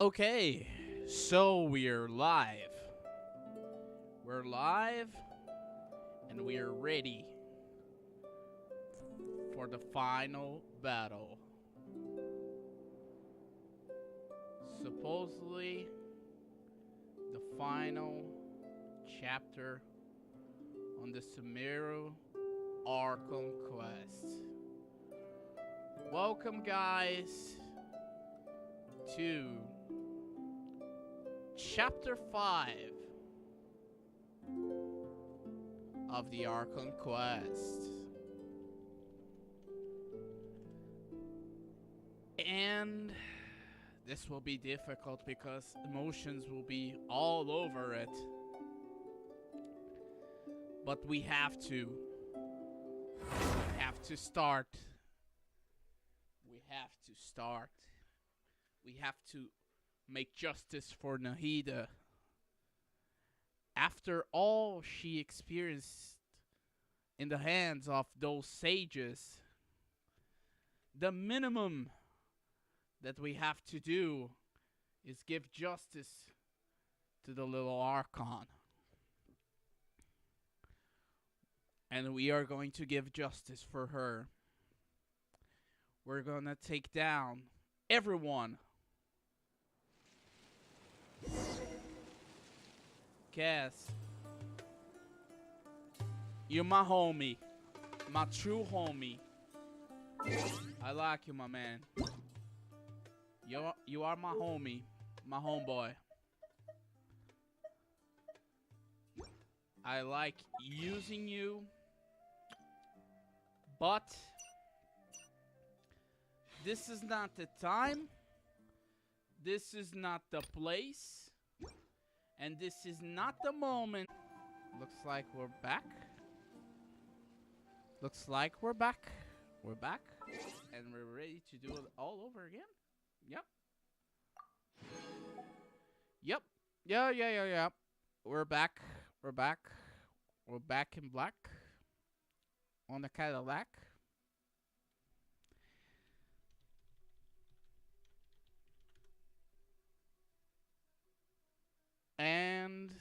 Okay, so we're live. We're live and we're ready for the final battle. Supposedly, the final chapter on the Sumeru Archon quest. Welcome, guys, to Chapter 5 of the Archon quest. And this will be difficult because emotions will be all over it. But we have to. We have to start. We have to start. We have to make justice for Nahida. After all she experienced in the hands of those sages, the minimum that we have to do is give justice to the little Archon. And we are going to give justice for her. We're gonna take down everyone. Cass, you're my homie. My true homie. I like you, my man. You are my homie. My homeboy. I like using you. But this is not the time. This is not the place. And this is not the moment. Looks like we're back. Looks like we're back. We're back. And we're ready to do it all over again. Yep. Yep. Yeah. We're back. We're back. We're back in black. On the Cadillac. And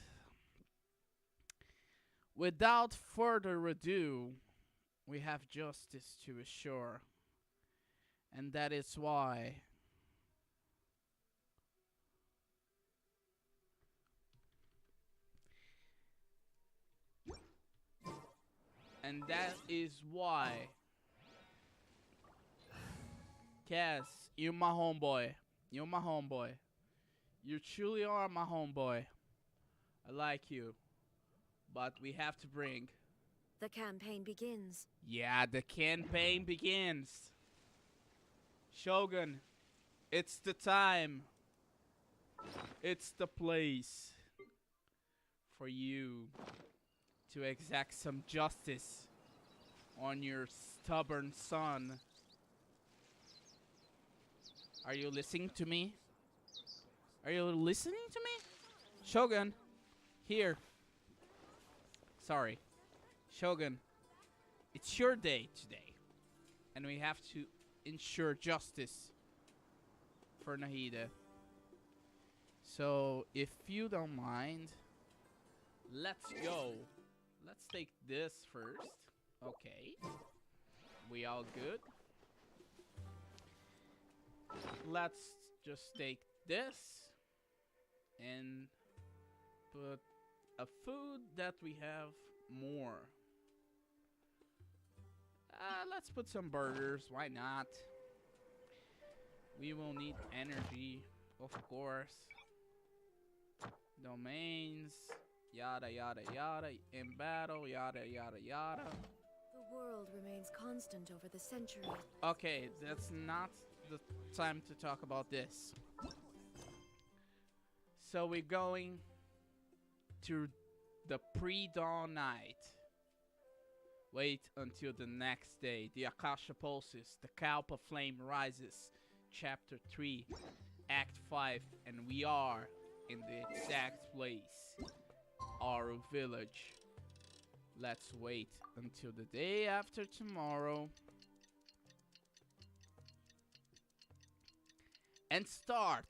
without further ado, we have justice to assure. And that is why Cass, you're my homeboy. You're my homeboy. You truly are my homeboy. I like you. But we have to bring. The campaign begins. Yeah, the campaign begins. Shogun, it's the time. It's the place for you to exact some justice on your stubborn son. Are you listening to me? Are you listening to me? Shogun, here. Sorry. Shogun, it's your day today. And we have to ensure justice for Nahida. So, if you don't mind, let's go. Let's take this first. Okay. We all good? Let's just take this and put a food that we have more. Let's put some burgers. Why not? We will need energy, of course. Domains, yada yada yada. In battle, yada yada yada. The world remains constant over the centuries. Okay, that's not the time to talk about this. So we're going to the pre-dawn night. Wait until the next day. The Akasha pulses. The Kalpa flame rises. Chapter 3, Act 5, and we are in the exact place. Our village. Let's wait until the day after tomorrow. And start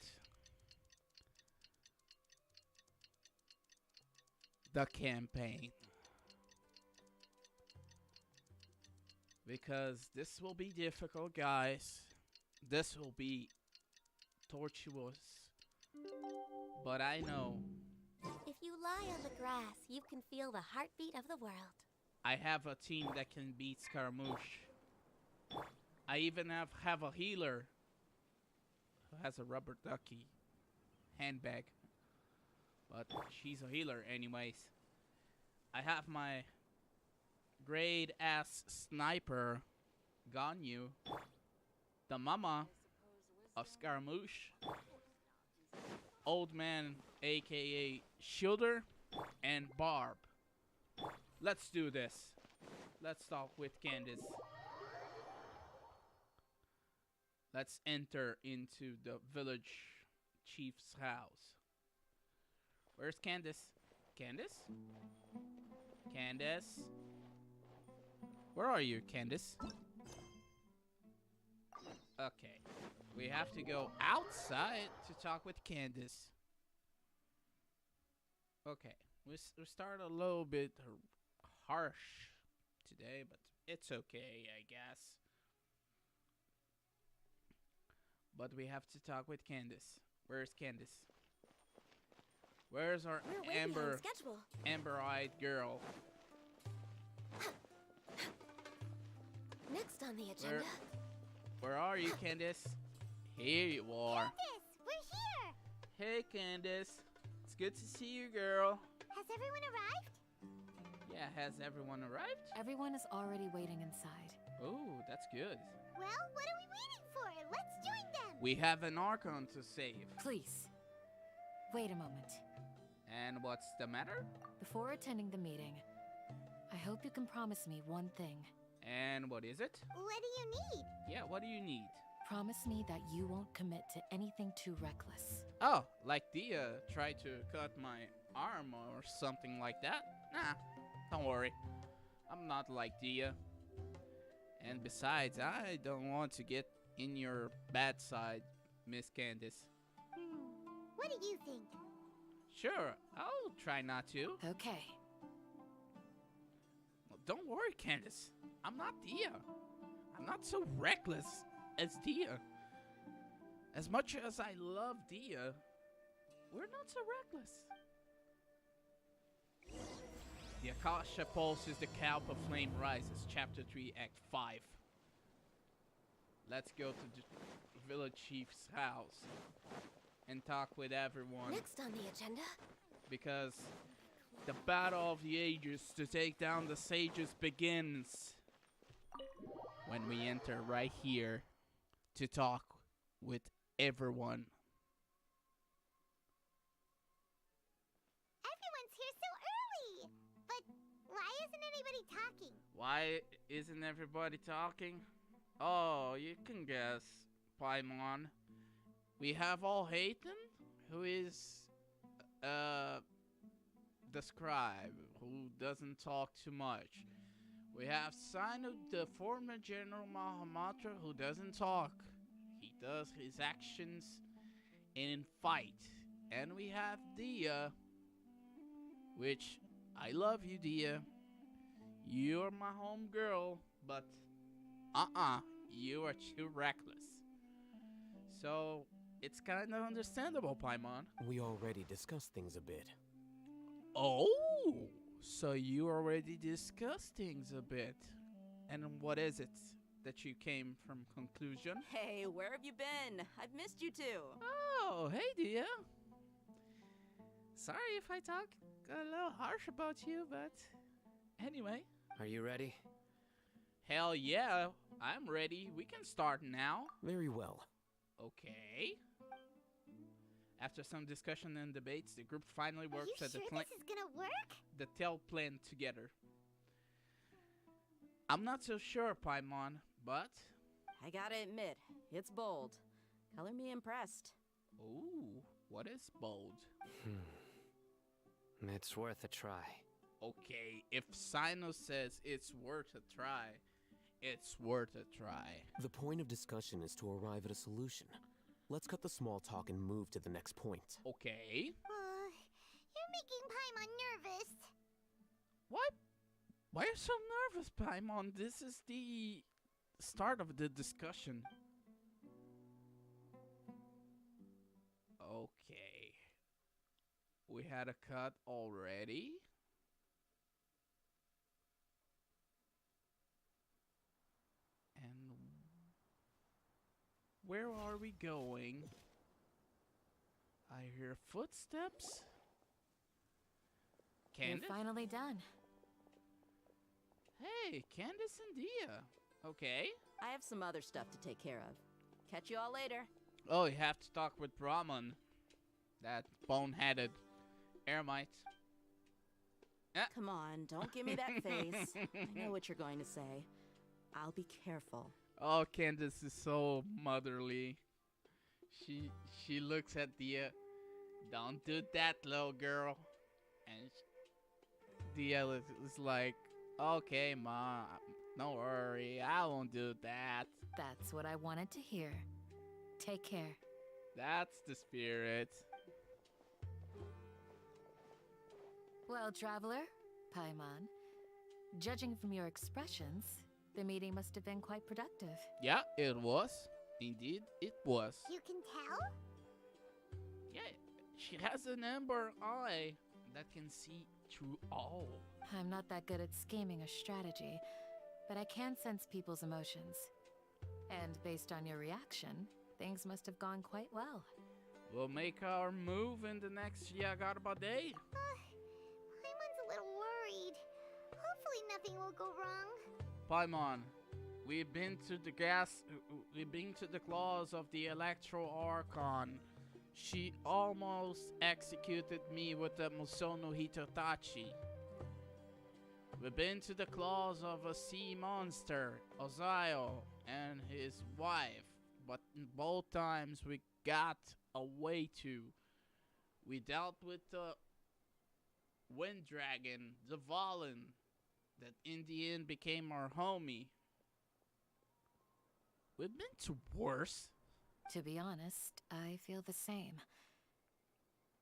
the campaign. Because this will be difficult, guys. This will be tortuous. But I know If you lie on the grass, you can feel the heartbeat of the world. I have a team that can beat Scaramouche. I even have a healer who has a rubber ducky handbag. But she's a healer anyways. I have my grade ass sniper Ganyu, the mama of Scaramouche, old man aka Shielder, and Barb. Let's do this. Let's talk with Candace. Let's enter into the village chief's house. Where's Candace? Candace? Candace? Where are you, Candace? Okay. We have to go outside to talk with Candace. Okay. We start a little bit harsh today, but it's okay, I guess. But we have to talk with Candace. Where's Candace? Where's our We're way behind schedule. amber-eyed girl? Next on the agenda. Where are you, Candace? Here you are. Candace, we're here! Hey, Candace. It's good to see you, girl. Has everyone arrived? Yeah, has everyone arrived? Everyone is already waiting inside. Oh, that's good. Well, what are we waiting for? Let's join them! We have an Archon to save. Please, wait a moment. And what's the matter? Before attending the meeting, I hope you can promise me one thing. And what is it? What do you need? Yeah, what do you need? Promise me that you won't commit to anything too reckless. Oh, like Dia tried to cut my arm or something like that? Nah, don't worry. I'm not like Dia. And besides, I don't want to get in your bad side, Miss Candace. What do you think? Sure, I'll try not to. Okay. Well, don't worry, Candace. I'm not Dia. I'm not so reckless as Dia. As much as I love Dia, we're not so reckless. The Akasha pulses, the Calp of Flame rises. Chapter 3, Act 5. Let's go to the village chief's house and talk with everyone. Next on the agenda. Because the battle of the ages to take down the sages begins when we enter right here to talk with everyone. Everyone's here so early! But why isn't anybody talking? Why isn't everybody talking? Oh, you can guess, Paimon. We have all Hayton, who is the scribe, who doesn't talk too much. We have Sino, the former General Mahamatra, who doesn't talk. He does his actions in fight. And we have Dia, which I love you, Dia. You're my home girl, but you are too reckless. So it's kind of understandable, Paimon. We already discussed things a bit. Oh, so you already discussed things a bit. And what is it that you came from conclusion? Hey, where have you been? I've missed you too. Oh, hey, Dia. Sorry if I talk a little harsh about you, but anyway. Are you ready? Hell yeah, I'm ready. We can start now. Very well. Okay. After some discussion and debates, the group finally Are works you at sure this is gonna work? the tail plan together. I'm not so sure, Paimon, but I gotta admit, it's bold. Color me impressed. ooh, what is bold? It's worth a try. Okay, if Sino says it's worth a try, it's worth a try. The point of discussion is to arrive at a solution. Let's cut the small talk and move to the next point. Okay. You're making Paimon nervous. Why are you so nervous, Paimon? This is the start of the discussion. Okay. We had a cut already. And where are we going? I hear footsteps. Candace? You're finally done. Hey, Candace and Dia. Okay. I have some other stuff to take care of. Catch you all later. Oh, you have to talk with Brahman. That bone-headed ermite. Come on, don't give me that face. I know what you're going to say. I'll be careful. Oh, Candace is so motherly. She looks at Dia. Don't do that, little girl. And Dia is like, okay, Ma, don't worry, I won't do that. That's what I wanted to hear. Take care. That's the spirit. Well, traveler, Paimon, judging from your expressions, the meeting must have been quite productive. Yeah, it was. Indeed, it was. You can tell? Yeah, she has an amber eye that can see through all. I'm not that good at scheming or strategy, but I can sense people's emotions. And based on your reaction, things must have gone quite well. We'll make our move in the next Yagarba day. Paimon's a little worried. Hopefully nothing will go wrong. Paimon, we've been to the claws of the Electro Archon. She almost executed me with the Musono Hitotachi. We've been to the claws of a sea monster, Ozayo, and his wife, but in both times we got away to. We dealt with the Wind Dragon, the Valen, that in the end became our homie. We've been to worse. To be honest, I feel the same.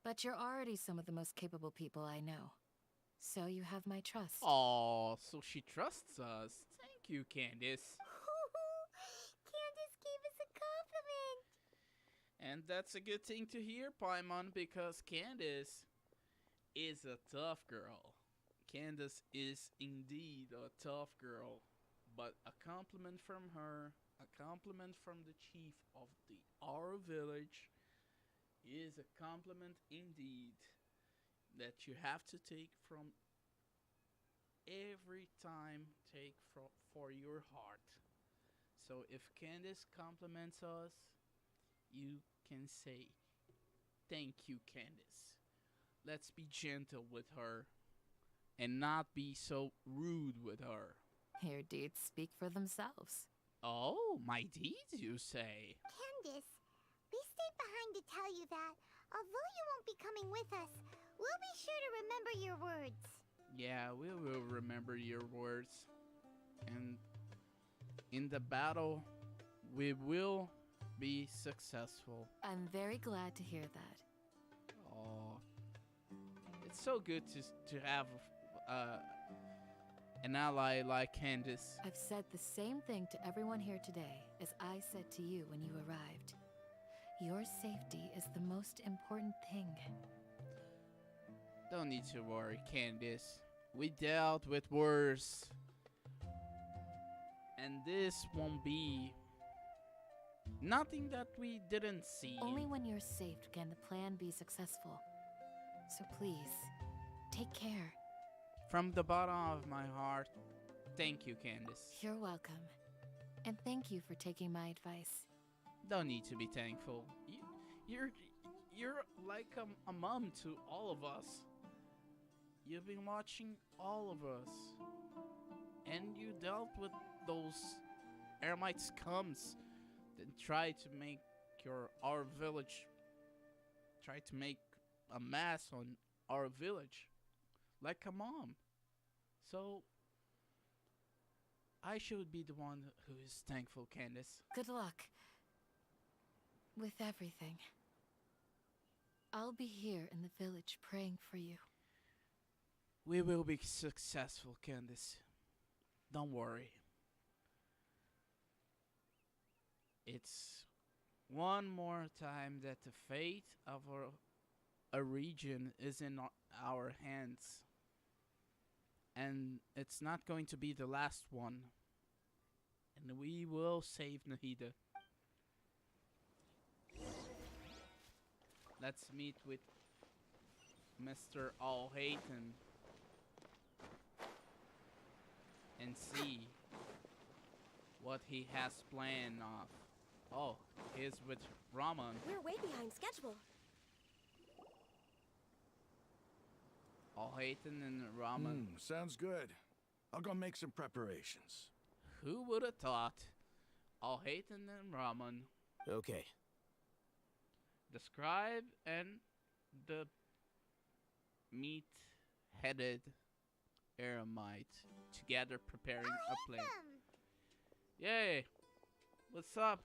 But you're already some of the most capable people I know. So you have my trust. Oh, so she trusts us. Thank you, Candace. Candace gave us a compliment. And that's a good thing to hear, Paimon, because Candace is a tough girl. Candace is indeed a tough girl. But a compliment from her, a compliment from the chief of our village, is a compliment indeed that you have to take from every time, take for your heart. So if Candace compliments us, you can say, thank you, Candace. Let's be gentle with her and not be so rude with her. Your deeds speak for themselves. Oh, my deeds, you say? Candace, we stayed behind to tell you that, although you won't be coming with us, we'll be sure to remember your words. Yeah, we will remember your words. And in the battle, we will be successful. I'm very glad to hear that. Oh, it's so good to have an ally like Candace. I've said the same thing to everyone here today as I said to you when you arrived. Your safety is the most important thing. Don't need to worry, Candace. We dealt with worse. And this won't be nothing that we didn't see. Only when you're safe can the plan be successful. So please, take care. From the bottom of my heart, thank you, Candace. You're welcome. And thank you for taking my advice. Don't need to be thankful. You're like a mom to all of us. You've been watching all of us. And you dealt with those ermite scums that tried to make our village, try to make a mess on our village. Like a mom. So, I should be the one who is thankful, Candace. Good luck. With everything. I'll be here in the village praying for you. We will be successful, Candice. Don't worry. It's one more time that the fate of a region is in our hands. And it's not going to be the last one. And we will save Nahida. Let's meet with Mr. Alhaiten and see what he has planned of. Oh, he's with Raman. We're way behind schedule. Alhaiten and Raman. Sounds good. I'll go make some preparations. Who would have thought? Alhaiten and Raman. Okay. The scribe and the meat-headed eremite together preparing a plan. Yay! What's up?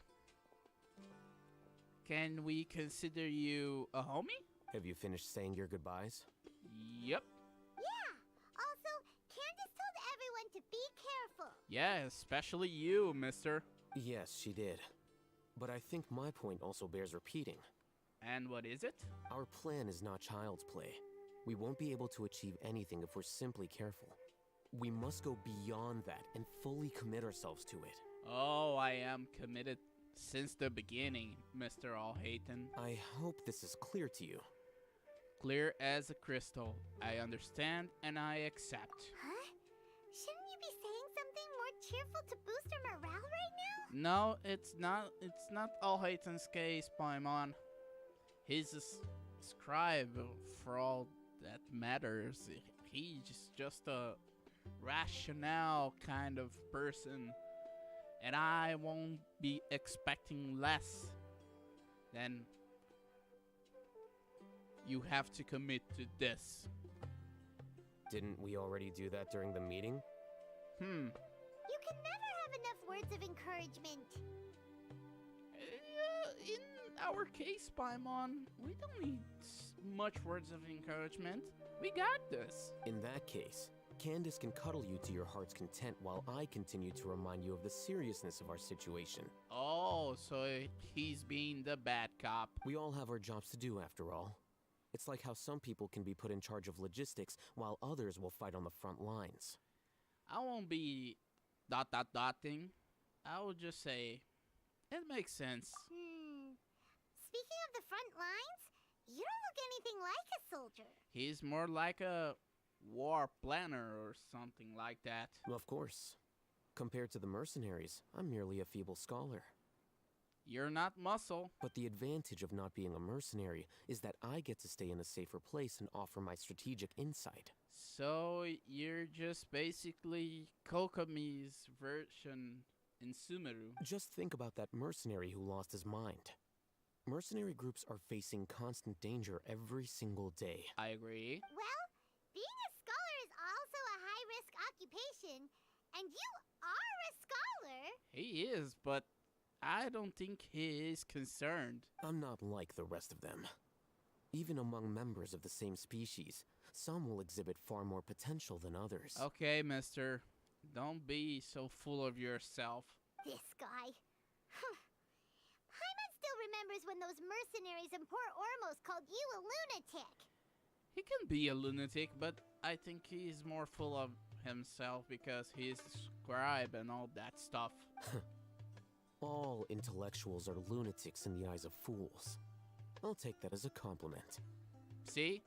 Can we consider you a homie? Have you finished saying your goodbyes? Yep. Yeah. Also, Candace told everyone to be careful. Yeah, especially you, mister. Yes, she did. But I think my point also bears repeating. And what is it? Our plan is not child's play. We won't be able to achieve anything if we're simply careful. We must go beyond that and fully commit ourselves to it. Oh, I am committed since the beginning, Mr. Alhaiten. I hope this is clear to you. Clear as a crystal. I understand and I accept. Huh? Shouldn't you be saying something more cheerful to boost our morale right now? No, it's not. It's not Alhaiten's case, Paimon. He's a scribe for all that matters. He's just a rationale kind of person. And I won't be expecting less than you have to commit to this. Didn't we already do that during the meeting? You can never have enough words of encouragement. In our case, Paimon, we don't need much words of encouragement. We got this. In that case, Candace can cuddle you to your heart's content while I continue to remind you of the seriousness of our situation. Oh, so he's being the bad cop. We all have our jobs to do after all. It's like how some people can be put in charge of logistics while others will fight on the front lines. I won't be dotting. I will just say, it makes sense. Speaking of the front lines, you don't look anything like a soldier. He's more like a war planner or something like that. Of course. Compared to the mercenaries, I'm merely a feeble scholar. You're not muscle. But the advantage of not being a mercenary is that I get to stay in a safer place and offer my strategic insight. So you're just basically Kokomi's version in Sumeru. Just think about that mercenary who lost his mind. Mercenary groups are facing constant danger every single day. I agree. Well, being a scholar is also a high-risk occupation, and you are a scholar. He is, but I don't think he is concerned. I'm not like the rest of them. Even among members of the same species, some will exhibit far more potential than others. Okay, mister. Don't be so full of yourself. This guy. Paimon still remembers when those mercenaries in Port Ormos called you a lunatic. He can be a lunatic, but I think he's more full of himself because he's a scribe and all that stuff. All intellectuals are lunatics in the eyes of fools. I'll take that as a compliment. See?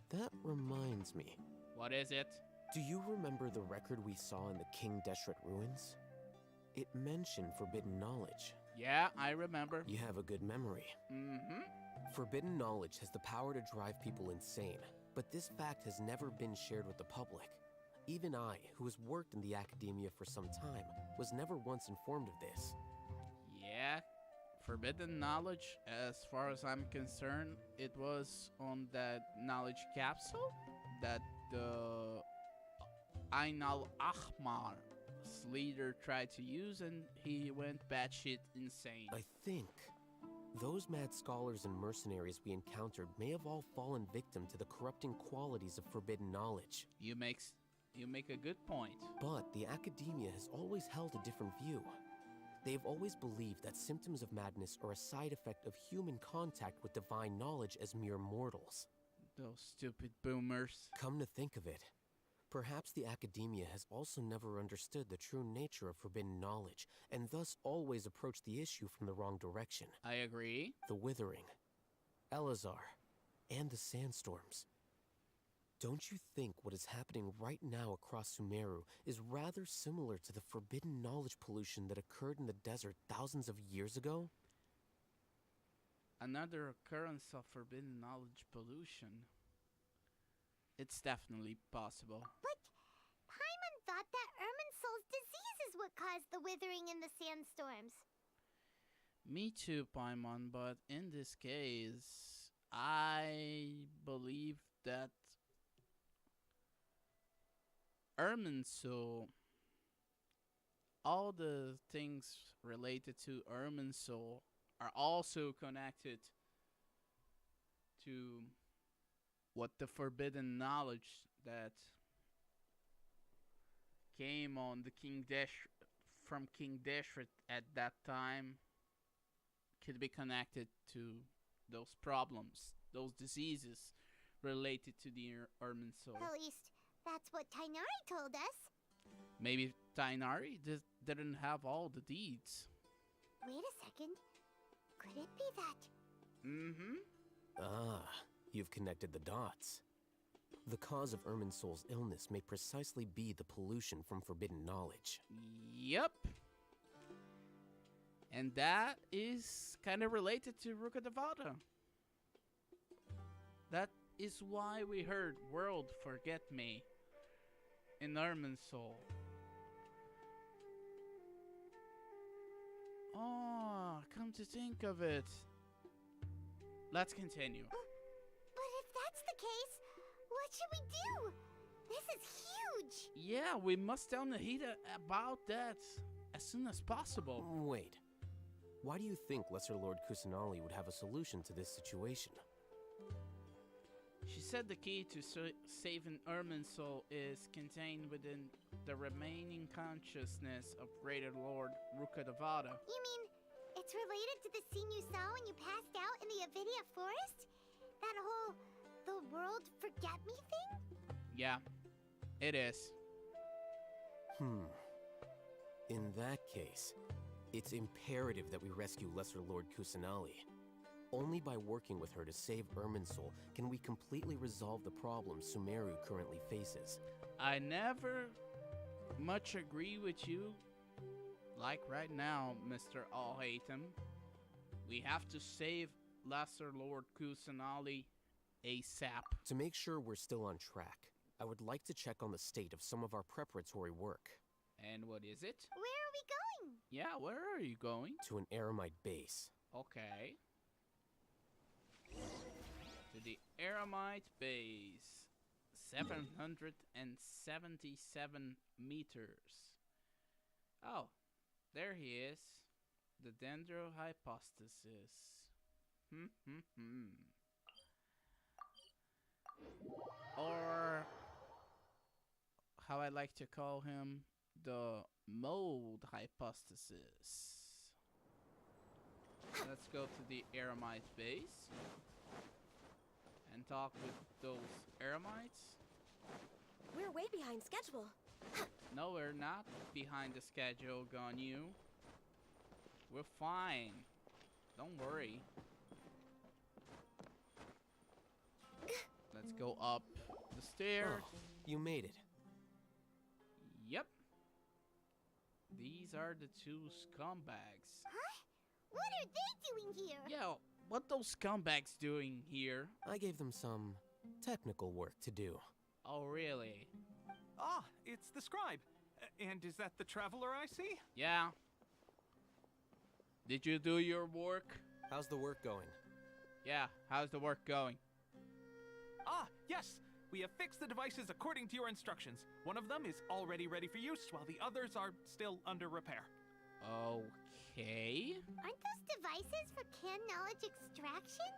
That reminds me. What is it? Do you remember the record we saw in the King Deshret ruins? It mentioned forbidden knowledge. Yeah, I remember. You have a good memory. Forbidden knowledge has the power to drive people insane, but this fact has never been shared with the public. Even I, who has worked in the academia for some time, was never once informed of this. Yeah, forbidden knowledge, as far as I'm concerned, it was on that knowledge capsule that the Ain al-Ahmar's leader tried to use, and he went batshit insane. I think Those mad scholars and mercenaries we encountered may have all fallen victim to the corrupting qualities of forbidden knowledge. You make a good point. But the academia has always held a different view. They've always believed that symptoms of madness are a side effect of human contact with divine knowledge as mere mortals. Those stupid boomers. Come to think of it, perhaps the academia has also never understood the true nature of forbidden knowledge, and thus always approached the issue from the wrong direction. I agree. The Withering, Elazar, and the Sandstorms. Don't you think what is happening right now across Sumeru is rather similar to the forbidden knowledge pollution that occurred in the desert thousands of years ago? Another occurrence of forbidden knowledge pollution. It's definitely possible. But Paimon thought that Irminsul's disease is what caused the withering in the sandstorms. Me too, Paimon, but in this case, I believe that Irminsul, all the things related to Irminsul are also connected to what the forbidden knowledge that came on the from King Deshret at that time could be connected to those problems, those diseases related to the Irminsul. At least that's what Tainari told us. Maybe Tainari didn't have all the deeds. Wait a second. Could it be that? Mm-hmm. Ah, you've connected the dots. The cause of Irminsul's illness may precisely be the pollution from forbidden knowledge. Yep. And that is kind of related to Rukkhadevata. That is why we heard World Forget Me in Irminsul. Oh, come to think of it. Let's continue. But if that's the case, what should we do? This is huge. Yeah, we must tell Nahida about that as soon as possible. Wait. Why do you think Lesser Lord Kusanali would have a solution to this situation? She said the key to saving Irminsul is contained within the remaining consciousness of Greater Lord Rukkhadevata. You mean it's related to the scene you saw when you passed out in the Avidia forest? That whole the world forget me thing? Yeah, it is. In that case, it's imperative that we rescue Lesser Lord Kusanali. Only by working with her to save Irminsul can we completely resolve the problems Sumeru currently faces. I never much agree with you. Like right now, Mr. Alhaitham. We have to save Lesser Lord Kusanali ASAP. To make sure we're still on track, I would like to check on the state of some of our preparatory work. And what is it? Where are we going? Yeah, where are you going? To an Eremite base. Okay. To the Eremite base. 777 meters. Oh, there he is. The Dendrohypostasis. Or how I like to call him, the Mold Hypostasis. Let's go to the Eremite base and talk with those Eremites. We're way behind schedule. No, we're not behind the schedule, Ganyu. We're fine. Don't worry. Let's go up the stairs. Oh, you made it. Yep. These are the two scumbags. Huh? What are they doing here? Yo, what those scumbags doing here? I gave them some technical work to do. Oh, really? Ah, it's the scribe. And is that the traveler I see? Yeah. Did you do your work? How's the work going? Yeah, how's the work going? Ah, yes. We have fixed the devices according to your instructions. One of them is already ready for use, while the others are still under repair. Okay. Aren't those devices for can knowledge extraction?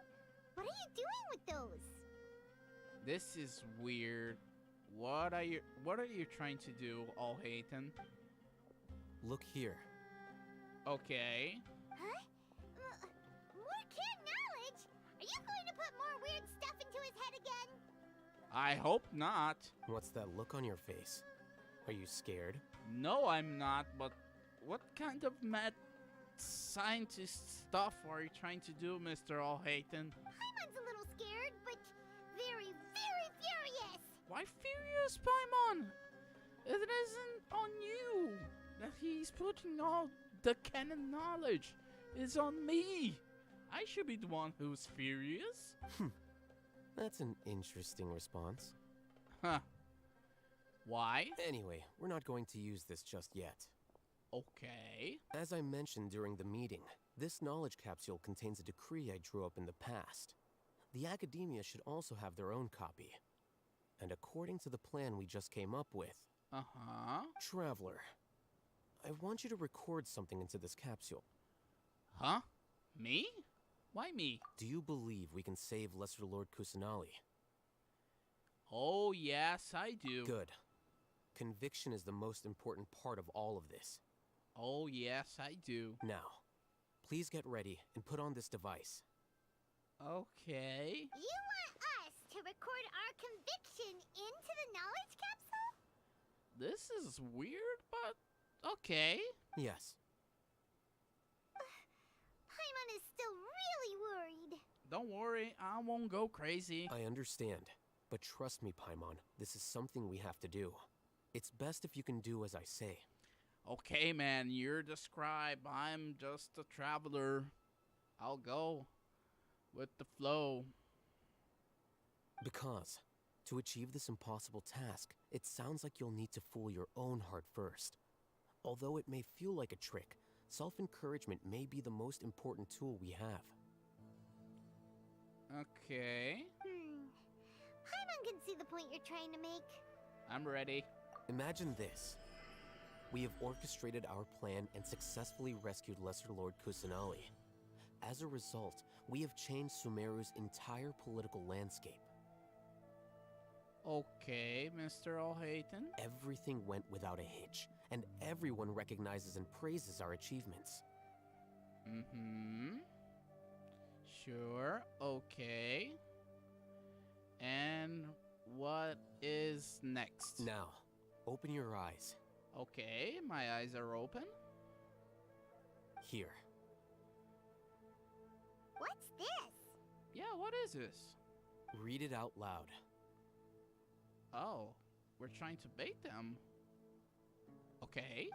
What are you doing with those? This is weird. What are you trying to do, All Hayton? Look here. Okay. Huh? More can knowledge? Are you going to put more weird stuff into his head again? I hope not. What's that look on your face? Are you scared? No, I'm not, but what kind of mad scientist stuff are you trying to do, Mr. All Hayton? Paimon's a little scared, but very, very furious. Why furious, Paimon? It isn't on you that he's putting all the canon knowledge. It's on me. I should be the one who's furious. That's an interesting response. Huh. Why? Anyway, we're not going to use this just yet. Okay. As I mentioned during the meeting, this knowledge capsule contains a decree I drew up in the past. The academia should also have their own copy. And according to the plan we just came up with, Traveler, I want you to record something into this capsule. Huh? Me? Why me? Do you believe we can save Lesser Lord Kusanali? Oh, yes, I do. Good. Conviction is the most important part of all of this. Oh, yes, I do. Now, please get ready and put on this device. Okay. You want us to record our conviction into the knowledge capsule? This is weird, but okay. Yes. Paimon is still really worried. Don't worry, I won't go crazy. I understand, but trust me, Paimon, this is something we have to do. It's best if you can do as I say. Okay, man, you're the scribe. I'm just a traveler. I'll go with the flow. Because, to achieve this impossible task, it sounds like you'll need to fool your own heart first. Although it may feel like a trick, self-encouragement may be the most important tool we have. Okay. Paimon can see the point you're trying to make. I'm ready. Imagine this. We have orchestrated our plan and successfully rescued Lesser Lord Kusanali. As a result, we have changed Sumeru's entire political landscape. Okay, Mr. O'Hayton. Everything went without a hitch, and everyone recognizes and praises our achievements. Sure, okay. And what is next? Now, open your eyes. Okay, my eyes are open. Here. What's this? Yeah, what is this? Read it out loud. Oh, we're trying to bait them. Okay.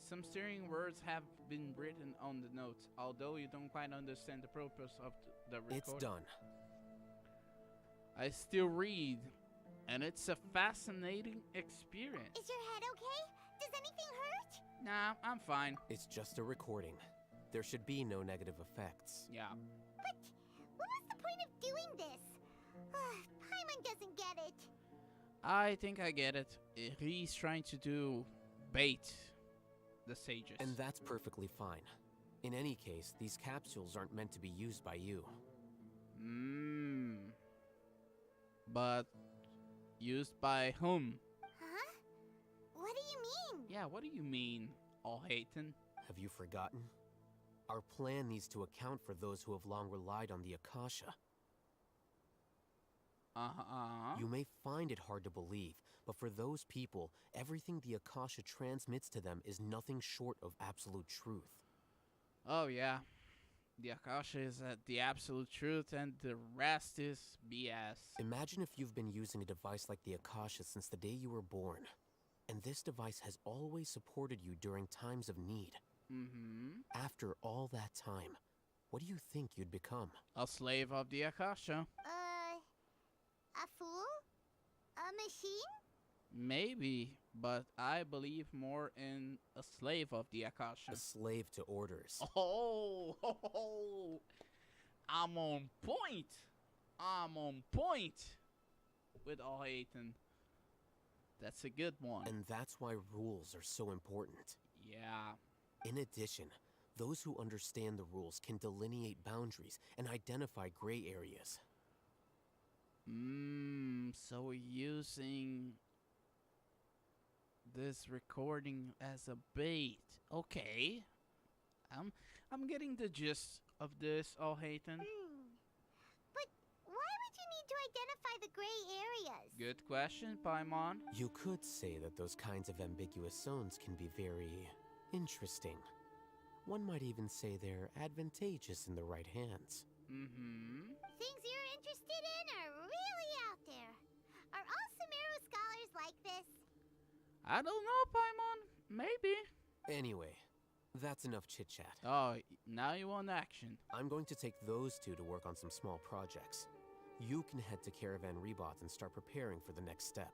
Some stirring words have been written on the notes, although you don't quite understand the purpose of the recording. It's done. I still read, and it's a fascinating experience. Is your head okay? Does anything hurt? Nah, I'm fine. It's just a recording. There should be no negative effects. Yeah. But what was the point of doing this? Paimon doesn't get it. I think I get it. He's trying to do bait the sages. And that's perfectly fine. In any case, these capsules aren't meant to be used by you. But used by whom? Huh? What do you mean? Yeah, what do you mean, All-Hayton? Have you forgotten? Our plan needs to account for those who have long relied on the Akasha. You may find it hard to believe, but for those people, everything the Akasha transmits to them is nothing short of absolute truth. Oh, yeah. The Akasha is the absolute truth, and the rest is BS. Imagine if you've been using a device like the Akasha since the day you were born, and this device has always supported you during times of need. After all that time, what do you think you'd become? A slave of the Akasha. A fool? A machine? Maybe, but I believe more in a slave of the Akasha. A slave to orders. Oh, I'm on point. I'm on point with All-Hayton. That's a good one. And that's why rules are so important. Yeah. In addition, those who understand the rules can delineate boundaries and identify gray areas. So we're using this recording as a bait. Okay. I'm getting the gist of this, oh Hayton. But why would you need to identify the gray areas? Good question, Paimon. You could say that those kinds of ambiguous zones can be very interesting. One might even say they're advantageous in the right hands. Things you're interested in are really out there. Are all Sumeru scholars like this? I don't know, Paimon. Maybe. Anyway, that's enough chit-chat. Oh, now you want action. I'm going to take those two to work on some small projects. You can head to Caravan Rebot and start preparing for the next step.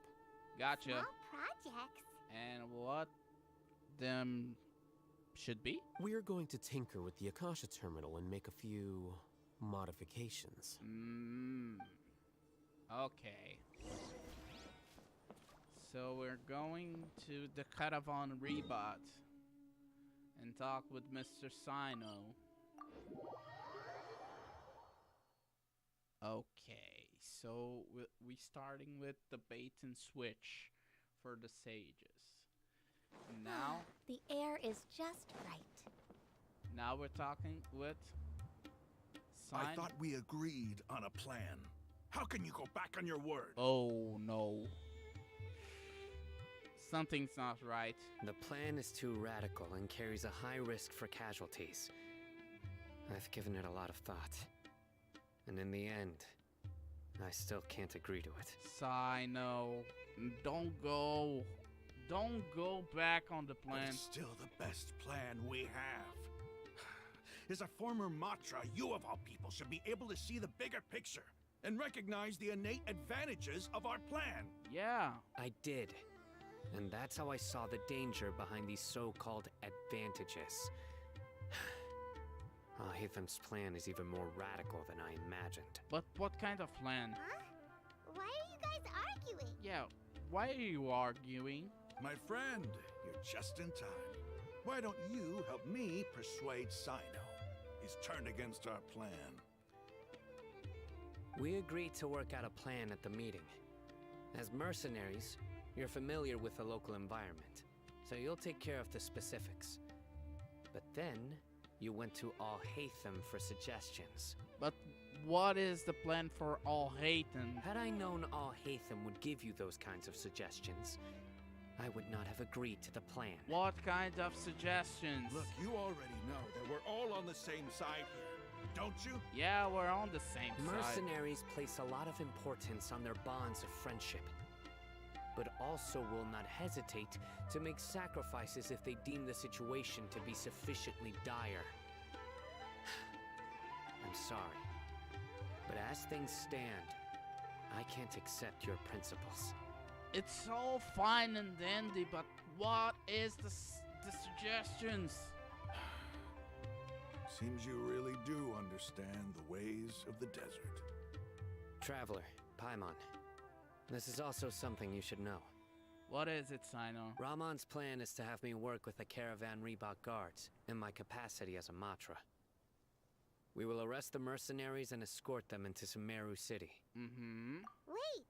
Gotcha. Small projects? And what them should be? We're going to tinker with the Akasha terminal and make a few modifications. Okay. So we're going to the Caravan Rebot and talk with Mr. Sino. Okay, so we starting with the bait and switch for the sages. Now, The air is just right. now we're talking with I thought we agreed on a plan. How can you go back on your word? Oh no. Something's not right. The plan is too radical and carries a high risk for casualties. I've given it a lot of thought. And in the end, I still can't agree to it. Sino, don't go. Don't go back on the But plan. it's still the best plan we have. As a former Matra, you of all people should be able to see the bigger picture and recognize the innate advantages of our plan. Yeah. I did. And that's how I saw the danger behind these so-called advantages. Hatham's plan is even more radical than I imagined. But what kind of plan? Huh? Why are you guys arguing? Yeah, why are you arguing? My friend, you're just in time. Why don't you help me persuade Sino? He's turned against our plan. We agreed to work out a plan at the meeting. As mercenaries, you're familiar with the local environment, so you'll take care of the specifics. But then, you went to Al-Haytham for suggestions. But what is the plan for Al-Haytham? Had I known Al-Haytham would give you those kinds of suggestions, I would not have agreed to the plan. What kind of suggestions? Look, you already know that we're all on the same side here, don't you? Yeah, we're on the same side. Mercenaries place a lot of importance on their bonds of friendship, but also will not hesitate to make sacrifices if they deem the situation to be sufficiently dire. I'm sorry, but as things stand, I can't accept your principles. It's all fine and dandy, but what is the suggestions? Seems you really do understand the ways of the desert. Traveler, Paimon, this is also something you should know. What is it, Sino? Rahman's plan is to have me work with the Caravan Rebot guards in my capacity as a Matra. We will arrest the mercenaries and escort them into Sumeru City. Wait,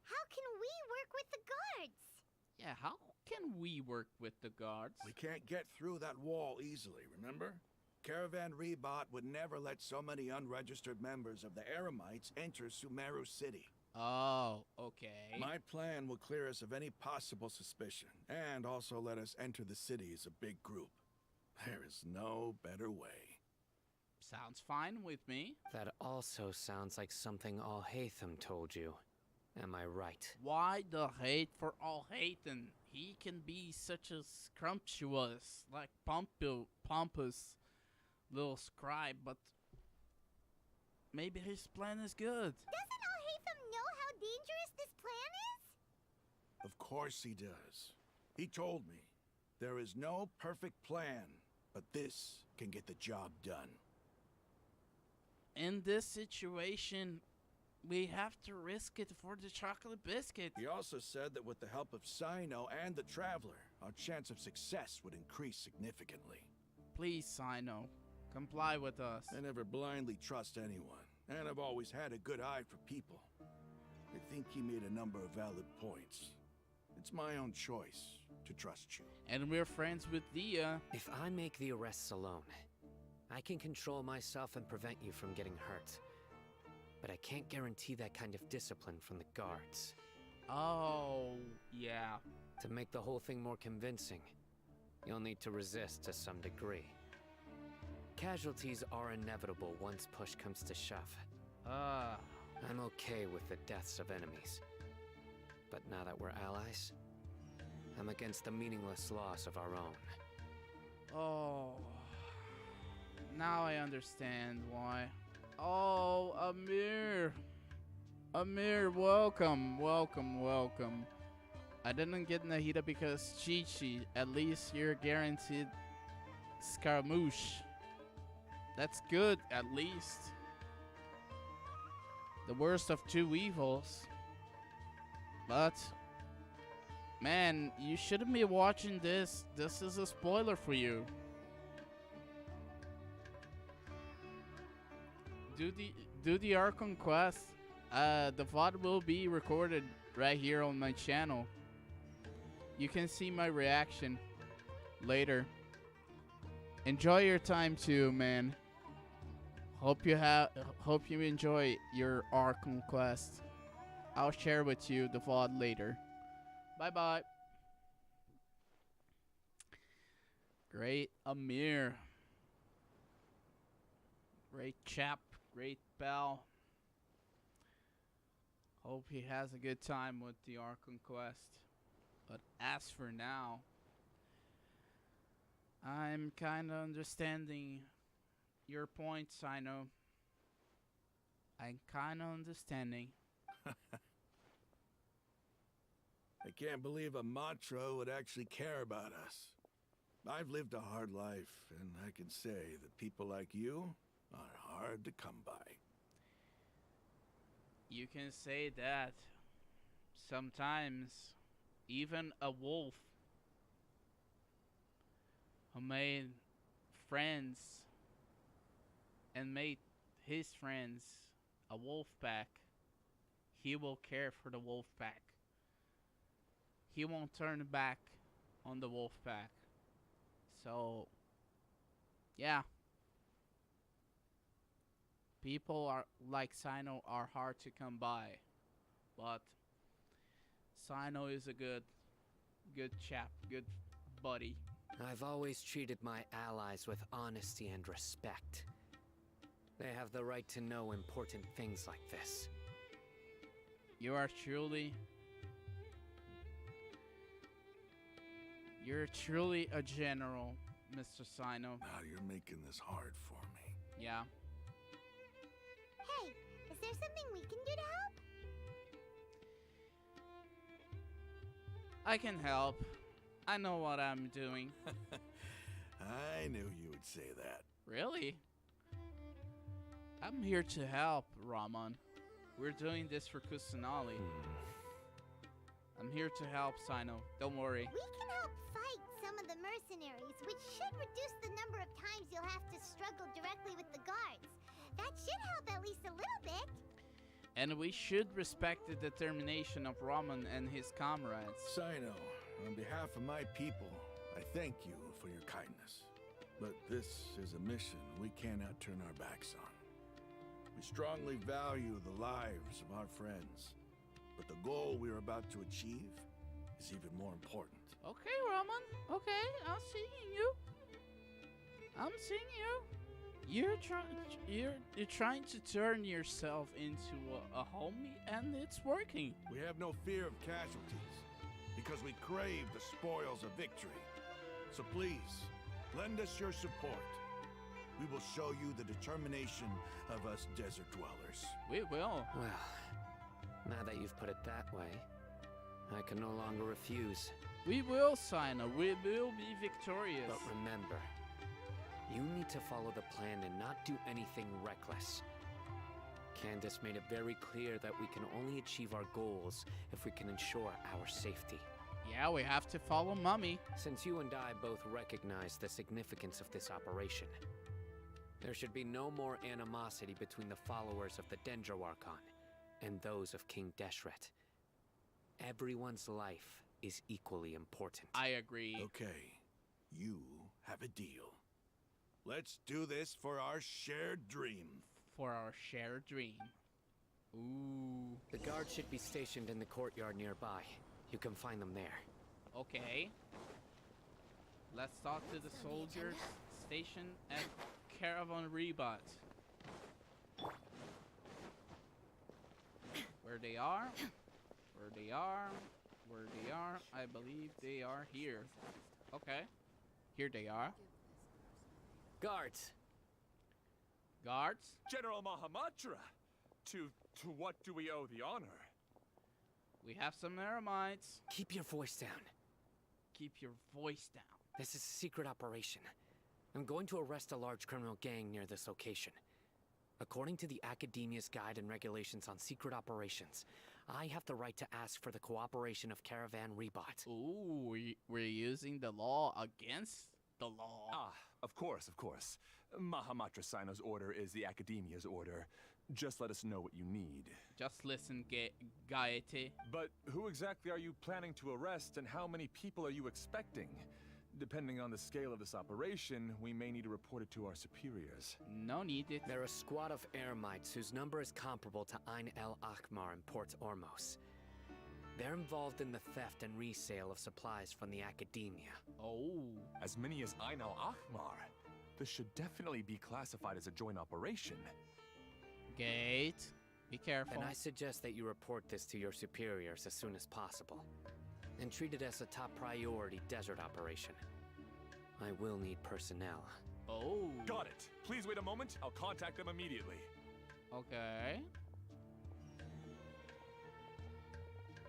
how can we work with the guards? Yeah, how can we work with the guards? We can't get through that wall easily, remember? Caravan Rebot would never let so many unregistered members of the Eremites enter Sumeru City. Oh, okay. My plan will clear us of any possible suspicion, and also let us enter the city as a big group. There is no better way. Sounds fine with me. That also sounds like something Al-Haytham told you. Am I right? Why the hate for Al-Haytham? He can be such a scrumptious, like pompous little scribe, but maybe his plan is good. Doesn't Al-Haytham know how dangerous this plan is? Of course he does. He told me, there is no perfect plan, but this can get the job done. In this situation, we have to risk it for the chocolate biscuit. He also said that with the help of Sino and the Traveler, our chance of success would increase significantly. Please, Sino, comply with us. I never blindly trust anyone, and I've always had a good eye for people. I think he made a number of valid points. It's my own choice to trust you. And we're friends with Dia. If I make the arrests alone, I can control myself and prevent you from getting hurt. But I can't guarantee that kind of discipline from the guards. Oh, yeah. To make the whole thing more convincing, you'll need to resist to some degree. Casualties are inevitable once push comes to shove. I'm okay with the deaths of enemies. But now that we're allies, I'm against the meaningless loss of our own. Oh. Now I understand why. Oh, Amir. Amir, welcome, welcome, welcome. I didn't get Nahida because Chi-Chi. At least you're guaranteed Scaramouche. That's good, at least. The worst of two evils. But, man, you shouldn't be watching this. This is a spoiler for you. Do the Archon quest. The VOD will be recorded right here on my channel. You can see my reaction later. Enjoy your time too, man. Hope you enjoy your Archon quest. I'll share with you the VOD later. Bye bye. Great Amir. Great chap. Great pal. Hope he has a good time with the Archon quest. But as for now, I'm kind of understanding your points, I know. I'm kind of understanding. I can't believe a Matra would actually care about us. I've lived a hard life, and I can say that people like you are hard to come by. You can say that. Sometimes, even a wolf who made friends and made his friends a wolf pack, he will care for the wolf pack. He won't turn back on the wolf pack. So, yeah. People are like Sino are hard to come by, but Sino is a good chap, good buddy. I've always treated my allies with honesty and respect. They have the right to know important things like this. You're truly a general, Mr. Sino. Now you're making this hard for me. Yeah. Hey, is there something we can do to help? I can help. I know what I'm doing. I knew you would say that. Really? I'm here to help, Raman. We're doing this for Kusanali. I'm here to help, Sino. Don't worry. We can help fight some of the mercenaries, which should reduce the number of times you'll have to struggle directly with the guards. That should help at least a little bit. And we should respect the determination of Raman and his comrades. Sino, on behalf of my people, I thank you for your kindness. But this is a mission we cannot turn our backs on. We strongly value the lives of our friends, but the goal we're about to achieve is even more important. Okay, Raman. Okay, I'm seeing you. I'm seeing you. You're trying to turn yourself into a homie, and it's working. We have no fear of casualties, because we crave the spoils of victory. So please, lend us your support. We will show you the determination of us desert dwellers. We will. Well, now that you've put it that way, I can no longer refuse. We will, Sino. We will be victorious. But remember, you need to follow the plan and not do anything reckless. Candace made it very clear that we can only achieve our goals if we can ensure our safety. Yeah, we have to follow Mummy. Since you and I both recognize the significance of this operation, there should be no more animosity between the followers of the Dendro Archon and those of King Deshret. Everyone's life is equally important. I agree. Okay, you have a deal. Let's do this for our shared dream. For our shared dream. Ooh. The guards should be stationed in the courtyard nearby. You can find them there. Okay. Let's talk to the soldiers stationed at Caravan Rebot. Where they are? Where they are? Where they are? I believe they are here. Okay. Here they are. Guards! Guards? General Mahamatra! To what do we owe the honor? We have some eremites. Keep your voice down. Keep your voice down. This is a secret operation. I'm going to arrest a large criminal gang near this location. According to the Academia's Guide and Regulations on Secret Operations, I have the right to ask for the cooperation of Caravan Rebot. Ooh, we're using the law against the law. Ah, of course, of course. Mahamatra Sino's order is the Academia's order. Just let us know what you need. Just listen, Gaete. But who exactly are you planning to arrest, and how many people are you expecting? Depending on the scale of this operation, we may need to report it to our superiors. No needed. They're a squad of eremites whose number is comparable to Ain el Akhmar in Port Ormos. They're involved in the theft and resale of supplies from the Academia. Oh. As many as Ain el Akhmar? This should definitely be classified as a joint operation. Gate, be careful. And I suggest that you report this to your superiors as soon as possible. And treat it as a top priority desert operation. I will need personnel. Oh. Got it. Please wait a moment. I'll contact them immediately. Okay.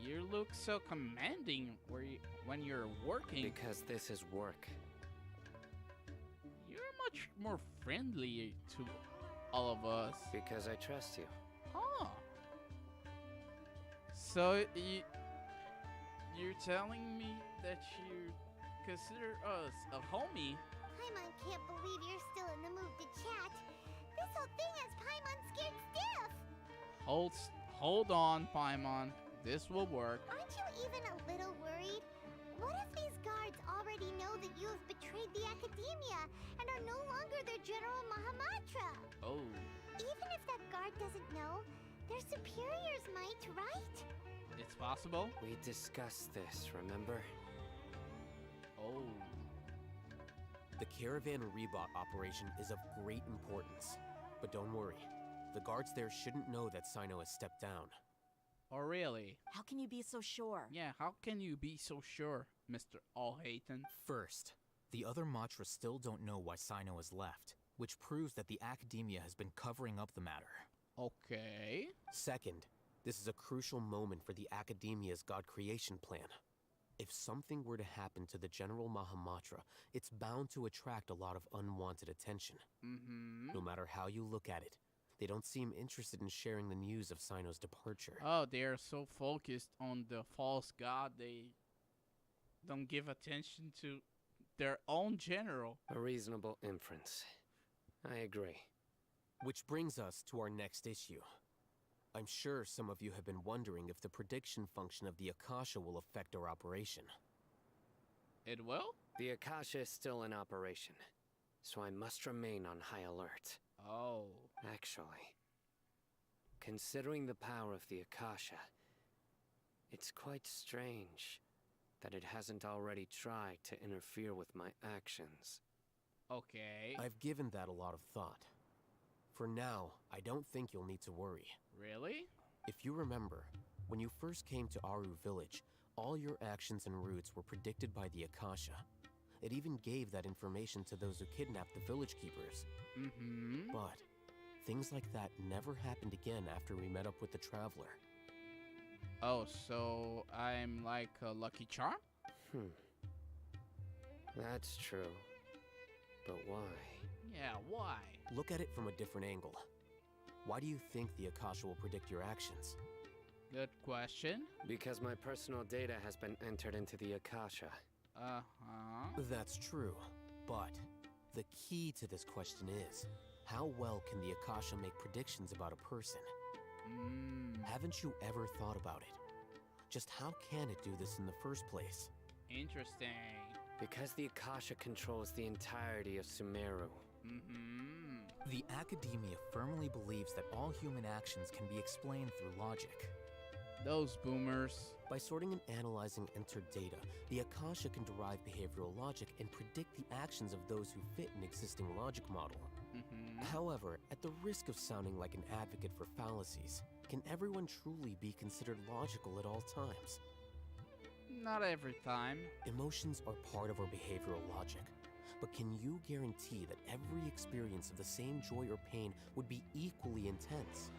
You look so commanding when you're working. Because this is work. You're much more friendly to all of us. Because I trust you. Huh. So you're telling me that you consider us a homie? Paimon can't believe you're still in the mood to chat. This whole thing has Paimon scared stiff. Hold on, Paimon. This will work. Aren't you even a little worried? What if these guards already know that you have betrayed the Academia and are no longer their General Mahamatra? Oh. Even if that guard doesn't know, their superiors might, right? It's possible. We discussed this, remember? Oh. The Caravan Rebot operation is of great importance. But don't worry, the guards there shouldn't know that Sino has stepped down. Oh, really? How can you be so sure? Yeah, how can you be so sure, Mr. Allhaten? First, the other Matras still don't know why Sino has left, which proves that the Academia has been covering up the matter. Okay. Second, this is a crucial moment for the Academia's God creation plan. If something were to happen to the General Mahamatra, it's bound to attract a lot of unwanted attention. Mm-hmm. No matter how you look at it, they don't seem interested in sharing the news of Sino's departure. Oh, they are so focused on the false god, they don't give attention to their own general. A reasonable inference. I agree. Which brings us to our next issue. I'm sure some of you have been wondering if the prediction function of the Akasha will affect our operation. It will? The Akasha is still in operation, so I must remain on high alert. Oh. Actually, considering the power of the Akasha, it's quite strange that it hasn't already tried to interfere with my actions. Okay. I've given that a lot of thought. For now, I don't think you'll need to worry. Really? If you remember, when you first came to Aru Village, all your actions and routes were predicted by the Akasha. It even gave that information to those who kidnapped the village keepers. Mm-hmm. But things like that never happened again after we met up with the Traveler. Oh, so I'm like a Lucky Charm? That's true. But why? Yeah, why? Look at it from a different angle. Why do you think the Akasha will predict your actions? Good question. Because my personal data has been entered into the Akasha. Uh-huh. That's true, but the key to this question is, how well can the Akasha make predictions about a person? Haven't you ever thought about it? Just how can it do this in the first place? Interesting. Because the Akasha controls the entirety of Sumeru. The Academia firmly believes that all human actions can be explained through logic. Those boomers. By sorting and analyzing entered data, the Akasha can derive behavioral logic and predict the actions of those who fit an existing logic model. However, at the risk of sounding like an advocate for fallacies, can everyone truly be considered logical at all times? Not every time. Emotions are part of our behavioral logic. But can you guarantee that every experience of the same joy or pain would be equally intense?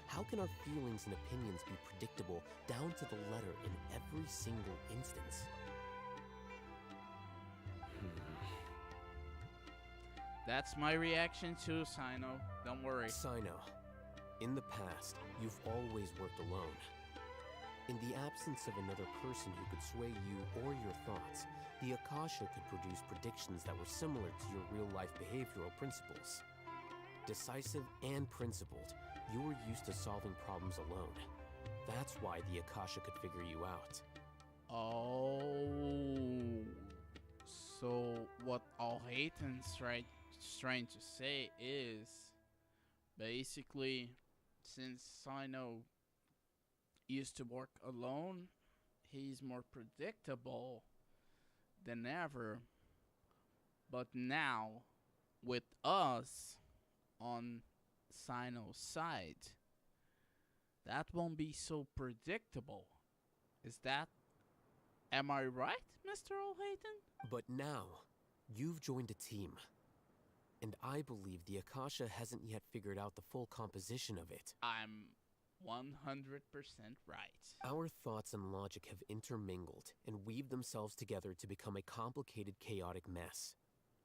How can our feelings and opinions be predictable down to the letter in every single instance? That's my reaction to Sino. Don't worry. Sino, in the past, you've always worked alone. In the absence of another person who could sway you or your thoughts, the Akasha could produce predictions that were similar to your real-life behavioral principles. Decisive and principled, you were used to solving problems alone. That's why the Akasha could figure you out. Oh. So what Alhaiten's trying to say is, basically, since Sino used to work alone, he's more predictable than ever. But now, with us on Sino's side, that won't be so predictable. Am I right, Mr. Alhaiten? But now, you've joined a team. And I believe the Akasha hasn't yet figured out the full composition of it. I'm 100% right. Our thoughts and logic have intermingled and weaved themselves together to become a complicated, chaotic mess.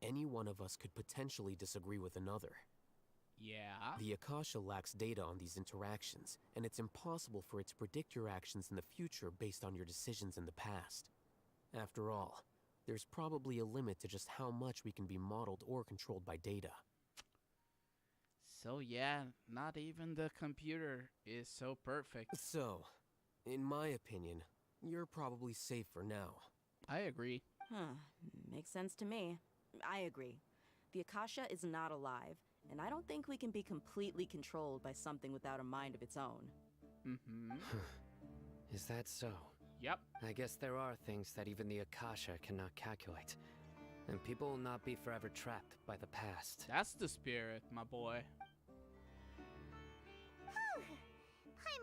Any one of us could potentially disagree with another. Yeah. The Akasha lacks data on these interactions, and it's impossible for it to predict your actions in the future based on your decisions in the past. After all, there's probably a limit to just how much we can be modeled or controlled by data. So yeah, not even the computer is so perfect. So, in my opinion, you're probably safe for now. I agree. Makes sense to me. I agree. The Akasha is not alive, and I don't think we can be completely controlled by something without a mind of its own. Is that so? Yep. I guess there are things that even the Akasha cannot calculate. And people will not be forever trapped by the past. That's the spirit, my boy.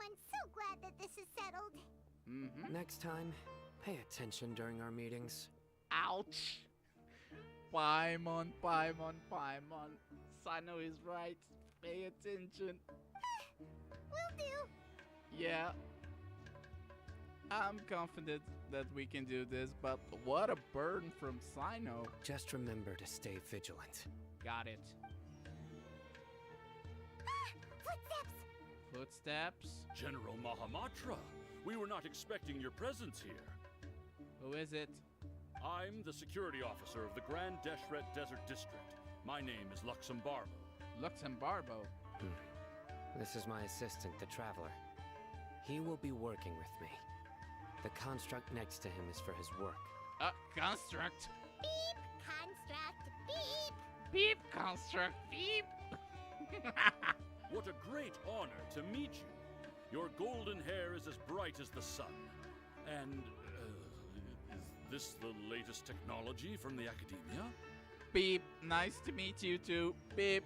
I'm so glad that this is settled. Next time, pay attention during our meetings. Ouch! Paimon. Sino is right. Pay attention. Will do. Yeah. I'm confident that we can do this, but what a burden from Sino. Just remember to stay vigilant. Got it. Footsteps? General Mahamatra, we were not expecting your presence here. Who is it? I'm the security officer of the Grand Deshret Desert District. My name is Luxembarbo. Luxembarbo? This is my assistant, the Traveler. He will be working with me. The construct next to him is for his work. Construct? Beep, construct, beep. Beep, construct, beep. What a great honor to meet you. Your golden hair is as bright as the sun. And, is this the latest technology from the Academia? Beep, nice to meet you too. Beep.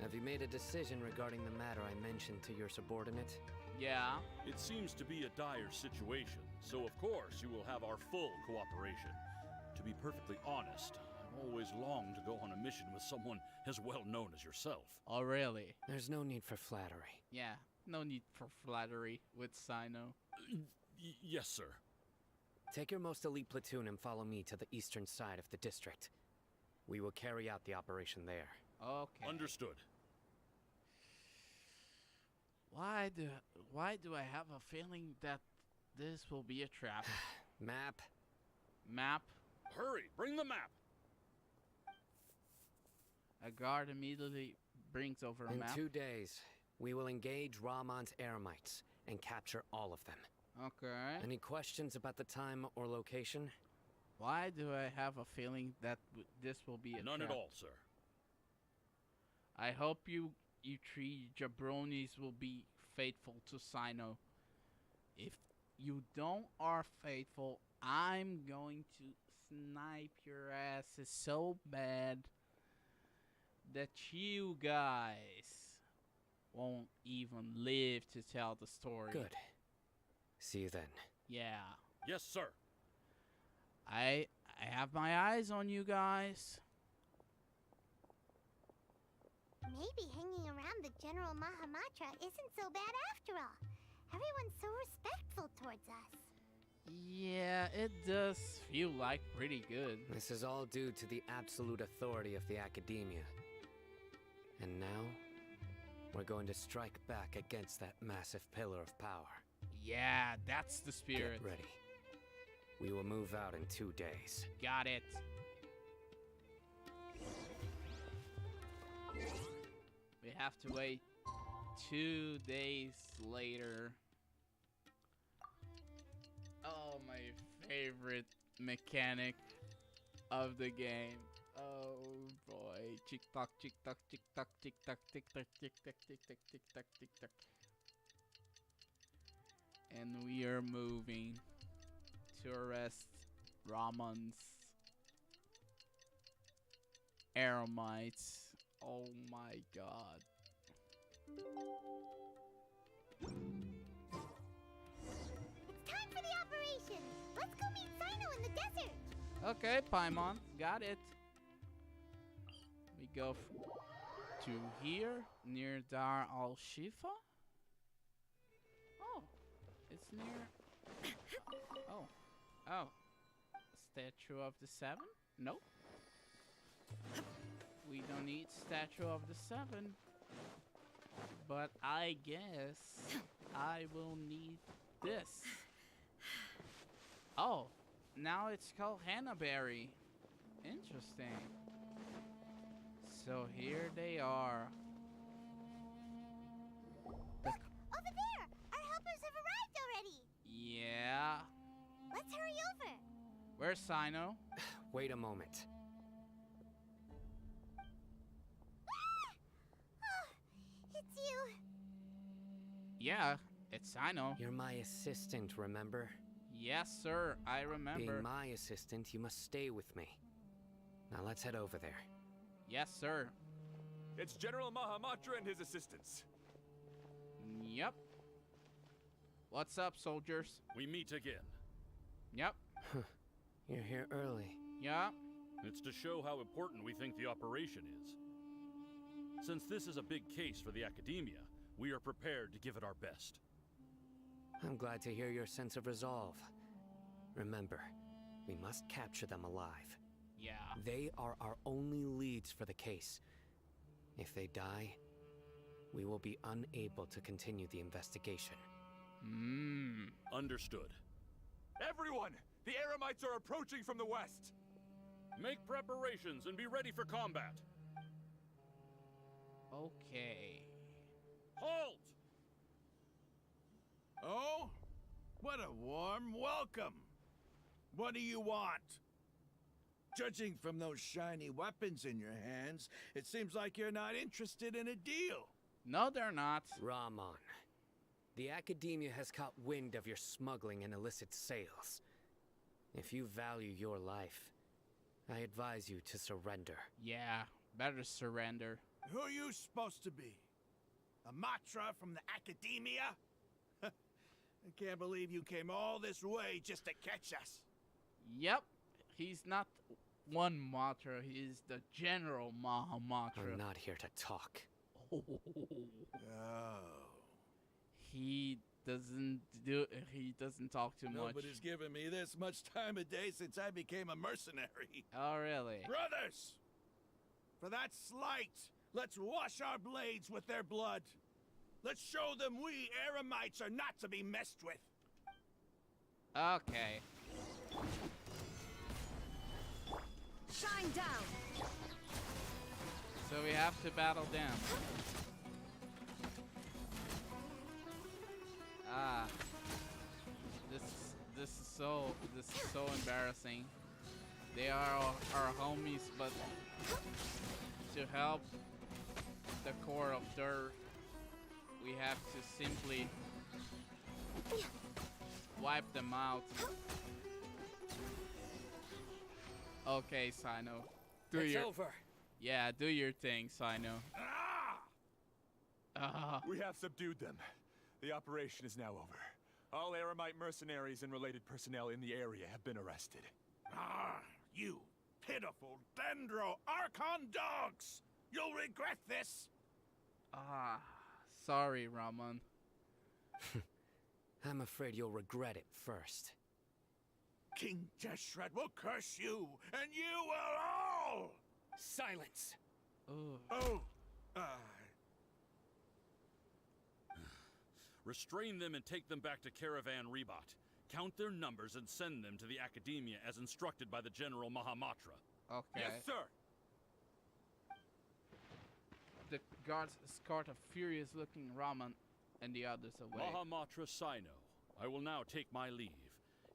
Have you made a decision regarding the matter I mentioned to your subordinate? Yeah. It seems to be a dire situation, so of course you will have our full cooperation. To be perfectly honest, I've always longed to go on a mission with someone as well known as yourself. Oh, really? There's no need for flattery. Yeah, no need for flattery with Sino. Yes, sir. Take your most elite platoon and follow me to the eastern side of the district. We will carry out the operation there. Okay. Understood. Why do I have a feeling that this will be a trap? Map. Map. Hurry, bring the map. A guard immediately brings over a In map. 2 days, we will engage Rahman's Eremites and capture all of them. Okay. Any questions about the time or location? Why do I have a feeling that this will be a None trap? at all, sir. I hope you three jabronis will be faithful to Sino. If you don't are faithful, I'm going to snipe your asses so bad that you guys won't even live to tell the story. Good. See you then. Yeah. Yes, sir. I have my eyes on you guys. Maybe hanging around the General Mahamatra isn't so bad after all. Everyone's so respectful towards us. Yeah, it does feel like pretty good. This is all due to the absolute authority of the Academia. And now, we're going to strike back against that massive pillar of power. Yeah, that's the spirit. Get ready. We will move out in 2 days. Got it. We have to wait 2 days later. Oh, my favorite mechanic of the game. Oh boy. Tick tock, tick tock, tick tock, tick tock, tick tock, tick tock, tick tock, tick tock, tick tock. And we are moving to arrest Rahman's Eremites. Oh my god. It's time for the operation. Let's go meet Sino in the desert. Okay, Paimon, got it. We go to here, near Dar al-Shifa. Oh, it's near... Oh. Statue of the Seven? Nope. We don't need Statue of the Seven. But I guess I will need this. Oh, now it's called Hanaberry. Interesting. So here they are. Look, over there! Our helpers have arrived already! Yeah. Let's hurry over. Where's Sino? Wait a moment. It's you. Yeah, it's Sino. You're my assistant, remember? Yes, sir, I remember. Being my assistant, you must stay with me. Now let's head over there. Yes, sir. It's General Mahamatra and his assistants. Yep. What's up, soldiers? We meet again. Yep. You're here early. Yeah. It's to show how important we think the operation is. Since this is a big case for the Academia, we are prepared to give it our best. I'm glad to hear your sense of resolve. Remember, we must capture them alive. Yeah. They are our only leads for the case. If they die, we will be unable to continue the investigation. Understood. Everyone! The Eremites are approaching from the west! Make preparations and be ready for combat. Okay. Halt! Oh? What a warm welcome. What do you want? Judging from those shiny weapons in your hands, it seems like you're not interested in a deal. No, they're not. Rahman, the Academia has caught wind of your smuggling and illicit sales. If you value your life, I advise you to surrender. Yeah, better surrender. Who are you supposed to be? A Matra from the Academia? I can't believe you came all this way just to catch us. Yep. He's not one Matra, he's the General Mahamatra. I'm not here to talk. Oh. He doesn't talk too much. Nobody's given me this much time a day since I became a mercenary. Oh, really? Brothers! For that slight, let's wash our blades with their blood. Let's show them we Eremites are not to be messed with. Okay. Shine down! So we have to battle them. Ah. This is so embarrassing. They are our homies, but to help the core of dirt, we have to simply wipe them out. Okay, Sino. It's over. Yeah, do your thing, Sino. We have subdued them. The operation is now over. All Eremite mercenaries and related personnel in the area have been arrested. Ah, you pitiful Dendro Archon dogs! You'll regret this! Ah, sorry, Raman. I'm afraid you'll regret it first. King Jeshret will curse you, and you will all! Silence! Oh, Restrain them and take them back to Caravan Rebot. Count their numbers and send them to the Academia as instructed by the General Mahamatra. Okay. Yes, sir! The guards escort a furious-looking Raman and the others away. Mahamatra Sino, I will now take my leave.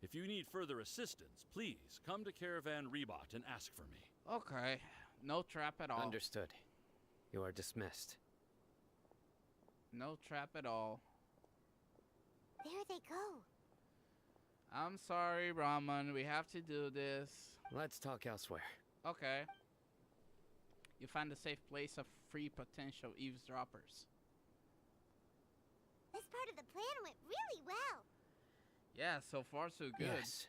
If you need further assistance, please come to Caravan Rebot and ask for me. Okay. No trap at all. Understood. You are dismissed. No trap at all. There they go. I'm sorry, Raman. We have to do this. Let's talk elsewhere. Okay. You find a safe place of free potential eavesdroppers. This part of the plan went really well. Yeah, so far so good. Yes.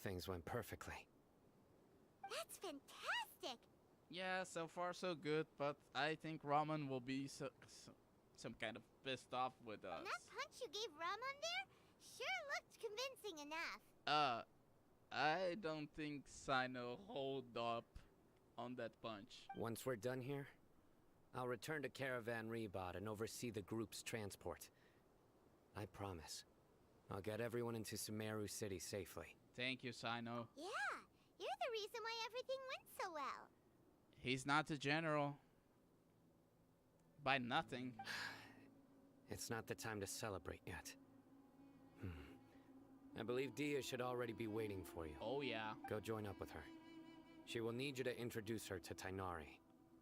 Things went perfectly. That's fantastic. Yeah, so far so good, but I think Raman will be some kind of pissed off with us. And that punch you gave Ramon there sure looked convincing enough. I don't think Sino hold up on that punch. Once we're done here, I'll return to Caravan Rebot and oversee the group's transport. I promise. I'll get everyone into Sumeru City safely. Thank you, Sino. Yeah, you're the reason why everything went so well. He's not the general. By nothing. It's not the time to celebrate yet. I believe Dia should already be waiting for you. Oh, yeah. Go join up with her. She will need you to introduce her to Tainari.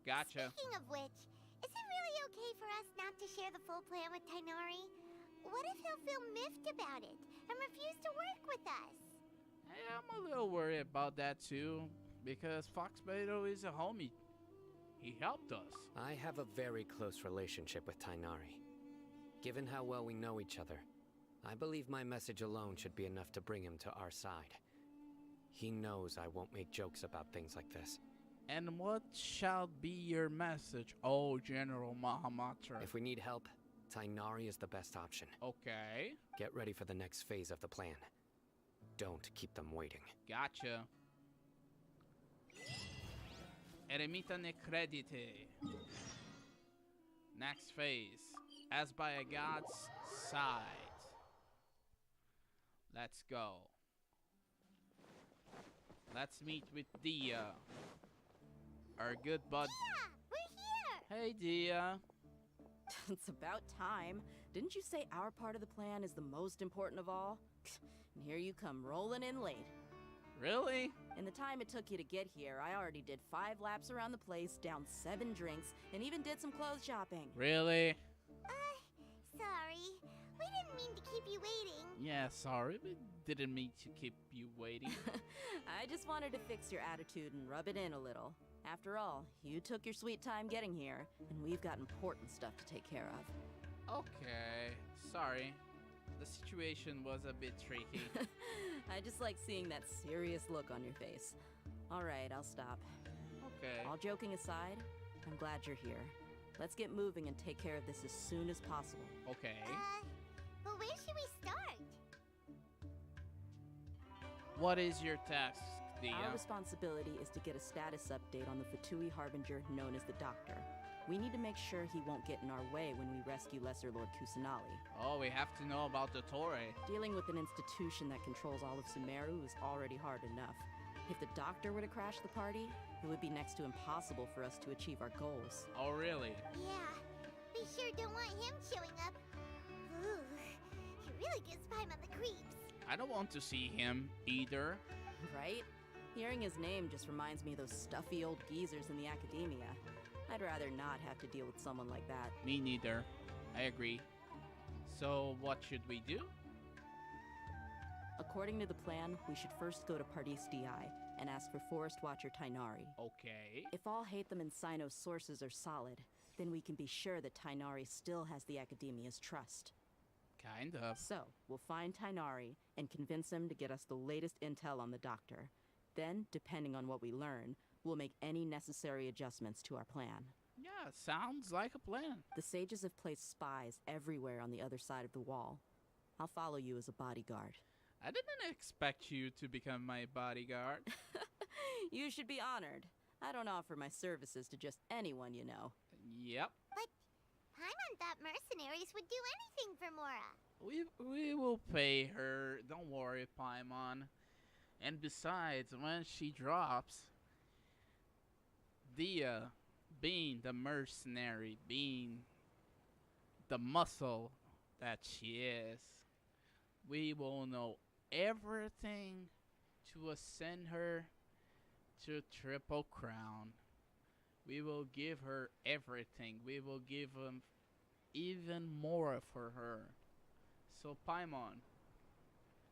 Gotcha. Speaking of which, is it really okay for us not to share the full plan with Tainari? What if he'll feel miffed about it and refuse to work with us? Hey, I'm a little worried about that too, because Fox Beto is a homie. He helped us. I have a very close relationship with Tainari. Given how well we know each other, I believe my message alone should be enough to bring him to our side. He knows I won't make jokes about things like this. And what shall be your message, oh General Mahamatra? If we need help, Tainari is the best option. Okay. Get ready for the next phase of the plan. Don't keep them waiting. Gotcha. Eremita Necredite. Next phase. As by a god's side. Let's go. Let's meet with Dia. Our good bud. Dia, we're here! Hey, Dia. It's about time. Didn't you say our part of the plan is the most important of all? And here you come rolling in late. Really? In the time it took you to get here, I already did 5 laps around the place, downed 7 drinks, and even did some clothes shopping. Really? Sorry. We didn't mean to keep you waiting. Yeah, sorry. We didn't mean to keep you waiting. I just wanted to fix your attitude and rub it in a little. After all, you took your sweet time getting here, and we've got important stuff to take care of. Okay. Sorry. The situation was a bit tricky. I just like seeing that serious look on your face. All right, I'll stop. Okay. All joking aside, I'm glad you're here. Let's get moving and take care of this as soon as possible. Okay. But where should we start? What is your task, Dia? Our responsibility is to get a status update on the Fatui Harbinger known as the Doctor. We need to make sure he won't get in our way when we rescue Lesser Lord Kusanali. Oh, we have to know about the Torre. Dealing with an institution that controls all of Sumeru is already hard enough. If the doctor were to crash the party, it would be next to impossible for us to achieve our goals. Oh, really? Yeah, we sure don't want him showing up. Ooh, he really gives Paimon the creeps. I don't want to see him either. Right? Hearing his name just reminds me of those stuffy old geezers in the academia. I'd rather not have to deal with someone like that. Me neither. I agree. So, what should we do? According to the plan, we should first go to Pardis Di and ask for Forest Watcher Tainari. Okay. If all Hatham and Sino's sources are solid, then we can be sure that Tainari still has the Academia's trust. Kind of. So, we'll find Tainari and convince him to get us the latest intel on the doctor. Then, depending on what we learn, we'll make any necessary adjustments to our plan. Yeah, sounds like a plan. The sages have placed spies everywhere on the other side of the wall. I'll follow you as a bodyguard. I didn't expect you to become my bodyguard. You should be honored. I don't offer my services to just anyone you know. Yep. But Paimon thought mercenaries would do anything for Mora. We will pay her. Don't worry, Paimon. And besides, when she drops, Dia, being the mercenary, being the muscle that she is, we will know everything to ascend her to Triple Crown. We will give her everything. We will give even more for her. So Paimon,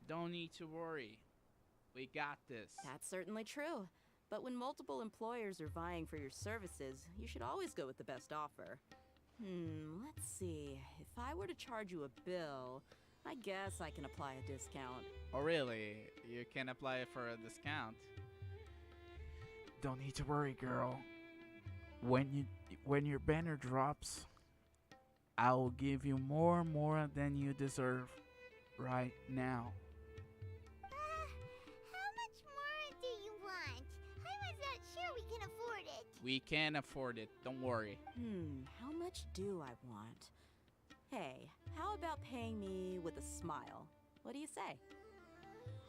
don't need to worry. We got this. That's certainly true. But when multiple employers are vying for your services, you should always go with the best offer. Let's see. If I were to charge you a bill, I guess I can apply a discount. Oh, really? You can apply it for a discount? Don't need to worry, girl. When your banner drops, I will give you more than you deserve right now. How much more do you want? I was not sure we can afford it. We can afford it. Don't worry. How much do I want? Hey, how about paying me with a smile? What do you say?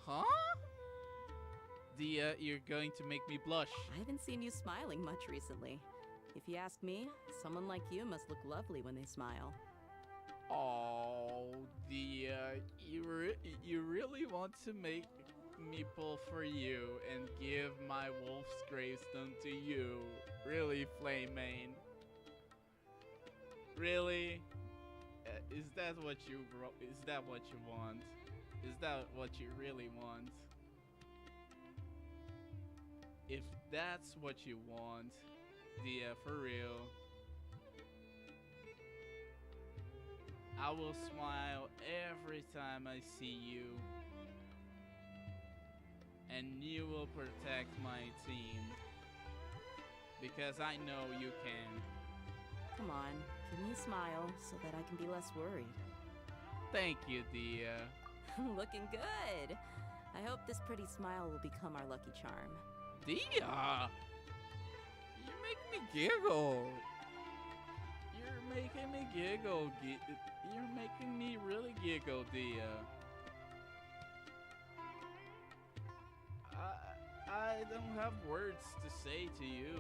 Huh? Dia, you're going to make me blush. I haven't seen you smiling much recently. If you ask me, someone like you must look lovely when they smile. Oh, Dia, you really want to make me pull for you and give my wolf's gravestone to you? Really, Flame Mane? Really? Is that what you want? Is that what you really want? If that's what you want, Dia, for real, I will smile every time I see you, and you will protect my team, because I know you can. Come on, give me a smile so that I can be less worried. Thank you, Dia. Looking good. I hope this pretty smile will become our lucky charm. Dia! You make me giggle. You're making me giggle. You're making me really giggle, Dia. I don't have words to say to you.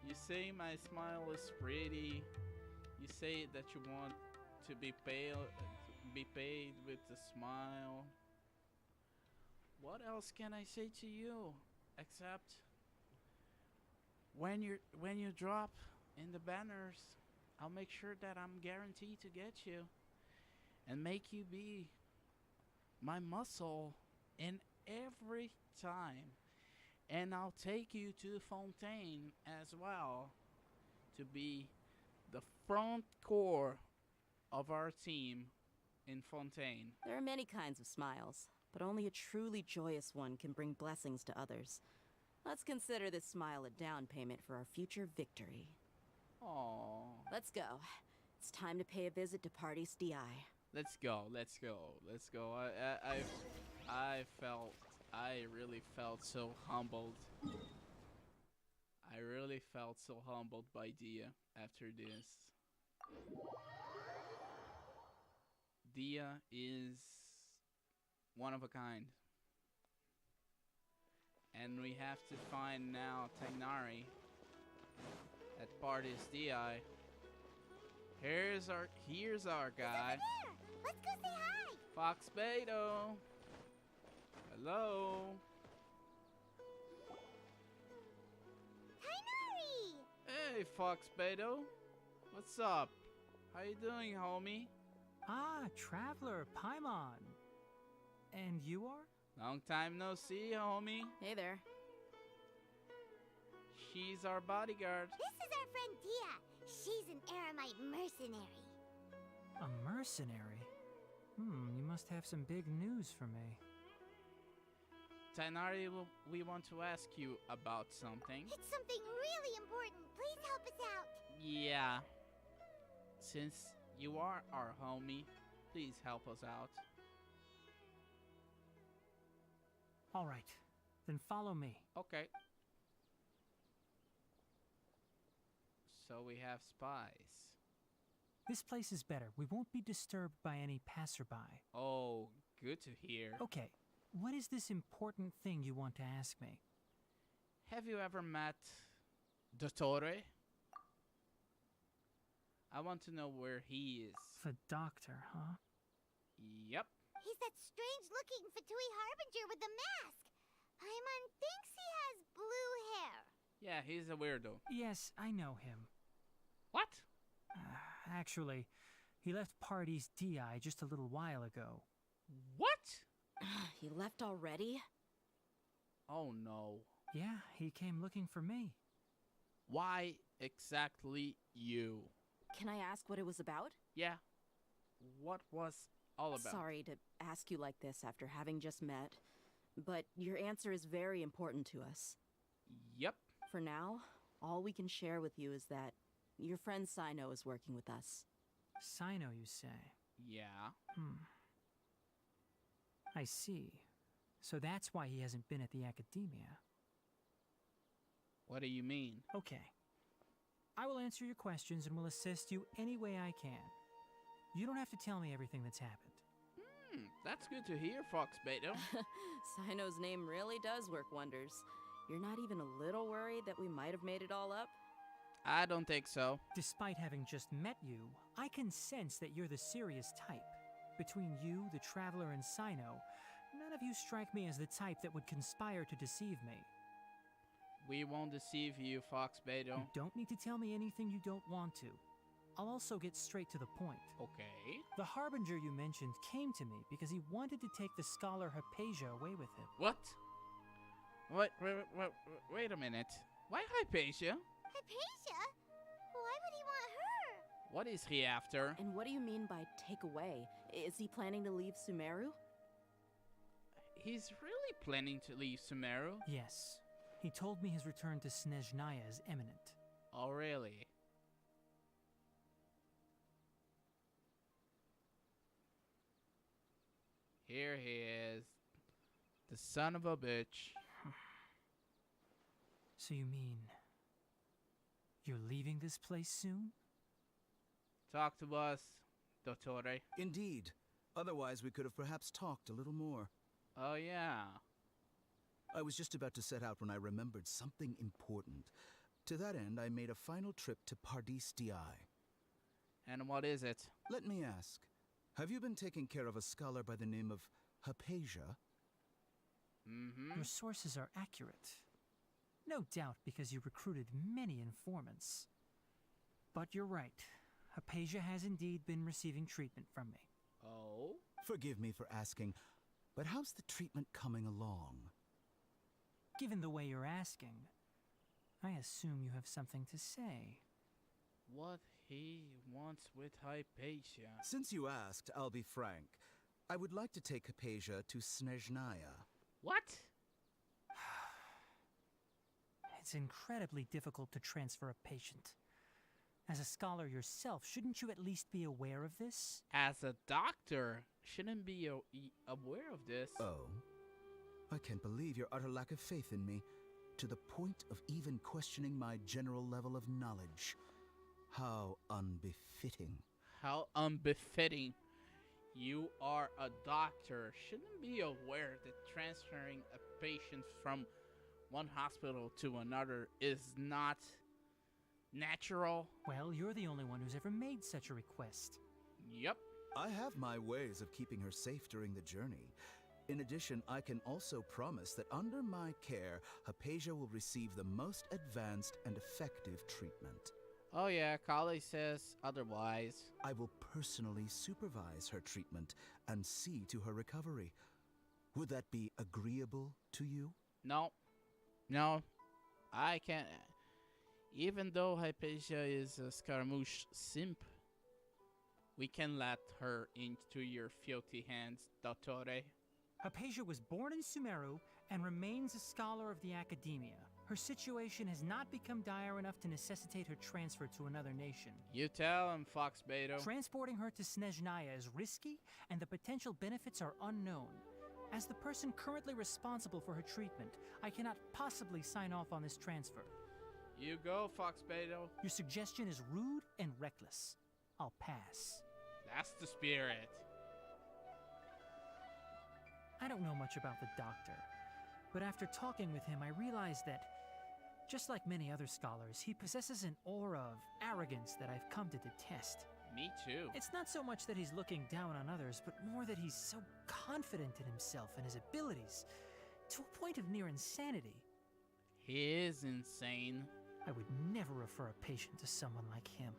You say my smile is pretty. You say that you want to be paid with a smile. What else can I say to you except when you drop in the banners, I'll make sure that I'm guaranteed to get you and make you be my muscle in every time. And I'll take you to Fontaine as well to be the front core of our team in Fontaine. There are many kinds of smiles, but only a truly joyous one can bring blessings to others. Let's consider this smile a down payment for our future victory. Aww. Let's go. It's time to pay a visit to Pardis Di. Let's go. I really felt so humbled. I really felt so humbled by Dia after this. Dia is one of a kind. And we have to find now Tagnari at Party's DI. Here's our guy. Let's go say hi. Fox Beto. Hello. Tainari! Hey, Fox Beto. What's up? How you doing, homie? Ah, Traveler, Paimon. And you are? Long time no see, homie. Hey there. She's our bodyguard. This is our friend Dia. She's an Aramite mercenary. A mercenary? You must have some big news for me. Tainari, we want to ask you about something. It's something really important. Please help us out. Yeah. Since you are our homie, please help us out. All right, then follow me. Okay. So we have spies. This place is better. We won't be disturbed by any passerby. Oh, good to hear. Okay, what is this important thing you want to ask me? Have you ever met Dottore? I want to know where he is. The doctor, huh? Yep. He's that strange-looking Fatui Harbinger with the mask. Paimon thinks he has blue hair. Yeah, he's a weirdo. Yes, I know him. What? Actually, he left Party's DI just a little while ago. What? He left already? Oh no. Yeah, he came looking for me. Why exactly you? Can I ask what it was about? Yeah. What was all about? Sorry to ask you like this after having just met, but your answer is very important to us. Yep. For now, all we can share with you is that your friend Sino is working with us. Sino, you say? Yeah. I see. So that's why he hasn't been at the academia. What do you mean? Okay. I will answer your questions and will assist you any way I can. You don't have to tell me everything that's happened. That's good to hear, Fox Beto. Sino's name really does work wonders. You're not even a little worried that we might have made it all up? I don't think so. Despite having just met you, I can sense that you're the serious type. Between you, the Traveler, and Sino, none of you strike me as the type that would conspire to deceive me. We won't deceive you, Fox Beto. You don't need to tell me anything you don't want to. I'll also get straight to the point. Okay. The Harbinger you mentioned came to me because he wanted to take the scholar Hypatia away with him. What? Wait a minute. Why Hypatia? Hypatia? Why would he want her? What is he after? And what do you mean by take away? Is he planning to leave Sumeru? He's really planning to leave Sumeru? Yes. He told me his return to Snezhnaya is imminent. Oh, really? Here he is. The son of a bitch. So you mean you're leaving this place soon? Talk to us, Dottore. Indeed. Otherwise, we could have perhaps talked a little more. Oh, yeah. I was just about to set out when I remembered something important. To that end, I made a final trip to Pardis Di. And what is it? Let me ask, have you been taking care of a scholar by the name of Hypatia? Your sources are accurate. No doubt because you recruited many informants. But you're right. Hypatia has indeed been receiving treatment from me. Oh? Forgive me for asking, but how's the treatment coming along? Given the way you're asking, I assume you have something to say. What he wants with Hypatia? Since you asked, I'll be frank. I would like to take Hypatia to Snezhnaya. What? It's incredibly difficult to transfer a patient. As a scholar yourself, shouldn't you at least be aware of this? As a doctor, shouldn't be aware of this. Oh. I can't believe your utter lack of faith in me. to the point of even questioning my general level of knowledge. How unbefitting. How unbefitting. You are a doctor. Shouldn't be aware that transferring a patient from one hospital to another is not natural. Well, you're the only one who's ever made such a request. Yep. I have my ways of keeping her safe during the journey. In addition, I can also promise that under my care, Hypatia will receive the most advanced and effective treatment. Oh yeah, Kali says otherwise. I will personally supervise her treatment and see to her recovery. Would that be agreeable to you? No. No. I can't. Even though Hypatia is a Scaramouche simp, we can let her into your filthy hands, Dottore. Hypatia was born in Sumeru and remains a scholar of the Academia. Her situation has not become dire enough to necessitate her transfer to another nation. You tell him, Fox Beto. Transporting her to Snezhnaya is risky, and the potential benefits are unknown. As the person currently responsible for her treatment, I cannot possibly sign off on this transfer. You go, Fox Beto. Your suggestion is rude and reckless. I'll pass. That's the spirit. I don't know much about the doctor, but after talking with him, I realized that, just like many other scholars, he possesses an aura of arrogance that I've come to detest. Me too. It's not so much that he's looking down on others, but more that he's so confident in himself and his abilities, to a point of near insanity. He is insane. I would never refer a patient to someone like him.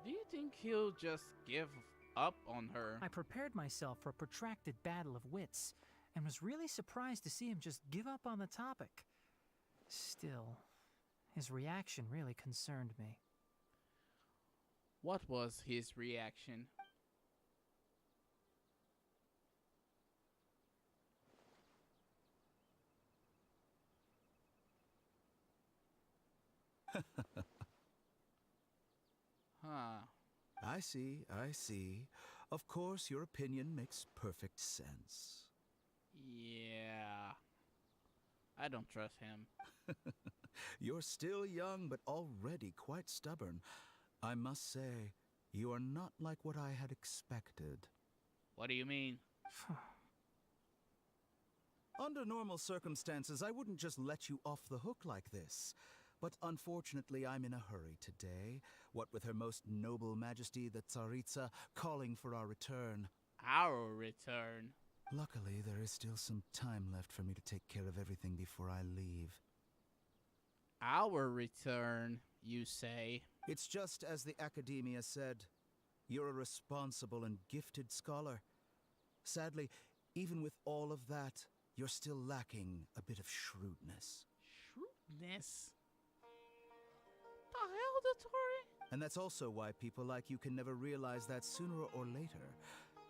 Do you think he'll just give up on her? I prepared myself for a protracted battle of wits, and was really surprised to see him just give up on the topic. Still, his reaction really concerned me. What was his reaction? Huh. I see, I see. Of course, your opinion makes perfect sense. Yeah. I don't trust him. You're still young, but already quite stubborn. I must say, you are not like what I had expected. What do you mean? Under normal circumstances, I wouldn't just let you off the hook like this. But unfortunately, I'm in a hurry today, what with Her Most Noble Majesty the Tsaritsa calling for our return. Our return? Luckily, there is still some time left for me to take care of everything before I leave. Our return, you say? It's just as the Academia said. You're a responsible and gifted scholar. Sadly, even with all of that, you're still lacking a bit of shrewdness. Shrewdness? The hell, Dottore? And that's also why people like you can never realize that sooner or later,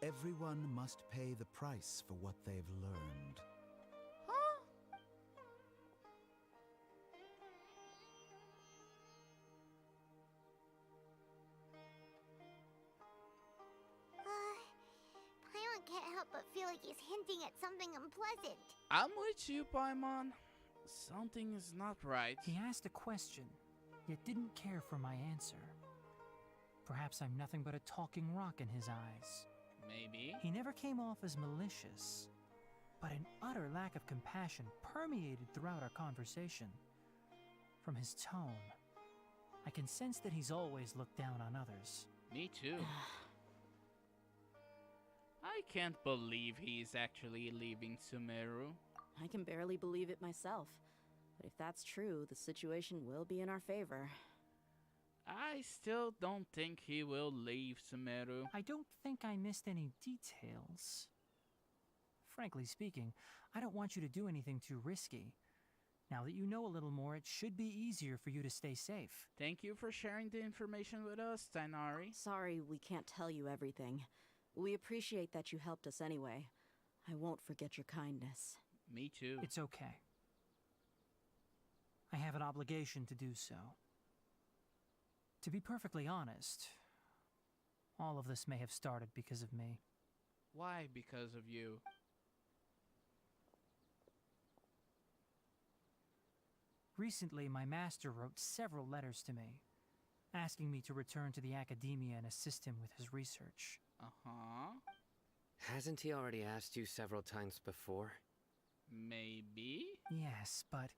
everyone must pay the price for what they've learned. Huh? Paimon can't help but feel like he's hinting at something unpleasant. I'm with you, Paimon. Something is not right. He asked a question, yet didn't care for my answer. Perhaps I'm nothing but a talking rock in his eyes. Maybe. He never came off as malicious, but an utter lack of compassion permeated throughout our conversation. From his tone, I can sense that he's always looked down on others. Me too. I can't believe he's actually leaving Sumeru. I can barely believe it myself. But if that's true, the situation will be in our favor. I still don't think he will leave Sumeru. I don't think I missed any details. Frankly speaking, I don't want you to do anything too risky. Now that you know a little more, it should be easier for you to stay safe. Thank you for sharing the information with us, Tainari. Sorry we can't tell you everything. We appreciate that you helped us anyway. I won't forget your kindness. Me too. It's okay. I have an obligation to do so. To be perfectly honest, all of this may have started because of me. Why because of you? Recently, my master wrote several letters to me, asking me to return to the academia and assist him with his research. Uh-huh. Hasn't he already asked you several times before? Maybe? Yes, but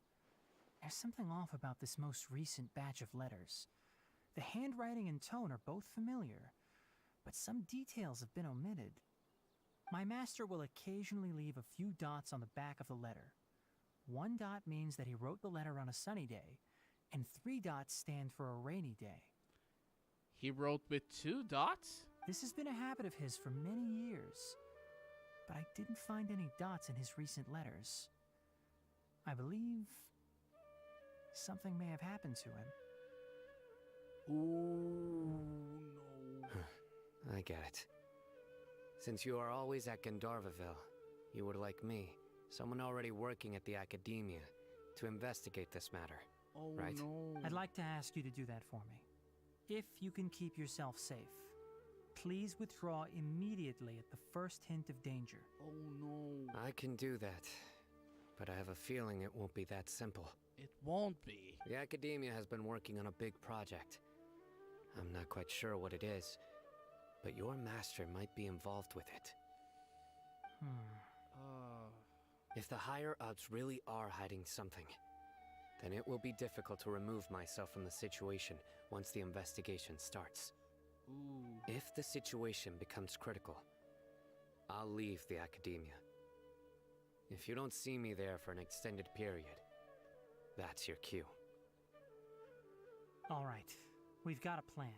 there's something off about this most recent batch of letters. The handwriting and tone are both familiar, but some details have been omitted. My master will occasionally leave a few dots on the back of the letter. 1 dot means that he wrote the letter on a sunny day, and 3 dots stand for a rainy day. He wrote with 2 dots? This has been a habit of his for many years, but I didn't find any dots in his recent letters. I believe something may have happened to him. Ooh, no. I get it. Since you are always at Gandharvaville, you would like me, someone already working at the academia, to investigate this matter, right? No. I'd like to ask you to do that for me. If you can keep yourself safe, please withdraw immediately at the first hint of danger. Oh no. I can do that, but I have a feeling it won't be that simple. It won't be. The academia has been working on a big project. I'm not quite sure what it is, but your master might be involved with it. If the higher-ups really are hiding something, then it will be difficult to remove myself from the situation once the investigation starts. Ooh. If the situation becomes critical, I'll leave the academia. If you don't see me there for an extended period, that's your cue. All right, we've got a plan.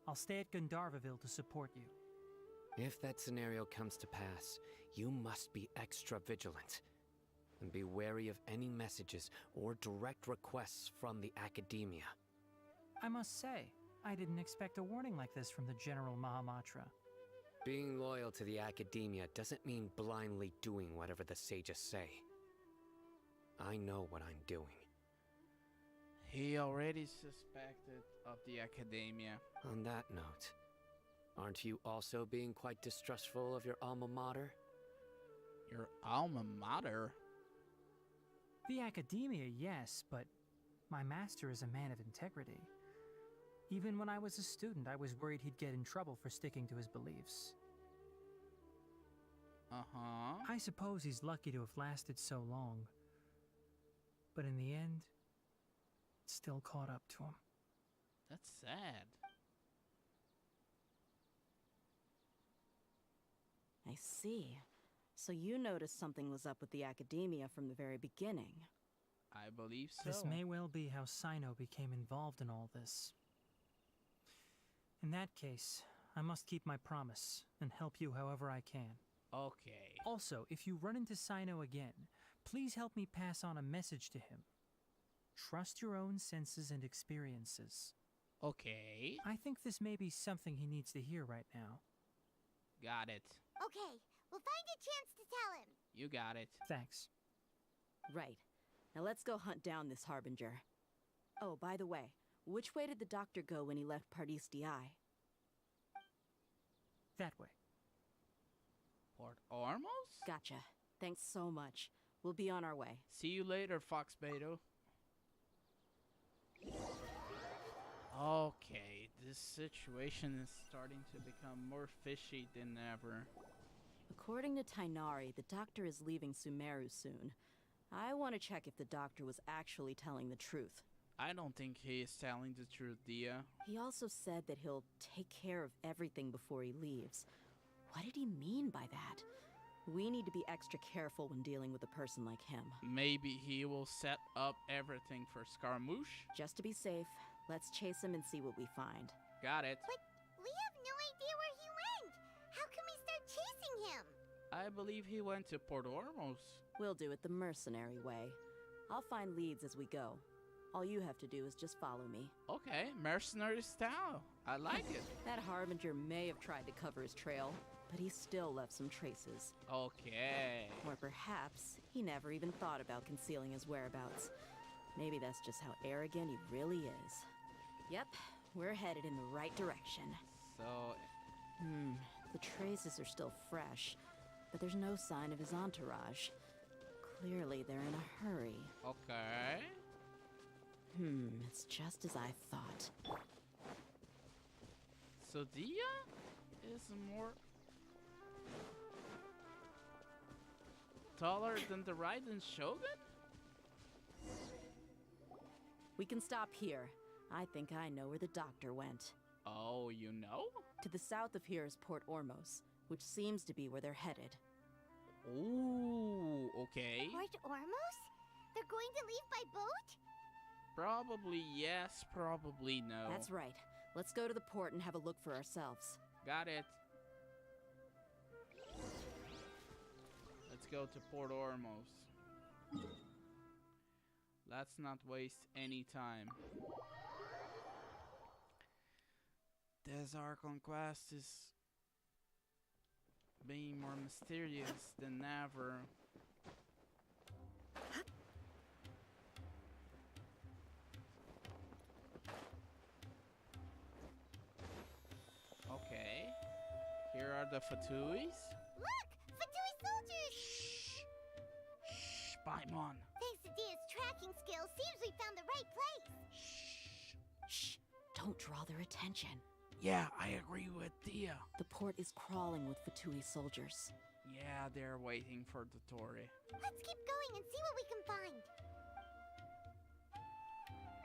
I'll stay at Gandharvaville to support you. If that scenario comes to pass, you must be extra vigilant. And be wary of any messages or direct requests from the academia. I must say, I didn't expect a warning like this from the General Mahamatra. Being loyal to the academia doesn't mean blindly doing whatever the sages say. I know what I'm doing. He already suspected of the academia. On that note, aren't you also being quite distrustful of your alma mater? Your alma mater? The academia, yes, but my master is a man of integrity. Even when I was a student, I was worried he'd get in trouble for sticking to his beliefs. Uh-huh. I suppose he's lucky to have lasted so long. But in the end, it still caught up to him. That's sad. I see. So you noticed something was up with the academia from the very beginning. I believe so. This may well be how Sino became involved in all this. In that case, I must keep my promise and help you however I can. Okay. Also, if you run into Sino again, please help me pass on a message to him. Trust your own senses and experiences. Okay. I think this may be something he needs to hear right now. Got it. Okay, we'll find a chance to tell him. You got it. Thanks. Right. Now let's go hunt down this Harbinger. Oh, by the way, which way did the doctor go when he left Pardis Di? That way. Port Ormos? Gotcha. Thanks so much. We'll be on our way. See you later, Fox Beto. Okay, this situation is starting to become more fishy than ever. According to Tainari, the doctor is leaving Sumeru soon. I want to check if the doctor was actually telling the truth. I don't think he is telling the truth, Dia. He also said that he'll take care of everything before he leaves. What did he mean by that? We need to be extra careful when dealing with a person like him. Maybe he will set up everything for Scaramouche? Just to be safe, let's chase him and see what we find. Got it. But we have no idea where he went. How can we start chasing him? I believe he went to Port Ormos. We'll do it the mercenary way. I'll find leads as we go. All you have to do is just follow me. Okay, mercenary style. I like it. That Harbinger may have tried to cover his trail, but he still left some traces. Okay. Or perhaps he never even thought about concealing his whereabouts. Maybe that's just how arrogant he really is. Yep, we're headed in the right direction. So... the traces are still fresh, but there's no sign of his entourage. Clearly they're in a hurry. Okay. It's just as I thought. So Dia is more taller than the Raiden Shogun? We can stop here. I think I know where the doctor went. Oh, you know? To the south of here is Port Ormos, which seems to be where they're headed. Ooh, okay. Port Ormos? They're going to leave by boat? Probably yes, probably no. That's right. Let's go to the port and have a look for ourselves. Got it. Let's go to Port Ormos. Let's not waste any time. This Archon quest is being more mysterious than ever. Okay. Here are the Fatuis. Look! Fatui soldiers! Shh, Paimon. Thanks to Dia's tracking skills, seems we found the right place. Shh! Don't draw their attention. Yeah, I agree with Dia. The port is crawling with Fatui soldiers. Yeah, they're waiting for the Tori. Let's keep going and see what we can find.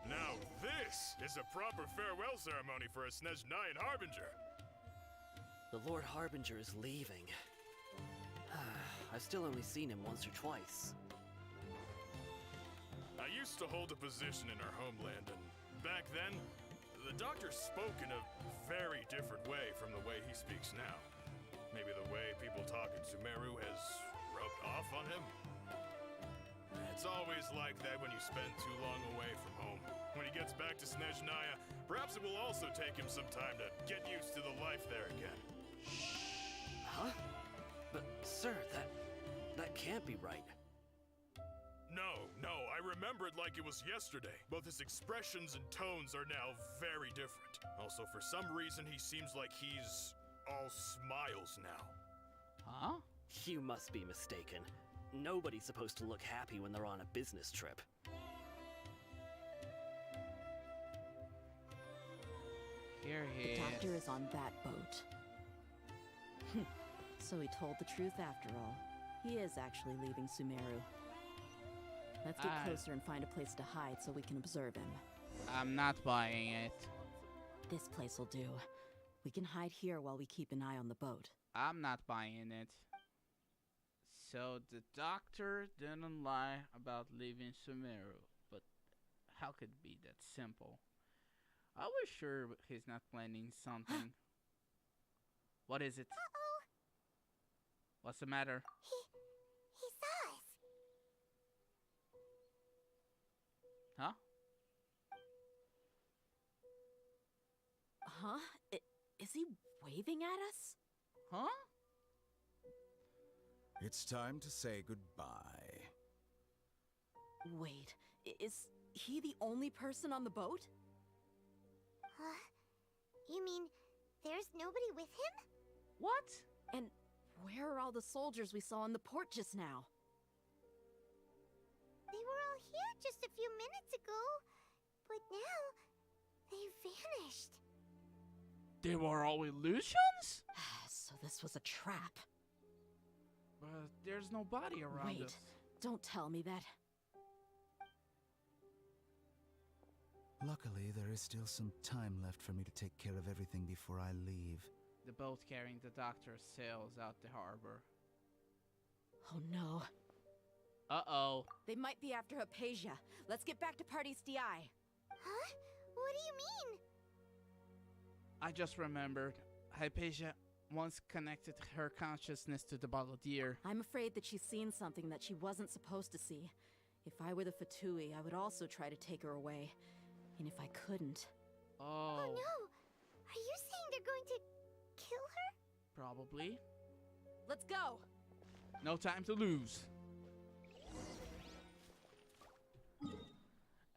Now this is a proper farewell ceremony for a Snezhnayan Harbinger. The Lord Harbinger is leaving. I've still only seen him once or twice. I used to hold a position in our homeland, and back then, the doctor spoke in a very different way from the way he speaks now. Maybe the way people talk in Sumeru has rubbed off on him? It's always like that when you spend too long away from home. When he gets back to Snezhnaya, perhaps it will also take him some time to get used to the life there again. Huh? But, sir, that can't be right. No, I remember it like it was yesterday. Both his expressions and tones are now very different. Also, for some reason, he seems like he's all smiles now. Huh? You must be mistaken. Nobody's supposed to look happy when they're on a business trip. Here he The doctor is is on that boat. So he told the truth after all. He is actually leaving Sumeru. Let's get closer and find a place to hide so we can observe him. I'm not buying it. This place will do. We can hide here while we keep an eye on the boat. I'm not buying it. So the doctor didn't lie about leaving Sumeru, but how could it be that simple? I was sure he's not planning something. What is it? Uh-oh. What's the matter? He saw us. Huh? Huh? Is he waving at us? Huh? It's time to say goodbye. Wait, is he the only person on the boat? You mean there's nobody with him? What? And where are all the soldiers we saw in the port just now? They were all here just a few minutes ago, but now they vanished. They were all illusions? So this was a trap. But there's nobody around Wait, us. don't tell me that. Luckily, there is still some time left for me to take care of everything before I leave. The boat carrying the doctor sails out the harbor. Oh no. Uh-oh. They might be after Hypatia. Let's get back to Party's DI. Huh? What do you mean? I just remembered. Hypatia once connected her consciousness to the balladeer. I'm afraid that she's seen something that she wasn't supposed to see. If I were the Fatui, I would also try to take her away. And if I couldn't... Oh no! Are you saying they're going to kill her? Probably. Let's go! No time to lose.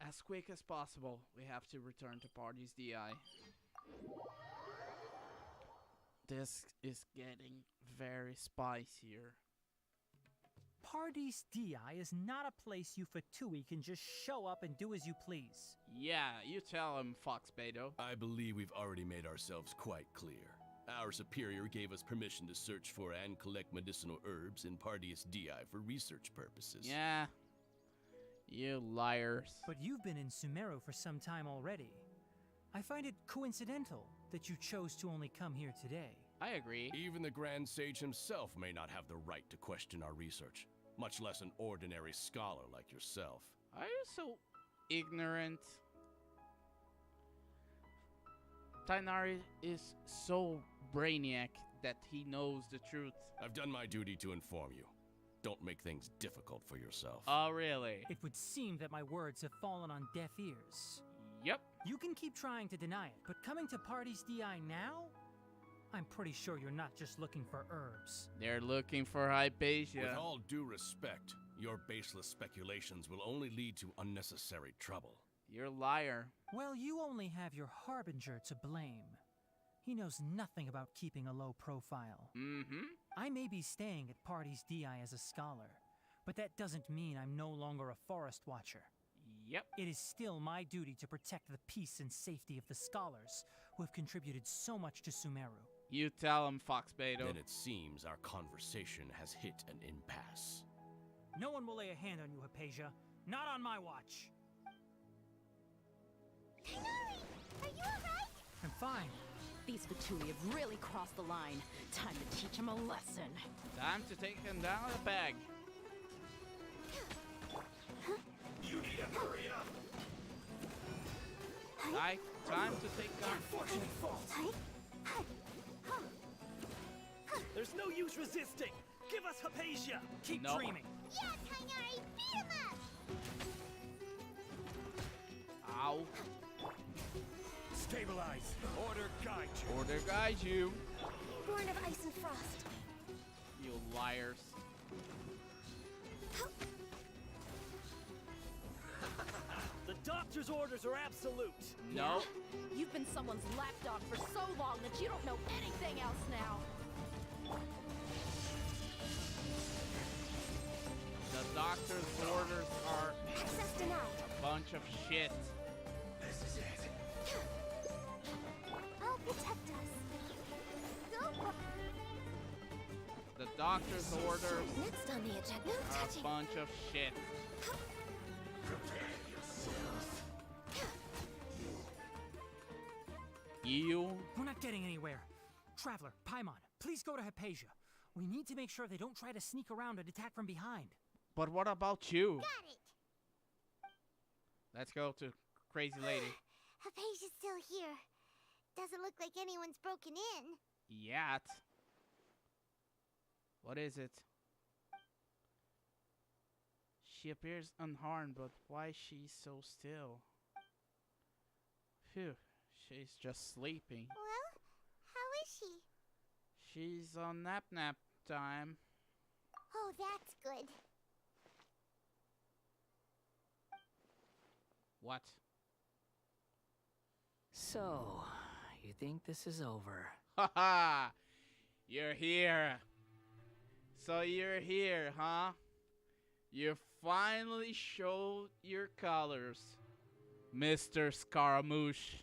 As quick as possible, we have to return to Party's DI. This is getting very spicier. Paradis Di is not a place you Fatui can just show up and do as you please. Yeah, you tell him, Fox Beto. I believe we've already made ourselves quite clear. Our superior gave us permission to search for and collect medicinal herbs in Paradis Di for research purposes. Yeah, you liars. But you've been in Sumeru for some time already. I find it coincidental that you chose to only come here today. I agree. Even the Grand Sage himself may not have the right to question our research, much less an ordinary scholar like yourself. Are you so ignorant? Tainari is so brainiac that he knows the truth. I've done my duty to inform you. Don't make things difficult for yourself. Oh, really? It would seem that my words have fallen on deaf ears. Yep. You can keep trying to deny it, but coming to Paradis Di now? I'm pretty sure you're not just looking for herbs. They're looking for Hypatia. With all due respect, your baseless speculations will only lead to unnecessary trouble. You're a liar. Well, you only have your Harbinger to blame. He knows nothing about keeping a low profile. Mm-hmm. I may be staying at Paradis Di as a scholar, but that doesn't mean I'm no longer a forest watcher. Yep. It is still my duty to protect the peace and safety of the scholars who have contributed so much to Sumeru. You tell him, Fox Beto. Then it seems our conversation has hit an impasse. No one will lay a hand on you, Hypatia. Not on my watch. Tainari, are you alright? I'm fine. These Fatui have really crossed the line. Time to teach them a lesson. Time to take him down the bag. You need to hurry up. Time to take down. Unfortunate fault. There's no use resisting. Give us Hypatia. Keep No. dreaming. Yeah, Tainari, beat him up! Ow. Stabilize. Order guide you. Order guide you. Born of ice and frost. You liars. The doctor's orders are absolute. No. You've been someone's lapdog for so long that you don't know anything else now. The doctor's orders are Access denied. a bunch of shit. This is it. I'll protect us. Go! The doctor's orders Next on the agenda, no are a touching. bunch of shit. Prepare yourself. You. We're not getting anywhere. Traveler, Paimon, please go to Hypatia. We need to make sure they don't try to sneak around and attack from behind. But what about you? Got it! Let's go to Crazy Lady. Hypatia's still here. Doesn't look like anyone's broken in. Yet. What is it? She appears unharmed, but why is she so still? Phew, she's just sleeping. Well, how is she? She's on nap time. Oh, that's good. What? So, you think this is over? Haha! You're here. So you're here, huh? You finally showed your colors, Mr. Scaramouche.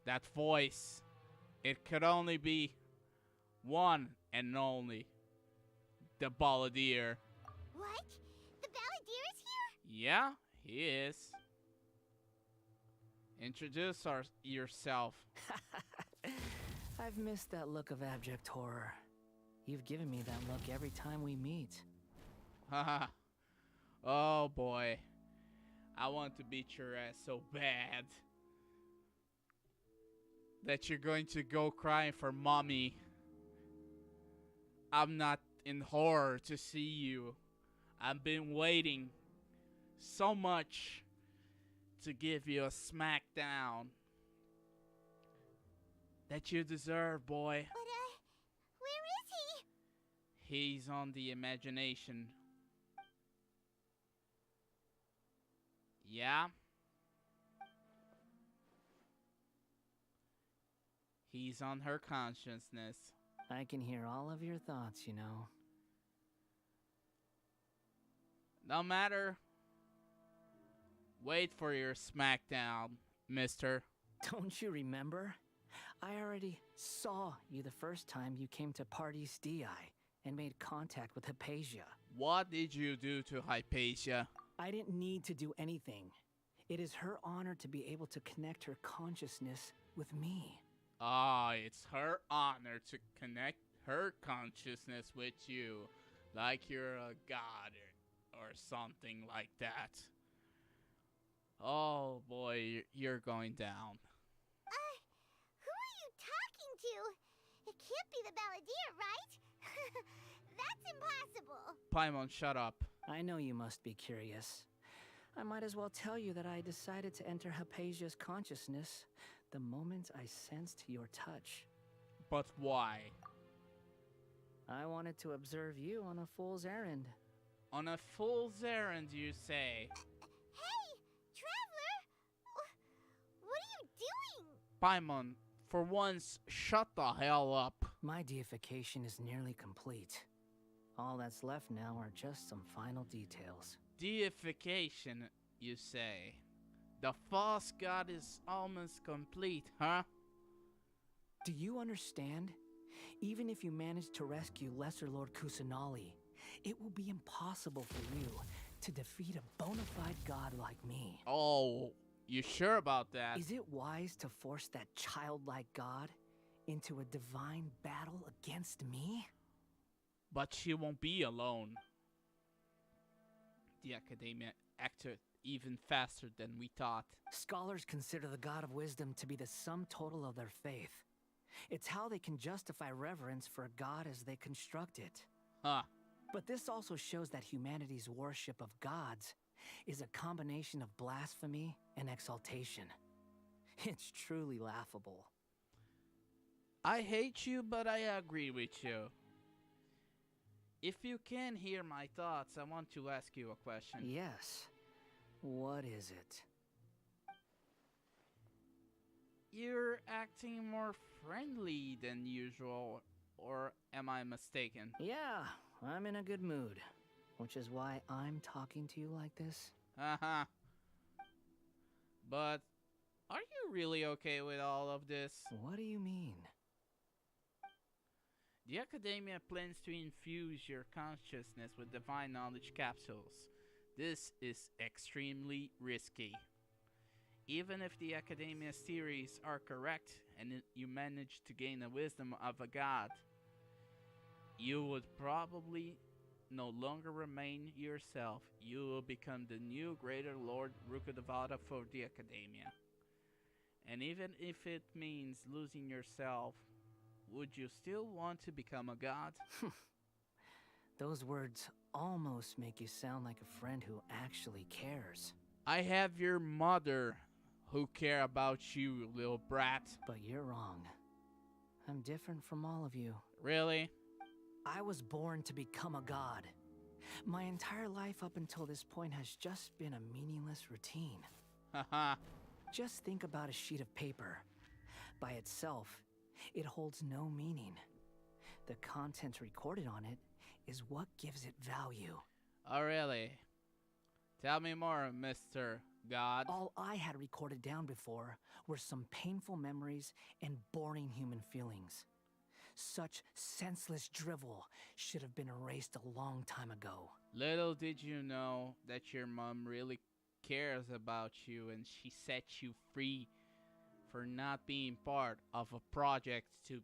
That voice, it could only be one and only the Balladeer. What? The Balladeer is here? Yeah, he is. Introduce yourself. I've missed that look of abject horror. You've given me that look every time we meet. Haha. Oh boy. I want to beat your ass so bad that you're going to go crying for mommy. I'm not in horror to see you. I've been waiting so much to give you a smackdown that you deserve, boy. But, where is he? He's on the imagination. Yeah? He's on her consciousness. I can hear all of your thoughts, you know. No matter. Wait for your smackdown, mister. Don't you remember? I already saw you the first time you came to Party's DI and made contact with Hypatia. What did you do to Hypatia? I didn't need to do anything. It is her honor to be able to connect her consciousness with me. Ah, it's her honor to connect her consciousness with you, like you're a god or something like that. Oh boy, you're going down. Who are you talking to? It can't be the Balladeer, right? That's impossible. Paimon, shut up. I know you must be curious. I might as well tell you that I decided to enter Hypatia's consciousness the moment I sensed your touch. But why? I wanted to observe you on a fool's errand. On a fool's errand, you say? Hey, Traveler! What are you doing? Paimon, for once, shut the hell up. My deification is nearly complete. All that's left now are just some final deification, you say? The false god is almost complete, huh? Do you understand? Even if you manage to rescue Lesser Lord Kusanali, it will be impossible for you to defeat a bona fide god like me. Oh, you sure about that? Is it wise to force that childlike god into a divine battle against me? But she won't be alone. The Academia acted even faster than we thought. Scholars consider the God of Wisdom to be the sum total of their faith. It's how they can justify reverence for a god as they construct it. Huh. But this also shows that humanity's worship of gods is a combination of blasphemy and exaltation. It's truly laughable. I hate you, but I agree with you. If you can hear my thoughts, I want to ask you a question. Yes. What is it? You're acting more friendly than usual, or am I mistaken? Yeah, I'm in a good mood, which is why I'm talking to you like this. Uh-huh. But are you really okay with all of this? What do you mean? The Academia plans to infuse your consciousness with divine knowledge capsules. This is extremely risky. Even if the Academia's theories are correct and you manage to gain the wisdom of a god, you would probably no longer remain yourself. You will become the new greater Lord Rukkhadevata for the Academia. And even if it means losing yourself, would you still want to become a god? Those words almost make you sound like a friend who actually cares. I have your mother who care about you, little brat. But you're wrong. I'm different from all of you. Really? I was born to become a god. My entire life up until this point has just been a meaningless routine. Haha. Just think about a sheet of paper. By itself, it holds no meaning. The content recorded on it is what gives it value. Oh, really? Tell me more, Mr. God. All I had recorded down before were some painful memories and boring human feelings. Such senseless drivel should have been erased a long time ago. Little did you know that your mom really cares about you and she set you free for not being part of a project to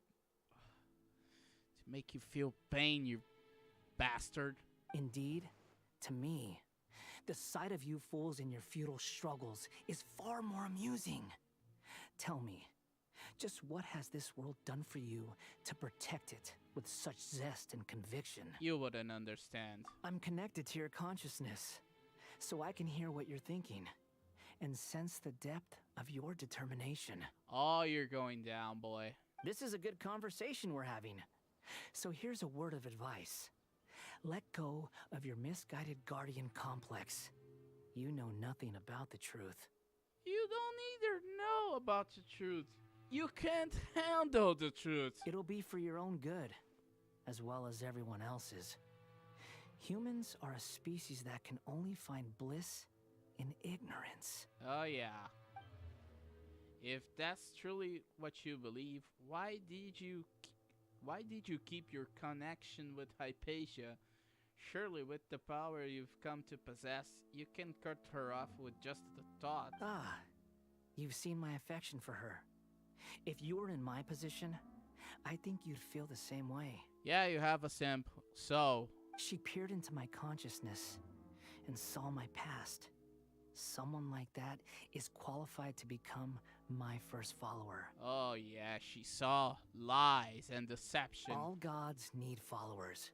make you feel pain, you bastard. Indeed, to me, the sight of you fools in your futile struggles is far more amusing. Tell me, just what has this world done for you to protect it with such zest and conviction? You wouldn't understand. I'm connected to your consciousness, so I can hear what you're thinking and sense the depth of your determination. Oh, you're going down, boy. This is a good conversation we're having. So here's a word of advice. Let go of your misguided guardian complex. You know nothing about the truth. You don't either know about the truth. You can't handle the truth. It'll be for your own good, as well as everyone else's. Humans are a species that can only find bliss in ignorance. Oh yeah. If that's truly what you believe, why did you keep your connection with Hypatia? Surely with the power you've come to possess, you can cut her off with just the thought. Ah, you've seen my affection for her. If you were in my position, I think you'd feel the same way. Yeah, you have a simp, so... She peered into my consciousness and saw my past. Someone like that is qualified to become my first follower. Oh yeah, she saw lies and deception. All gods need followers.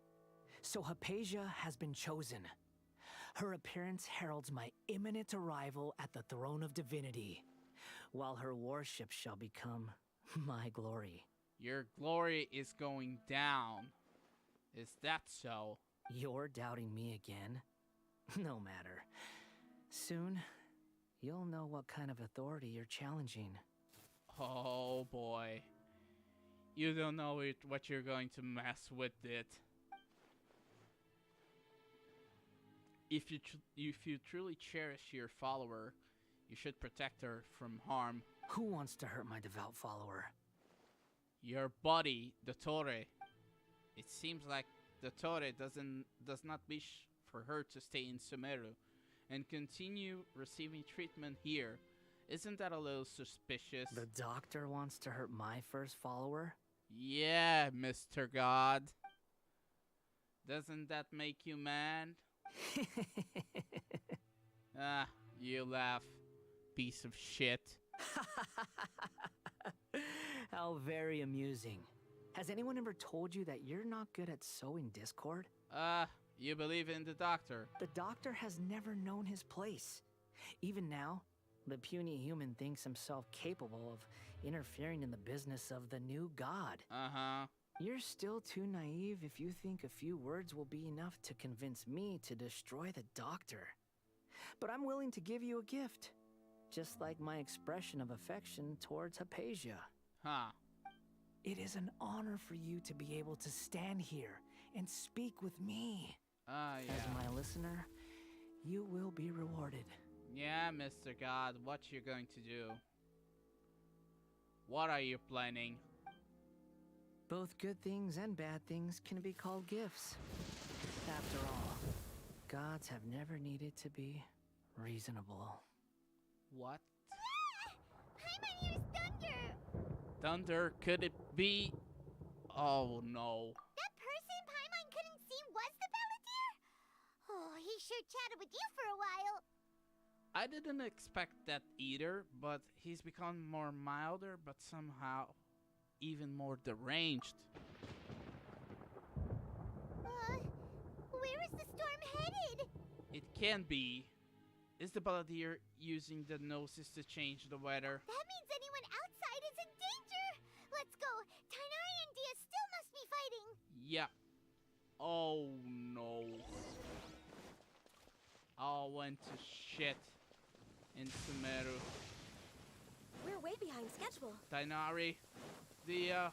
So Hypatia has been chosen. Her appearance heralds my imminent arrival at the throne of divinity, while her worship shall become my glory. Your glory is going down. Is that so? You're doubting me again? No matter. Soon, you'll know what kind of authority you're challenging. Oh boy. You don't know what you're going to mess with it. If you truly cherish your follower, you should protect her from harm. Who wants to hurt my devout follower? Your buddy, the Torre. It seems like the Torre does not wish for her to stay in Sumeru and continue receiving treatment here. Isn't that a little suspicious? The doctor wants to hurt my first follower? Yeah, Mr. God. Doesn't that make you mad? Ah, you laugh, piece of shit. How very amusing. Has anyone ever told you that you're not good at sowing discord? You believe in the doctor. The doctor has never known his place. Even now, the puny human thinks himself capable of interfering in the business of the new god. Uh-huh. You're still too naive if you think a few words will be enough to convince me to destroy the doctor. But I'm willing to give you a gift, just like my expression of affection towards Hypatia. Huh. It is an honor for you to be able to stand here and speak with me. Yeah. As my listener, you will be rewarded. Yeah, Mr. God, what you going to do? What are you planning? Both good things and bad things can be called gifts. After all, gods have never needed to be reasonable. What? Paimon hears thunder! Thunder? Could it be? Oh no. That person Paimon couldn't see was the Balladeer? Oh, he sure chatted with you for a while. I didn't expect that either, but he's become more milder, but somehow even more deranged. Where is the storm headed? It can be. Is the Balladeer using the gnosis to change the weather? That means anyone outside is in danger! Let's go! Tighnari and Dia still must be fighting! Yeah. Oh no. All went to shit in Sumeru. We're way behind schedule. Tighnari, Dia.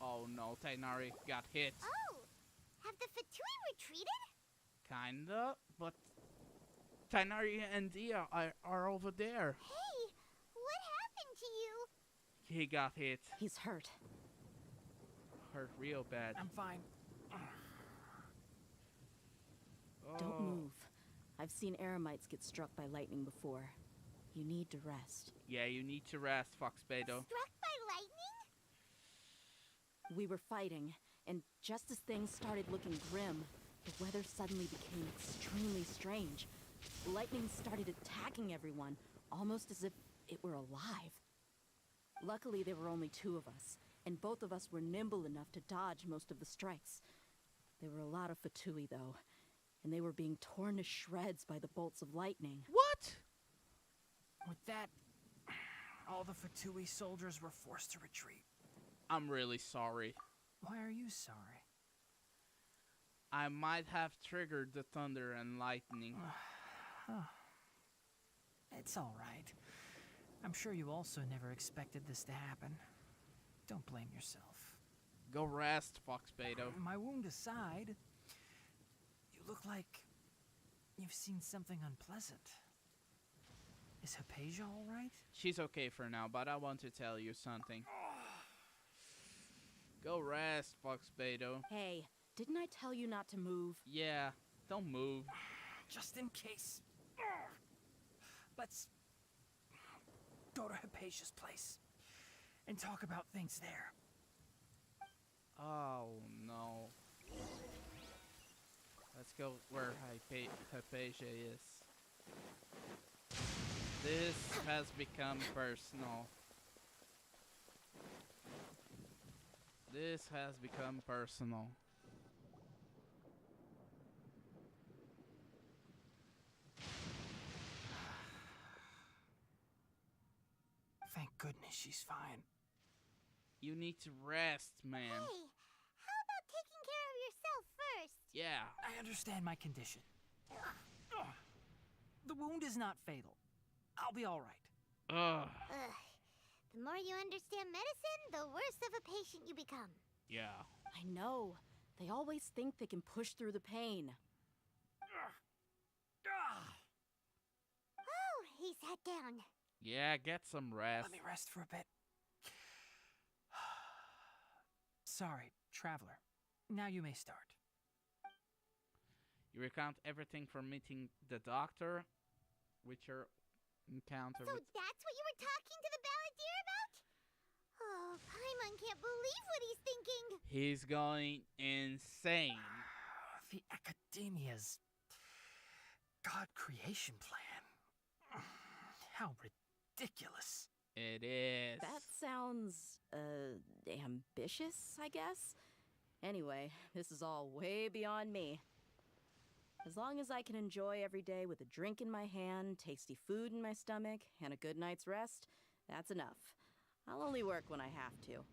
Oh no, Tighnari got hit. Oh! Have the Fatui retreated? Kinda, but Tighnari and Dia are over there. Hey! What happened to you? He got hit. He's hurt. Hurt real bad. I'm fine. Don't move. I've seen Eremites get struck by lightning before. You need to rest. Yeah, you need to rest, Fox Beto. Struck by lightning? We were fighting, and just as things started looking grim, the weather suddenly became extremely strange. Lightning started attacking everyone, almost as if it were alive. Luckily, there were only two of us, and both of us were nimble enough to dodge most of the strikes. There were a lot of Fatui, though, and they were being torn to shreds by the bolts of lightning. What? With that, all the Fatui soldiers were forced to retreat. I'm really sorry. Why are you sorry? I might have triggered the thunder and lightning. It's all right. I'm sure you also never expected this to happen. Don't blame yourself. Go rest, Fox Beto. My wound aside, look like you've seen something unpleasant. Is Hypatia all right? She's okay for now, but I want to tell you something. Go rest, Fox Beto. Hey, didn't I tell you not to move? Yeah, don't move. Just in case. Let's go to Hypatia's place and talk about things there. Oh no. Let's go where Hypatia is. This has become personal. This has become personal. Thank goodness she's fine. You need to rest, man. Hey, how about taking care of yourself first? Yeah. I understand my condition. The wound is not fatal. I'll be all right. Ugh. The more you understand medicine, the worse of a patient you become. Yeah. I know. They always think they can push through the pain. Oh, he sat down. Yeah, get some rest. Let me rest for a bit. Sorry, traveler. Now you may start. You recount everything from meeting the doctor, with your encounter So with... that's what you were talking to the balladeer about? Oh, Paimon can't believe what he's thinking. He's going insane. The Academia's God creation plan. How ridiculous. It is. That sounds, ambitious, I guess? Anyway, this is all way beyond me. As long as I can enjoy every day with a drink in my hand, tasty food in my stomach, and a good night's rest, that's enough. I'll only work when I have to.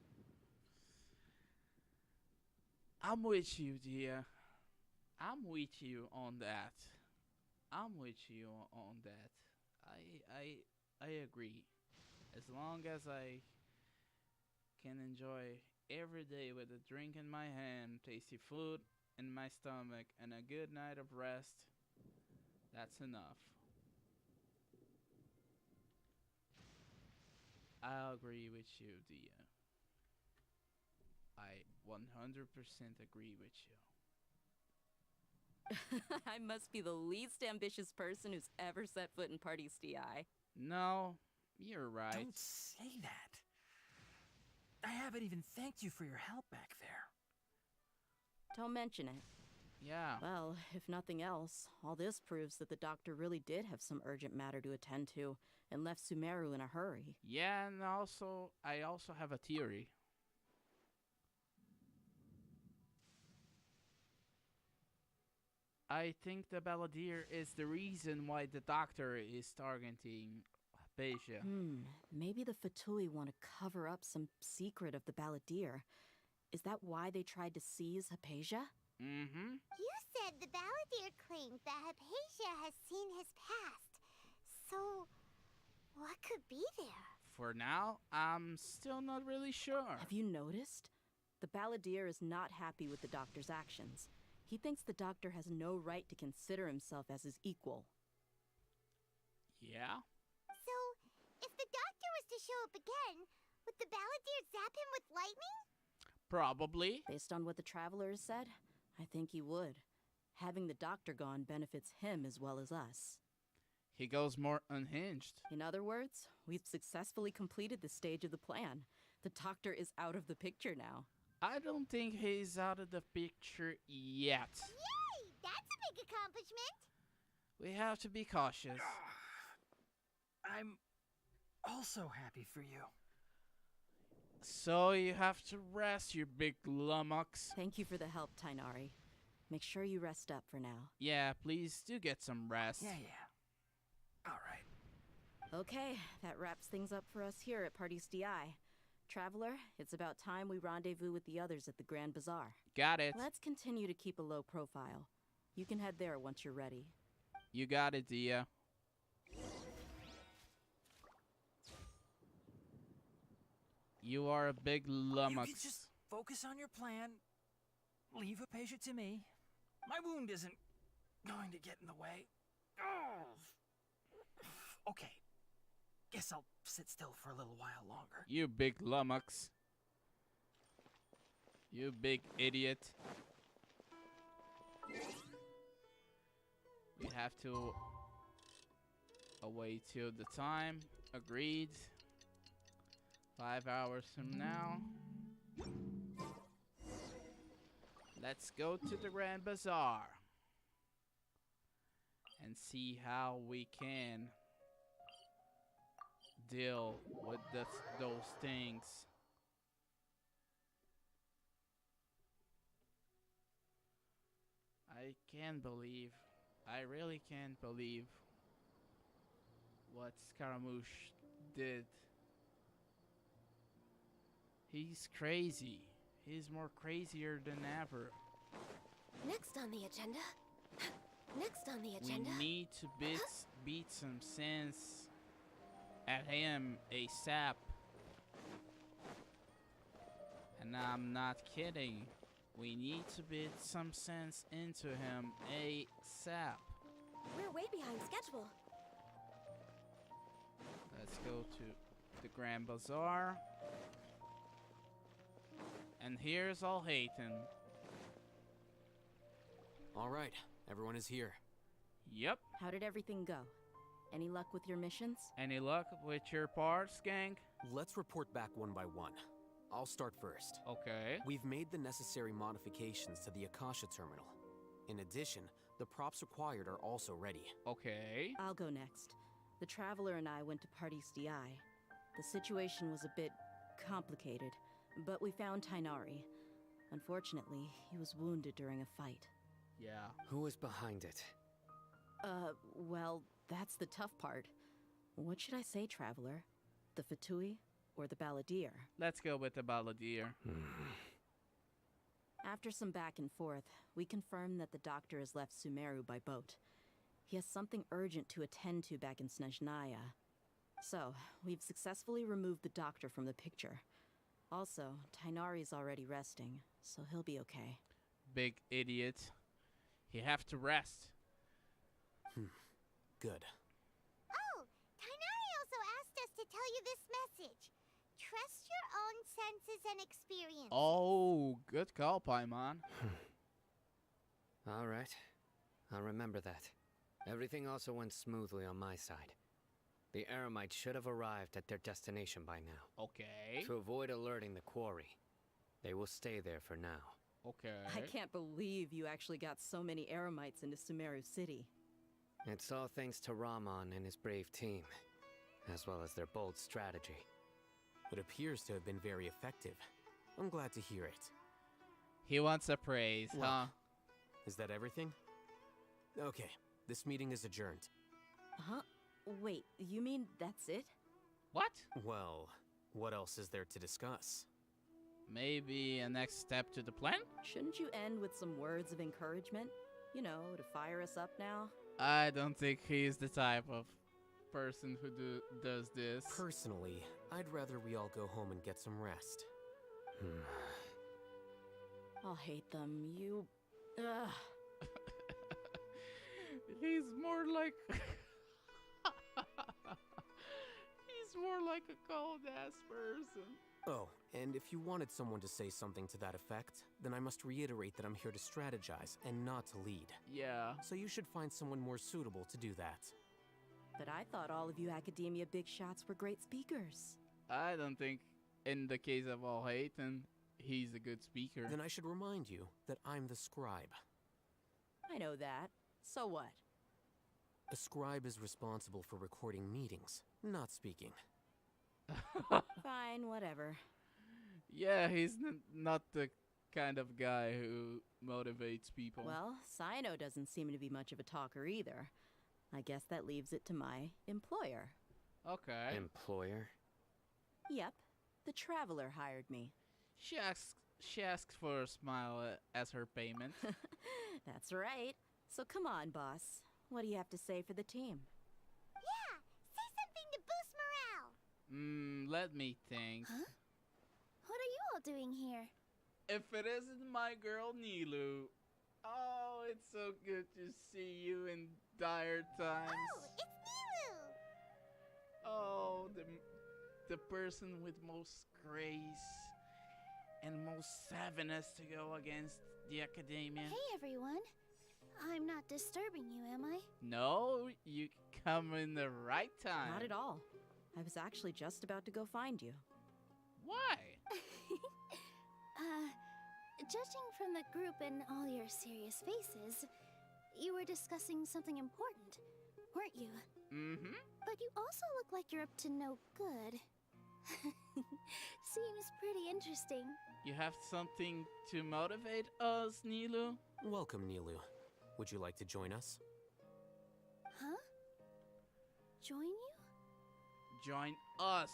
I'm with you, dear. I'm with you on that. I'm with you on that. I agree. As long as I can enjoy every day with a drink in my hand, tasty food in my stomach, and a good night of rest, that's enough. I agree with you, Dia. I 100% agree with you. I must be the least ambitious person who's ever set foot in Party's DI. No, you're right. Don't say that. I haven't even thanked you for your help back there. Don't mention it. Yeah. Well, if nothing else, all this proves that the doctor really did have some urgent matter to attend to and left Sumeru in a hurry. Yeah, and I also have a theory. I think the balladeer is the reason why the doctor is targeting Hypatia. Maybe the Fatui want to cover up some secret of the balladeer. Is that why they tried to seize Hypatia? Mm-hmm. You said the balladeer claimed that Hypatia has seen his past. So, what could be there? For now, I'm still not really sure. Have you noticed? The balladeer is not happy with the doctor's actions. He thinks the doctor has no right to consider himself as his equal. Yeah? So, if the doctor was to show up again, would the balladeer zap him with lightning? Probably. Based on what the traveler has said, I think he would. Having the doctor gone benefits him as well as us. He goes more unhinged. In other words, we've successfully completed this stage of the plan. The doctor is out of the picture now. I don't think he's out of the picture yet. Yay! That's a big accomplishment! We have to be cautious. I'm also happy for you. So you have to rest, you big lummox. Thank you for the help, Tainari. Make sure you rest up for now. Yeah, please do get some rest. Yeah. All right. Okay, that wraps things up for us here at Party's DI. Traveler, it's about time we rendezvous with the others at the Grand Bazaar. Got it. Let's continue to keep a low profile. You can head there once you're ready. You got it, Dia. You are a big lummox. You can just focus on your plan. Leave Hypatia to me. My wound isn't going to get in the way. Oh. Okay. Guess I'll sit still for a little while longer. You big lummox. You big idiot. We have to await till the time. Agreed. 5 hours from now. Let's go to the Grand Bazaar and see how we can deal with those things. I really can't believe what Scaramouche did. He's crazy. He's more crazier than ever. Next on the agenda. Next on the agenda. We need to beat some sense at him ASAP. And I'm not kidding. We need to beat some sense into him ASAP. We're way behind schedule. Let's go to the Grand Bazaar. And here's all Hayton. All right, everyone is here. Yep. How did everything go? Any luck with your missions? Any luck with your parts, gang? Let's report back one by one. I'll start first. Okay. We've made the necessary modifications to the Akasha terminal. In addition, the props required are also ready. Okay. I'll go next. The Traveler and I went to Party's DI. The situation was a bit complicated, but we found Tainari. Unfortunately, he was wounded during a fight. Yeah. Who was behind it? Well, that's the tough part. What should I say, Traveler? The Fatui or the Balladeer? Let's go with the Balladeer. After some back and forth, we confirmed that the doctor has left Sumeru by boat. He has something urgent to attend to back in Snezhnaya. So, we've successfully removed the doctor from the picture. Also, Tainari's already resting, so he'll be okay. Big idiot. He have to rest. Good. Oh, Tainari also asked us to tell you this message. Trust your own senses and experience. Oh, good call, Paimon. All right. I'll remember that. Everything also went smoothly on my side. The Eremites should have arrived at their destination by now. Okay. To avoid alerting the quarry, they will stay there for now. Okay. I can't believe you actually got so many Eremites into Sumeru City. It's all thanks to Rahman and his brave team, as well as their bold strategy. It appears to have been very effective. I'm glad to hear it. He wants a praise, Well, huh? Is that everything? Okay, this meeting is adjourned. Huh? Wait, you mean that's it? What? Well, what else is there to discuss? Maybe a next step to the plan? Shouldn't you end with some words of encouragement? You know, to fire us up now? I don't think he's the type of person who does this. Personally, I'd rather we all go home and get some rest. I'll hate them. You... Ugh. He's more like... He's more like a cold-ass person. Oh, and if you wanted someone to say something to that effect, then I must reiterate that I'm here to strategize and not to lead. Yeah. So you should find someone more suitable to do that. But I thought all of you Academia big shots were great speakers. I don't think, in the case of All Hayton, he's a good speaker. Then I should remind you that I'm the scribe. I know that. So what? A scribe is responsible for recording meetings, not speaking. Fine, whatever. Yeah, he's not the kind of guy who motivates people. Well, Sino doesn't seem to be much of a talker either. I guess that leaves it to my employer. Okay. Employer? Yep. The Traveler hired me. She asks for a smile as her payment. That's right. So come on, boss. What do you have to say for the team? Yeah, say something to boost morale. Let me think. Huh? What are you all doing here? If it isn't my girl Nilu, Oh, it's so good to see you in dire times. Oh, it's Nilu! Oh, the person with most grace and most savviness to go against the academia. Hey, everyone. I'm not disturbing you, am I? No, you come in the right time. Not at all. I was actually just about to go find you. Why? Judging from the group and all your serious faces, you were discussing something important, weren't you? Mm-hmm. But you also look like you're up to no good. Seems pretty interesting. You have something to motivate us, Nilu? Welcome, Nilu. Would you like to join us? Huh? Join you? Join us,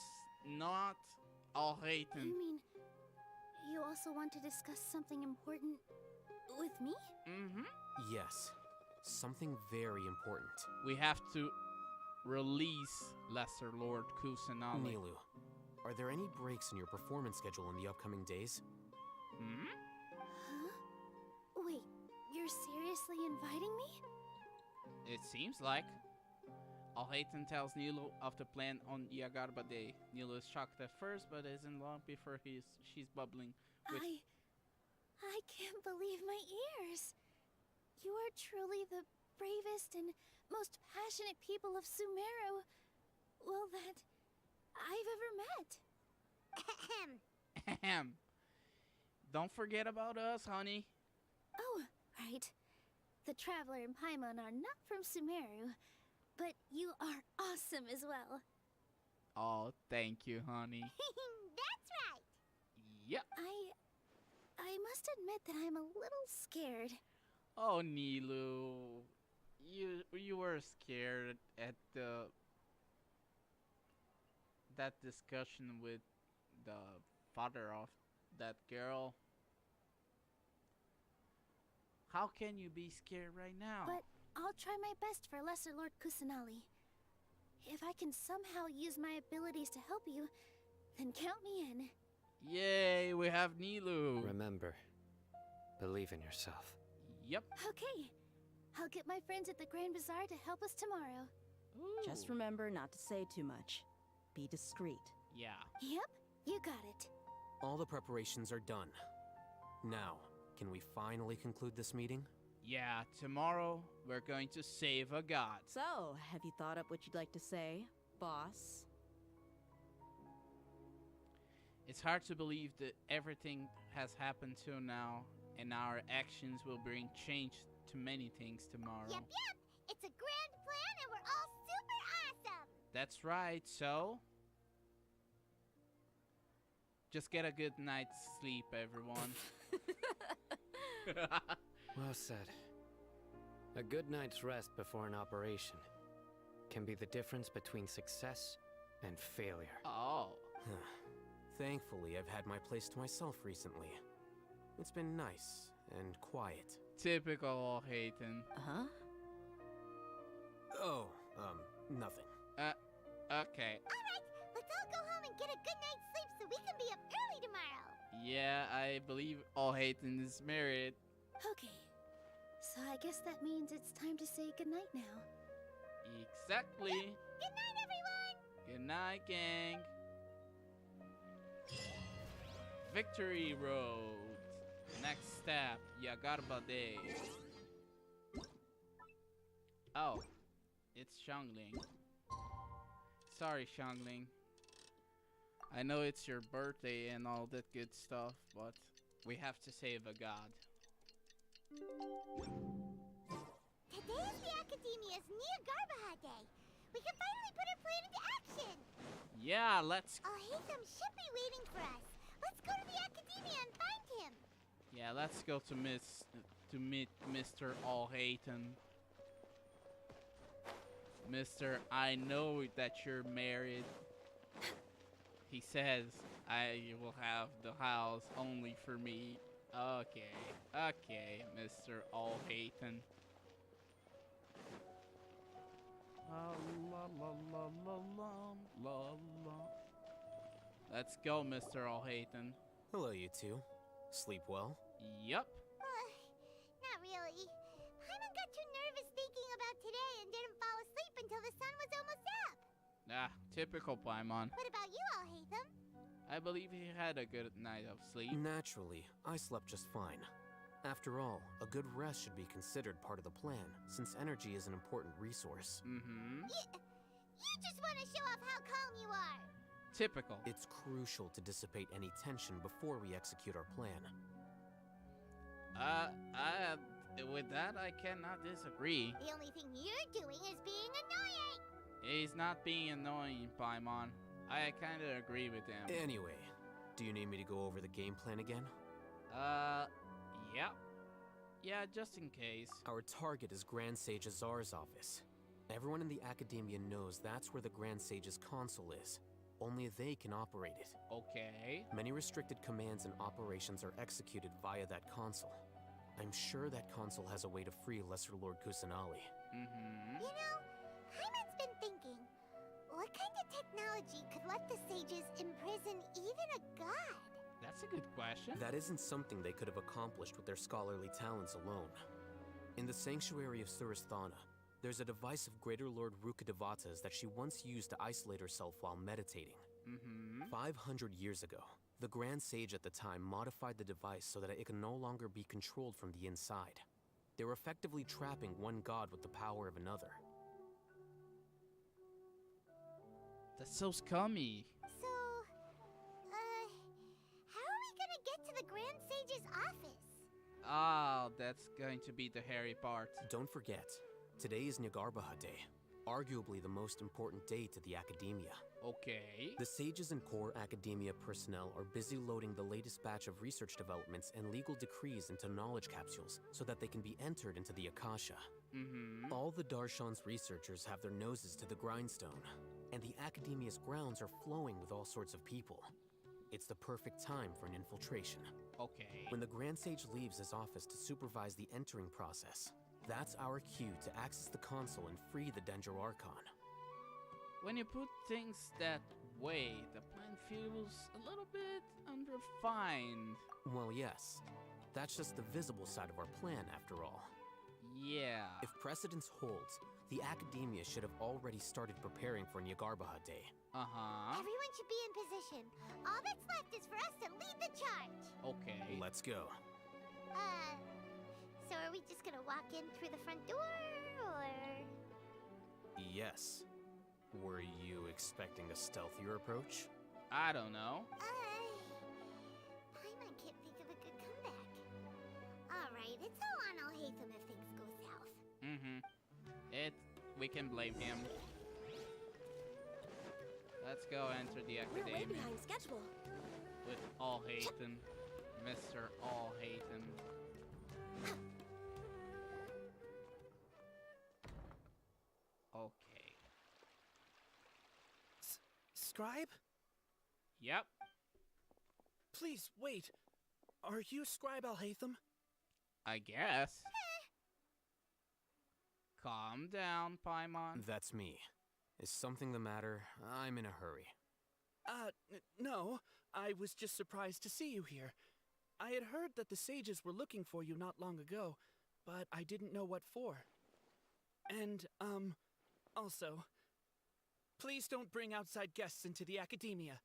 not Alhaiten. You mean you also want to discuss something important with me? Mm-hmm. Yes. Something very important. We have to release Lesser Lord Kusanali. Nilu, are there any breaks in your performance schedule in the upcoming days? Hmm? Huh? Wait, you're seriously inviting me? It seems like. Alhaiten tells Nilu of the plan on Yagarba Day. Nilu is shocked at first, but isn't long before she's bubbling with... I can't believe my ears. You are truly the bravest and most passionate people of Sumeru, well, that I've ever met. Ahem. Don't forget about us, honey. Oh, right. The Traveler and Paimon are not from Sumeru, but you are awesome as well. Oh, thank you, honey. That's right. Yep. I must admit that I'm a little scared. Oh, Nilu. You were scared at that discussion with the father of that girl. How can you be scared right now? But I'll try my best for Lesser Lord Kusanali. If I can somehow use my abilities to help you, then count me in. Yay, we have Nilu. Remember, believe in yourself. Yep. Okay. I'll get my friends at the Grand Bazaar to help us tomorrow. Ooh. Just remember not to say too much. Be discreet. Yeah. Yep, you got it. All the preparations are done. Now, can we finally conclude this meeting? Yeah, tomorrow we're going to save a god. So, have you thought up what you'd like to say, boss? It's hard to believe that everything has happened till now, and our actions will bring change to many things tomorrow. Yep. It's a grand plan and we're all super awesome. That's right, so... just get a good night's sleep, everyone. Well said. A good night's rest before an operation can be the difference between success and failure. Oh. Thankfully, I've had my place to myself recently. It's been nice and quiet. Typical Hayton. Huh? Oh, nothing. Okay. Alright, let's all go home and get a good night's sleep so we can be up early tomorrow. Yeah, I believe all Hayton is married. Okay, so I guess that means it's time to say goodnight now. Exactly. Good night, everyone! Good night, gang. Victory Road. Next step, Yagarba Day. Oh, it's Xiangling. Sorry, Xiangling. I know it's your birthday and all that good stuff, but we have to save a god. Today's the Academia's Niagarbaha Day. We can finally put our plan into action. Yeah, let's... Alhaitham should be waiting for us. Let's go to the Academia and find him. Yeah, let's go to meet Mr. Alhaiten. Mr. I know that you're married. He says I will have the house only for me. Okay, Mr. Alhaiten. Let's go, Mr. Alhaiten. Hello, you two. Sleep well? Yep. Not really. Typical Paimon. What about you, Alhaitham? I believe he had a good night of sleep. Naturally, I slept just fine. After all, a good rest should be considered part of the plan, since energy is an important resource. Mm-hmm. You just want to show off how calm you are. Typical. It's crucial to dissipate any tension before we execute our plan. With that, I cannot disagree. The only thing you're doing is being annoying. He's not being annoying, Paimon. I kinda agree with him. Anyway, do you need me to go over the game plan again? Yeah. Yeah, just in case. Our target is Grand Sage Azar's office. Everyone in the Academia knows that's where the Grand Sage's console is. Only they can operate it. Okay. Many restricted commands and operations are executed via that console. I'm sure that console has a way to free Lesser Lord Kusanali. Mm-hmm. You know, Hyman's been thinking, what kind of technology could let the sages imprison even a god? That's a good question. That isn't something they could have accomplished with their scholarly talents alone. In the Sanctuary of Surasthana, there's a device of Greater Lord Rukkhadevata's that she once used to isolate herself while meditating. Mm-hmm. 500 years ago, the Grand Sage at the time modified the device so that it could no longer be controlled from the inside. They were effectively trapping one god with the power of another. That's so scummy. So, how are we gonna get to the Grand Sage's office? Ah, that's going to be the hairy part. Don't forget, today is Nyagarbha Day, arguably the most important day to the Academia. Okay. The sages and core Academia personnel are busy loading the latest batch of research developments and legal decrees into knowledge capsules so that they can be entered into the Akasha. Mm-hmm. All the Darshan's researchers have their noses to the grindstone, and the Academia's grounds are flowing with all sorts of people. It's the perfect time for an infiltration. Okay. When the Grand Sage leaves his office to supervise the entering process, that's our cue to access the console and free the Dendro Archon. When you put things that way, the plan feels a little bit unrefined. Well, yes. That's just the visible side of our plan, after all. Yeah. If precedence holds, the Academia should have already started preparing for Nyagarbha Day. Uh-huh. Everyone should be in position. All that's left is for us to lead the charge. Okay. Let's go. So are we just gonna walk in through the front door, or...? Yes. Were you expecting a stealthier approach? I don't know. Paimon can't think of a good comeback. Alright, it's all on Alhaitham if things go south. Mm-hmm. We can blame him. Let's go enter the Academia. We're way behind schedule. With Alhaitham. Mr. Alhaitham. Okay. Scribe? Yep. Please, wait. Are you Scribe Alhaitham? I guess. Calm down, Paimon. That's me. Is something the matter? I'm in a hurry. No. I was just surprised to see you here. I had heard that the sages were looking for you not long ago, but I didn't know what for. And, also, please don't bring outside guests into the Academia.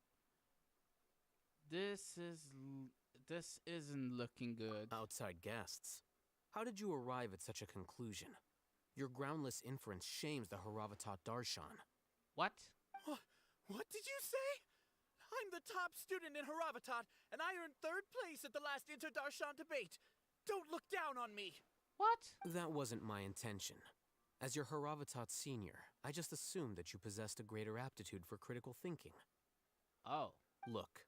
This isn't looking good. Outside guests? How did you arrive at such a conclusion? Your groundless inference shames the Haravatat Darshan. What? What did you say? I'm the top student in Haravatat, and I earned 3rd place at the last Inter-Darshan debate. Don't look down on me. What? That wasn't my intention. As your Haravatat senior, I just assumed that you possessed a greater aptitude for critical thinking. Oh. Look,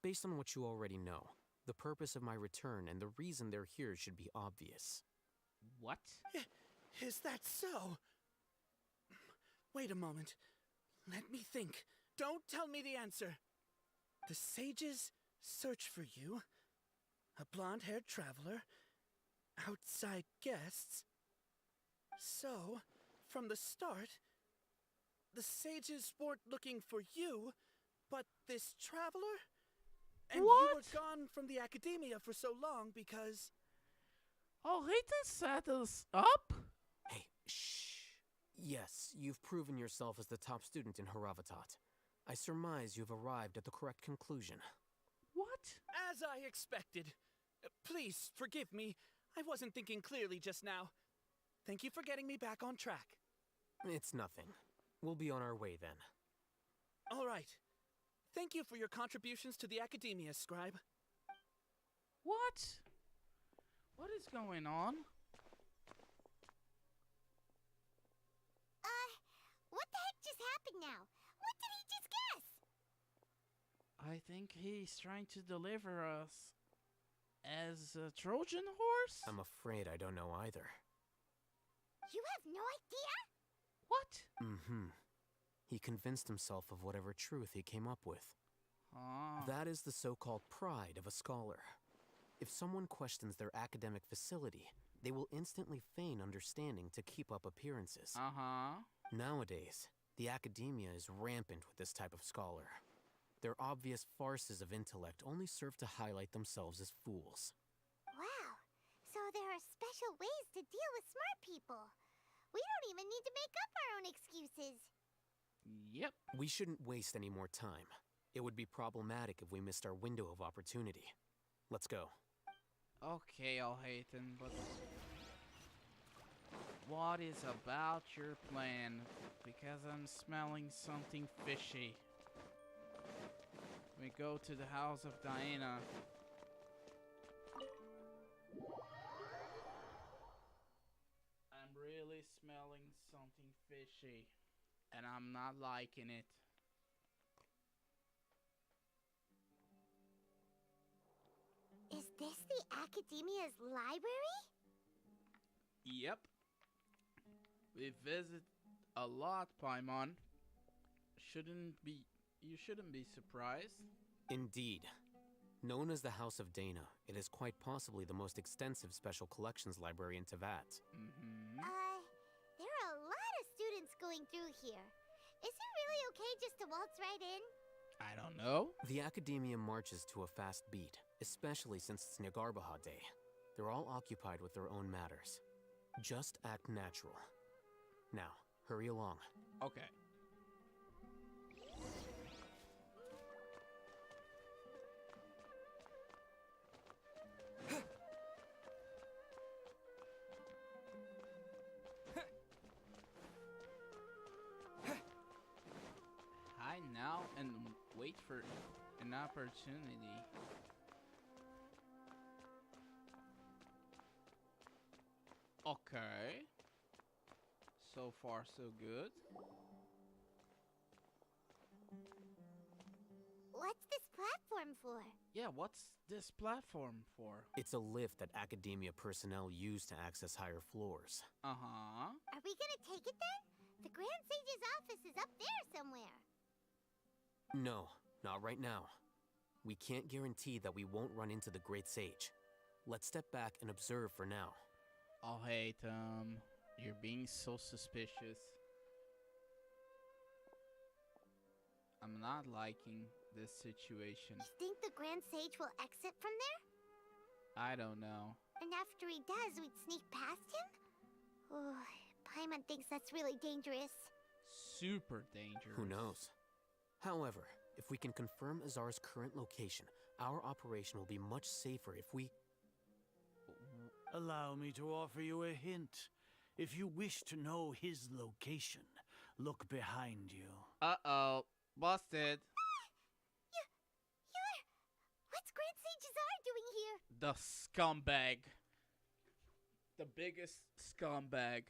based on what you already know, the purpose of my return and the reason they're here should be obvious. What? Is that so? Wait a moment. Let me think. Don't tell me the answer. The sages search for you. A blonde-haired traveler. Outside guests. So, from the start, the sages weren't looking for you, but this traveler? And what? You were gone from the Academia for so long because... Alhaitham set us up? Hey, shh. Yes, Since you've proven yourself as the top student in Haravatat, I surmise you've arrived at the correct conclusion. What? As I expected. Please, forgive me. I wasn't thinking clearly just now. Thank you for getting me back on track. It's nothing. We'll be on our way then. All right. Thank you for your contributions to the Academia, Scribe. What? What is going on? What the heck just happened now? What did he just guess? I think he's trying to deliver us as a Trojan horse? I'm afraid I don't know either. You have no idea? What? Mm-hmm. He convinced himself of whatever truth he came up with. That is the so-called pride of a scholar. If someone questions their academic facility, they will instantly feign understanding to keep up appearances. Nowadays, the academia is rampant with this type of scholar. Their obvious farces of intellect only serve to highlight themselves as fools. Wow. So there are special ways to deal with smart people. We don't even need to make up our own excuses. Yep. We shouldn't waste any more time. It would be problematic if we missed our window of opportunity. Let's go. Okay, Alhaithon, but what is about your plan? Because I'm smelling something fishy. We go to the house of Diana. I'm really smelling something fishy, and I'm not liking it. Is this the Academia's library? Yep. We visit a lot, Paimon. You shouldn't be surprised. Indeed. Known as the House of Dana, it is quite possibly the most extensive special collections library in Teyvat. There are a lot of students going through here. Is it really okay just to waltz right in? I don't know. The Academia marches to a fast beat, especially since it's Nagarbaha Day. They're all occupied with their own matters. Just act natural. Now, hurry along. Okay. Hide now and wait for an opportunity. Okay. So far, so good. What's this platform for? Yeah, what's this platform for? It's a lift that Academia personnel use to access higher floors. Uh-huh. Are we gonna take it then? The Grand Sage's office is up there somewhere. No, not right now. We can't guarantee that we won't run into the Great Sage. Let's step back and observe for now. Oh, hey, Tom. You're being so suspicious. I'm not liking this situation. You think the Grand Sage will exit from there? I don't know. And after he does, we'd sneak past him? Oh, Paimon thinks that's really dangerous. Super dangerous. Who knows? However, if we can confirm Azar's current location, our operation will be much safer if we... Allow me to offer you a hint. If you wish to know his location, look behind you. Uh-oh. Busted. What's Grand Sage Azar doing here? The scumbag. The biggest scumbag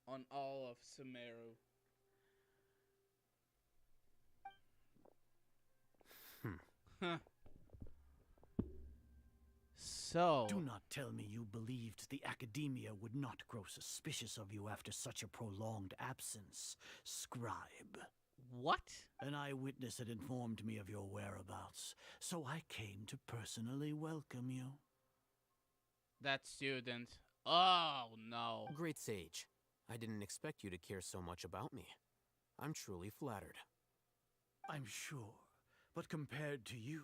on all of Sumeru. Huh. So... Do not tell me you believed the Academia would not grow suspicious of you after such a prolonged absence, Scribe. What? An eyewitness had informed me of your whereabouts, so I came to personally welcome you. That student. Oh, no. Great Sage, I didn't expect you to care so much about me. I'm truly flattered. I'm sure, but compared to you,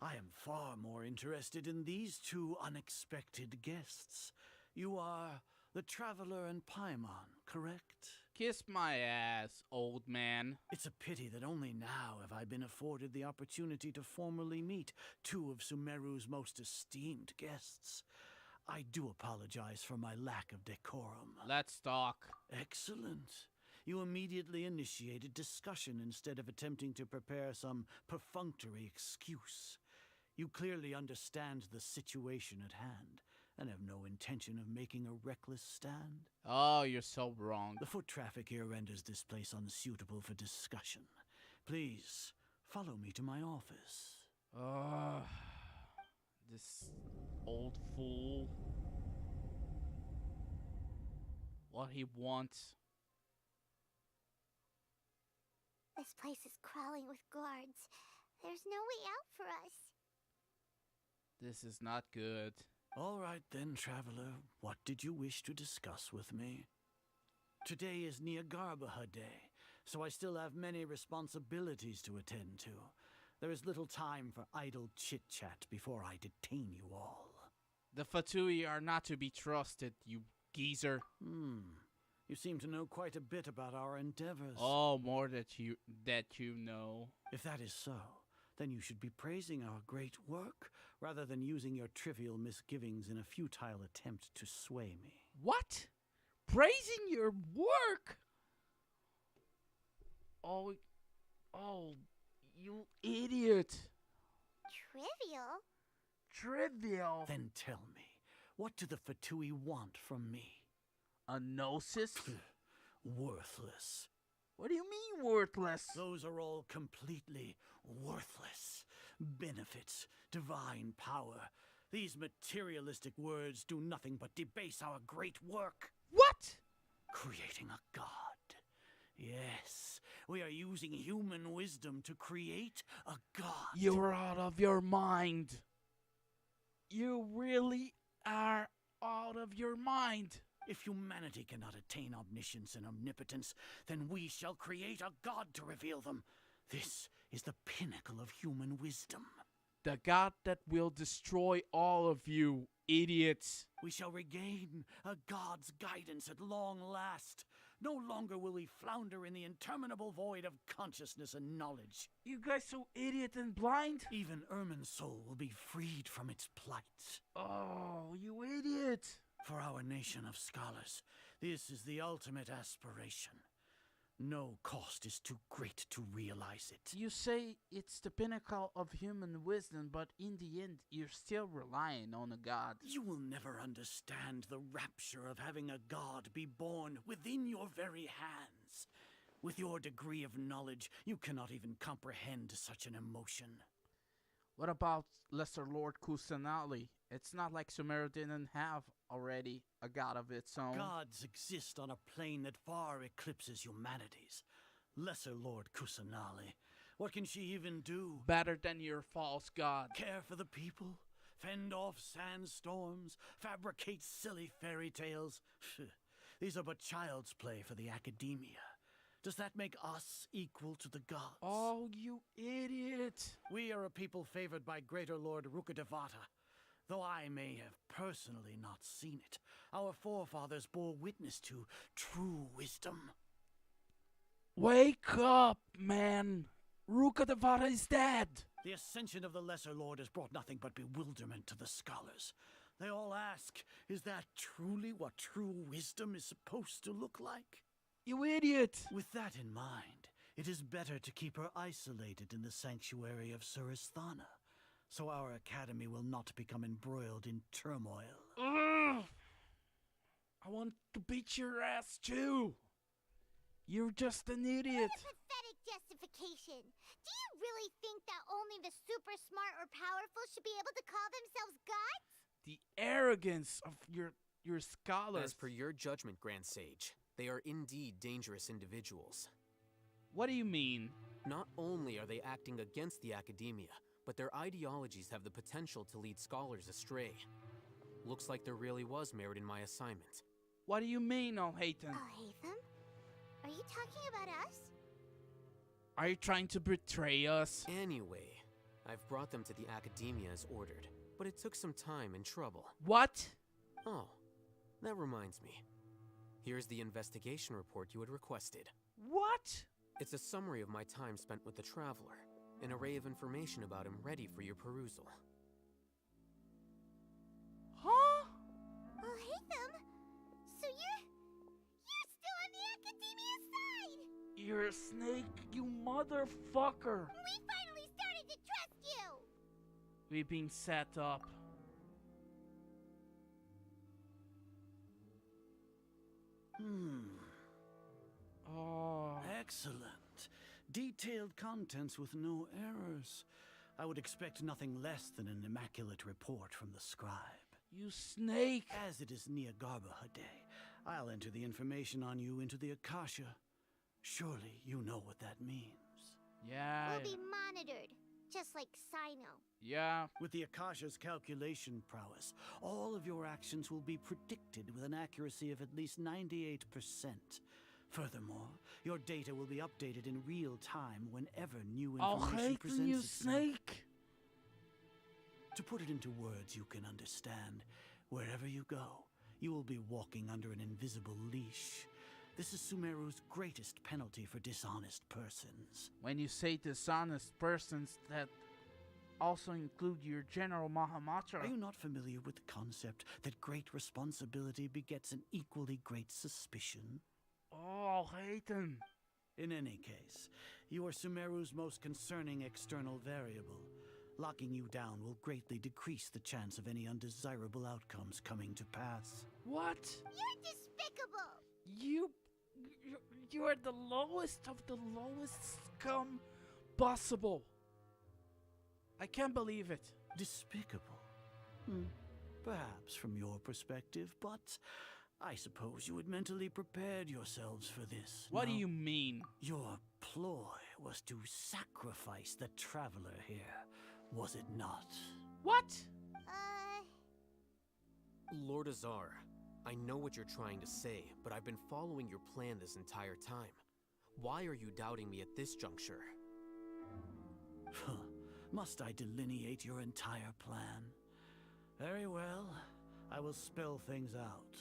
I am far more interested in these two unexpected guests. You are the Traveler and Paimon, correct? Kiss my ass, old man. It's a pity that only now have I been afforded the opportunity to formally meet two of Sumeru's most esteemed guests. I do apologize for my lack of decorum. Let's talk. Excellent. You immediately initiated discussion instead of attempting to prepare some perfunctory excuse. You clearly understand the situation at hand and have no intention of making a reckless stand. Oh, you're so wrong. The foot traffic here renders this place unsuitable for discussion. Please, follow me to my office. This old fool. What he wants. This place is crawling with guards. There's no way out for us. This is not good. All right then, traveler. What did you wish to discuss with me? Today is Niagarbaha Day, so I still have many responsibilities to attend to. There is little time for idle chit-chat before I detain you all. The Fatui are not to be trusted, you geezer. You seem to know quite a bit about our endeavors. Oh, more that you know. If that is so, then you should be praising our great work, rather than using your trivial misgivings in a futile attempt to sway me. What? Praising your work? Oh, you idiot. Trivial? Then tell me, what do the Fatui want from me? A gnosis? Worthless. What do you mean, worthless? Those are all completely worthless. Benefits, divine power. These materialistic words do nothing but debase our great work. What? Creating a god. Yes, we are using human wisdom to create a god. You're out of your mind. You really are out of your mind. If humanity cannot attain omniscience and omnipotence, then we shall create a god to reveal them. This is the pinnacle of human wisdom. The god that will destroy all of you, idiots. We shall regain a god's guidance at long last. No longer will we flounder in the interminable void of consciousness and knowledge. You guys so idiot and blind? Even Ermin's soul will be freed from its plight. Oh, you idiot. For our nation of scholars, this is the ultimate aspiration. No cost is too great to realize it. You say it's the pinnacle of human wisdom, but in the end, you're still relying on a god. You will never understand the rapture of having a god be born within your very hands. With your degree of knowledge, you cannot even comprehend such an emotion. What about Lesser Lord Kusanali? It's not like Sumeru didn't have already a god of its own. Gods exist on a plane that far eclipses humanity's. Lesser Lord Kusanali. What can she even do? Better than your false god. Care for the people? Fend off sandstorms? Fabricate silly fairy tales? These are but child's play for the academia. Does that make us equal to the gods? Oh, you idiot! We are a people favored by Greater Lord Rukkhadevata. Though I may have personally not seen it, our forefathers bore witness to true wisdom. Wake up, man! Rukkhadevata is dead! The ascension of the Lesser Lord has brought nothing but bewilderment to the scholars. They all ask, is that truly what true wisdom is supposed to look like? You idiot! With that in mind, it is better to keep her isolated in the sanctuary of Suristhana, so our academy will not become embroiled in turmoil. Ugh. I want to beat your ass too! You're just an idiot! What a pathetic justification! Do you really think that only the super smart or powerful should be able to call themselves gods? The arrogance of your scholars. As per your judgment, Grand Sage, they are indeed dangerous individuals. What do you mean? Not only are they acting against the academia, but their ideologies have the potential to lead scholars astray. Looks like there really was merit in my assignment. What do you mean, Alhaitham? Alhaitham? Are you talking about us? Are you trying to betray us? Anyway, I've brought them to the academia as ordered, but it took some time and trouble. What? Oh, that reminds me. Here's the investigation report you had requested. What? It's a summary of my time spent with the Traveler. An array of information about him ready for your perusal. Huh? Oh, Haytham! So you're still on the Academia side! You're a snake, you motherfucker! We finally started to trust you! We've been set up. Oh. Excellent. Detailed contents with no errors. I would expect nothing less than an immaculate report from the scribe. You snake! As it is Niagarbaha Day, I'll enter the information on you into the Akasha. Surely you know what that means. Yeah. We'll be monitored, just like Sino. Yeah. With the Akasha's calculation prowess, all of your actions will be predicted with an accuracy of at least 98%. Furthermore, your data will be updated in real time whenever new information presents you itself. snake! To put it into words you can understand, wherever you go, you will be walking under an invisible leash. This is Sumeru's greatest penalty for dishonest persons. When you say dishonest persons, that also include your General Mahamatra. Are you not familiar with the concept that great responsibility begets an equally great suspicion? Oh, Haytham. In any case, you are Sumeru's most concerning external variable. Locking you down will greatly decrease the chance of any undesirable outcomes coming to pass. What? You're despicable! You are the lowest of the lowest scum possible. I can't believe it. Despicable? Perhaps from your perspective, but I suppose you had mentally prepared yourselves for this. What do you mean? Your ploy was to sacrifice the Traveler here, was it not? What? Lord Azar, I know what you're trying to say, but I've been following your plan this entire time. Why are you doubting me at this juncture? Must I delineate your entire plan? Very well, I will spell things out.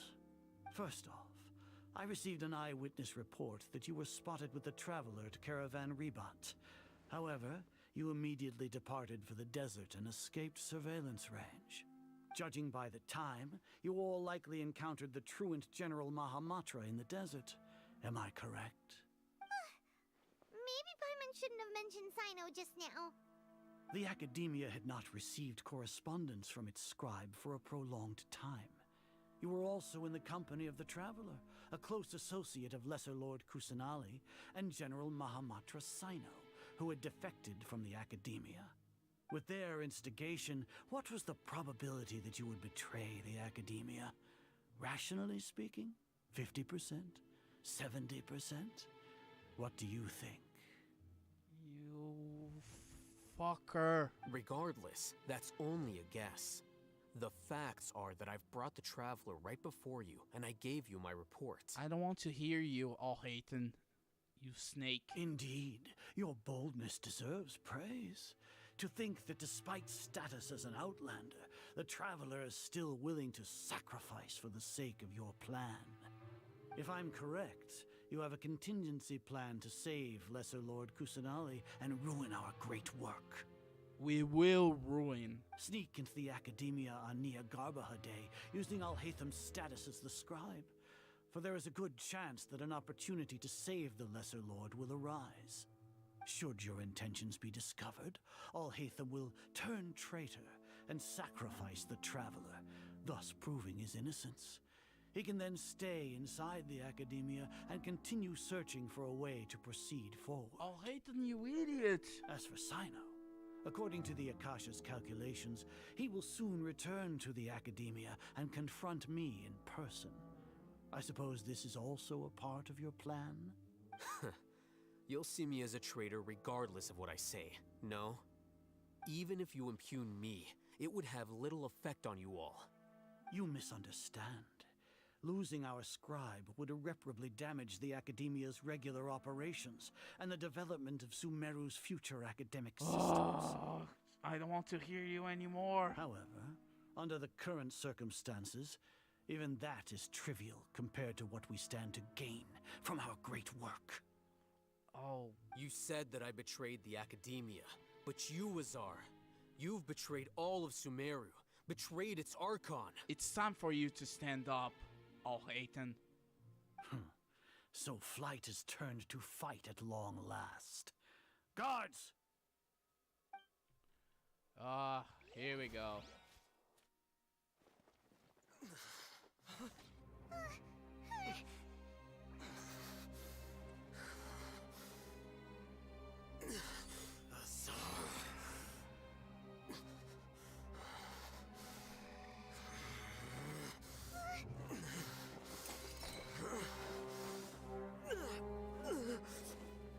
First off, I received an eyewitness report that you were spotted with the Traveler at Caravan Rebat. However, you immediately departed for the desert and escaped surveillance range. Judging by the time, you all likely encountered the truant General Mahamatra in the desert. Am I correct? Maybe Paimon shouldn't have mentioned Sino just now. The Academia had not received correspondence from its scribe for a prolonged time. You were also in the company of the Traveler, a close associate of Lesser Lord Kusanali and General Mahamatra Sino, who had defected from the Academia. With their instigation, what was the probability that you would betray the Academia? Rationally speaking, 50%? 70%? What do you think? You fucker. Regardless, that's only a guess. The facts are that I've brought the Traveler right before you, and I gave you my report. I don't want to hear you, Haytham. You snake. Indeed, your boldness deserves praise. To think that despite status as an outlander, the Traveler is still willing to sacrifice for the sake of your plan. If I'm correct, you have a contingency plan to save Lesser Lord Kusanali and ruin our great work. We will ruin. Sneak into the Academia on Niagarbaha Day, using Alhaitham's status as the scribe. For there is a good chance that an opportunity to save the Lesser Lord will arise. Should your intentions be discovered, Alhaitham will turn traitor and sacrifice the Traveler, thus proving his innocence. He can then stay inside the Academia and continue searching for a way to proceed forward. Haytham, you idiot! As for Sino, according to the Akasha's calculations, he will soon return to the Academia and confront me in person. I suppose this is also a part of your plan? You'll see me as a traitor regardless of what I say, no? Even if you impugn me, it would have little effect on you all. You misunderstand. Losing our scribe would irreparably damage the Academia's regular operations and the development of Sumeru's future academic systems. I don't want to hear you anymore. However, under the current circumstances, Even that is trivial compared to what we stand to gain from our great work. Oh. You said that I betrayed the Academia, but you, Azar, you've betrayed all of Sumeru, betrayed its Archon. It's time for you to stand up, Al-Haytham. So flight is turned to fight at long last. Guards! Ah, here we go.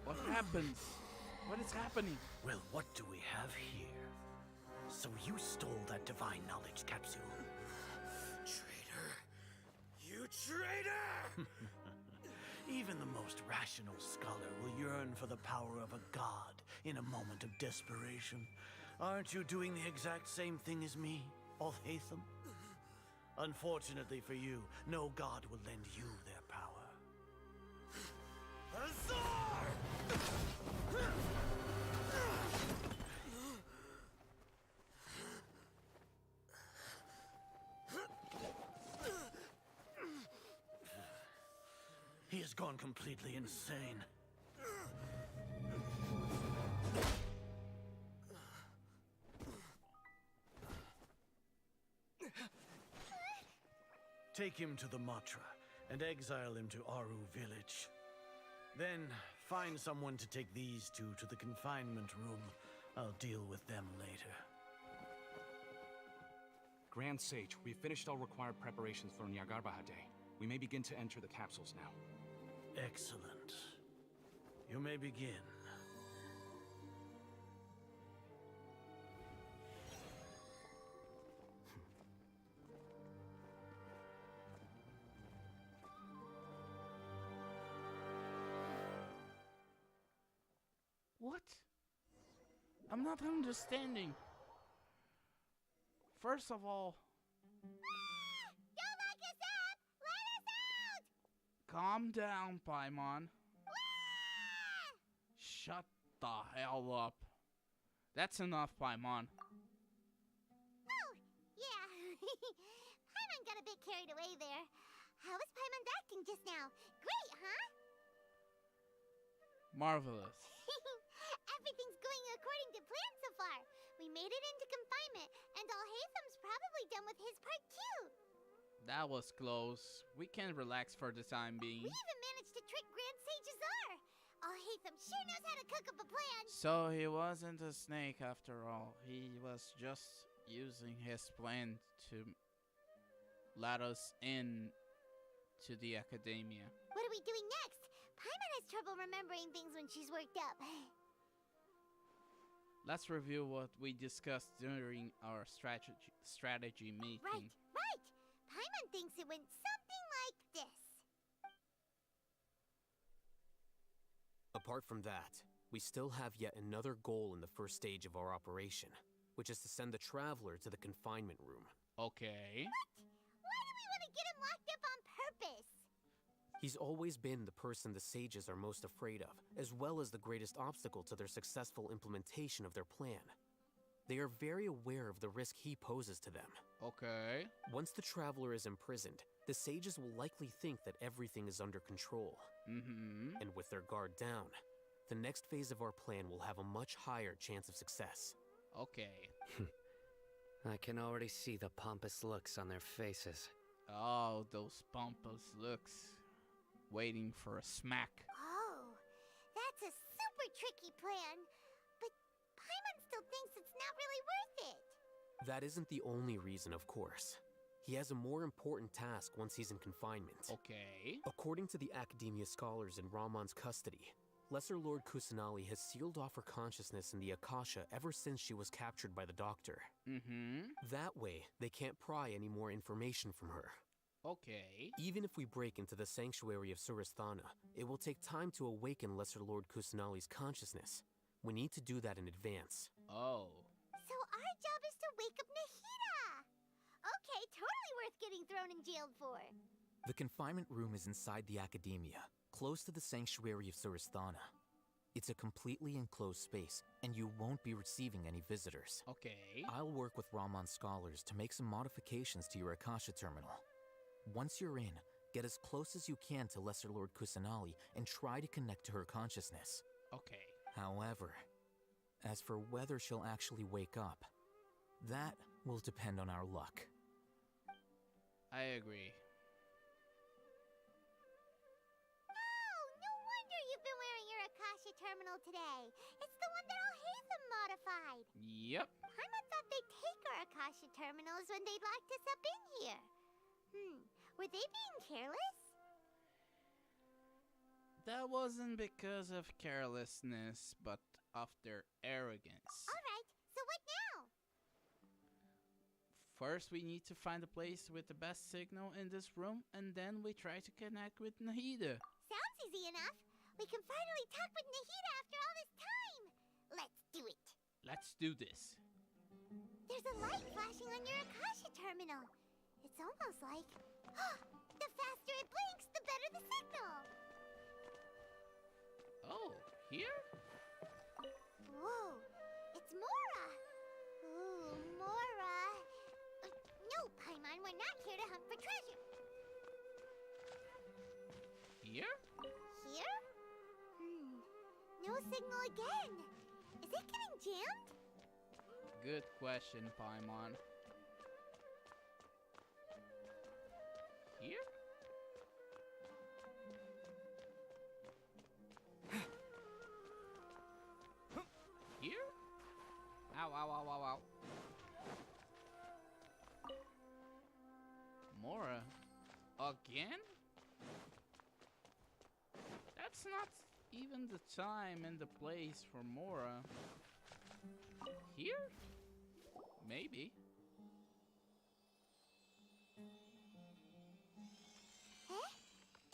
What happens? What is happening? Well, what do we have here? So you stole that divine knowledge capsule. Traitor! You traitor! Even the most rational scholar will yearn for the power of a god in a moment of desperation. Aren't you doing the exact same thing as me, Al-Haytham? Unfortunately for you, no god will lend you their power. Azar! He has gone completely insane. Take him to the Matra and exile him to Aru village. Then find someone to take these two to the confinement room. I'll deal with them later. Grand Sage, we've finished all required preparations for Nyargarbaha Day. We may begin to enter the capsules now. Excellent. You may begin. What? I'm not understanding. First of all... Don't lock us up! Let us out! Calm down, Paimon. Shut the hell up. That's enough, Paimon. Oh, yeah. Paimon got a bit carried away there. How was Paimon acting just now? Great, huh? Marvelous. Everything's going according to plan so far. We made it into confinement, and Al-Haytham's probably done with his part too. That was close. We can relax for the time being. We even managed to trick Grand Sage Azar. Al-Haytham sure knows how to cook up a plan. So he wasn't a snake after all. He was just using his plan to let us in to the Academia. What are we doing next? Paimon has trouble remembering things when she's worked up. Let's review what we discussed during our strategy meeting. Right. Paimon thinks it went something like this. Apart from that, we still have yet another goal in the first stage of our operation, which is to send the Traveler to the confinement room. Okay. Why do we want to get him locked up on purpose? He's always been the person the sages are most afraid of, as well as the greatest obstacle to their successful implementation of their plan. They are very aware of the risk he poses to them. Okay. Once the Traveler is imprisoned, the sages will likely think that everything is under control. And with their guard down, the next phase of our plan will have a much higher chance of success. Okay. I can already see the pompous looks on their faces. Oh, those pompous looks. Waiting for a smack. Oh, that's a super tricky plan. But Paimon still thinks it's not really worth it. That isn't the only reason, of course. He has a more important task once he's in confinement. Okay. According to the Academia scholars in Ramon's custody, Lesser Lord Kusanali has sealed off her consciousness in the Akasha ever since she was captured by the Doctor. That way, they can't pry any more information from her. Okay. Even if we break into the sanctuary of Surasthana, it will take time to awaken Lesser Lord Kusanali's consciousness. We need to do that in advance. Oh. So our job is to wake up Nahida. Okay, totally worth getting thrown in jail for. The confinement room is inside the Academia, close to the sanctuary of Surasthana. It's a completely enclosed space, and you won't be receiving any visitors. Okay. I'll work with Raman scholars to make some modifications to your Akasha terminal. Once you're in, get as close as you can to Lesser Lord Kusanali and try to connect to her consciousness. Okay. However, as for whether she'll actually wake up, that will depend on our luck. I agree. Oh, no wonder you've been wearing your Akasha terminal today. It's the one that Al-Haytham modified. Yep. Paimon thought they'd take our Akasha terminals when they locked us up in here. Were they being careless? That wasn't because of carelessness, but of their arrogance. Alright, so what now? First, we need to find a place with the best signal in this room, and then we try to connect with Nahida. Sounds easy enough. We can finally talk with Nahida after all this time. Let's do it. Let's do this. There's a light flashing on your Akasha terminal. It's almost like... the faster it blinks, the better the signal. Oh, here? Whoa, it's Mora. Ooh, Mora. No, Paimon, we're not here to hunt for treasure. Here? Here? No signal again. Is it getting jammed? Good question, Paimon. Here? Here? Ow, ow, ow, ow, ow. Mora? Again? That's not even the time and the place for Mora. Here? Maybe.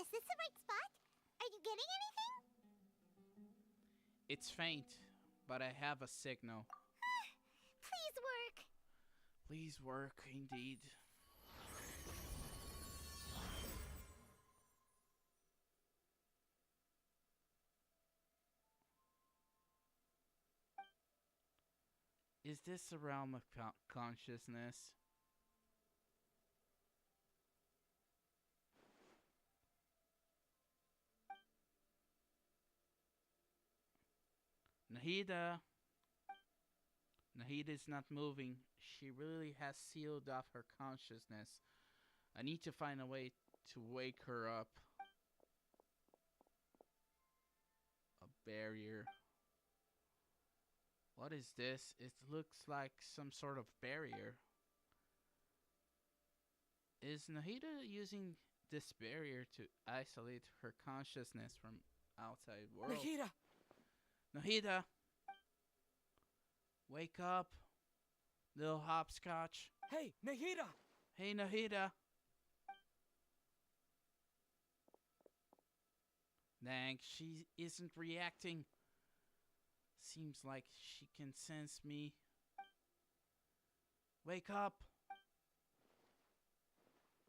Is this the right spot? Are you getting anything? It's faint, but I have a signal. Please work. Please work, indeed. Is this a realm of consciousness? Nahida. Nahida is not moving. She really has sealed off her consciousness. I need to find a way to wake her up. A barrier. What is this? It looks like some sort of barrier. Is Nahida using this barrier to isolate her consciousness from outside world? Nahida! Nahida! Wake up, little hopscotch. Hey, Nahida! Hey, Nahida! Dang, she isn't reacting. Seems like she can sense me. Wake up!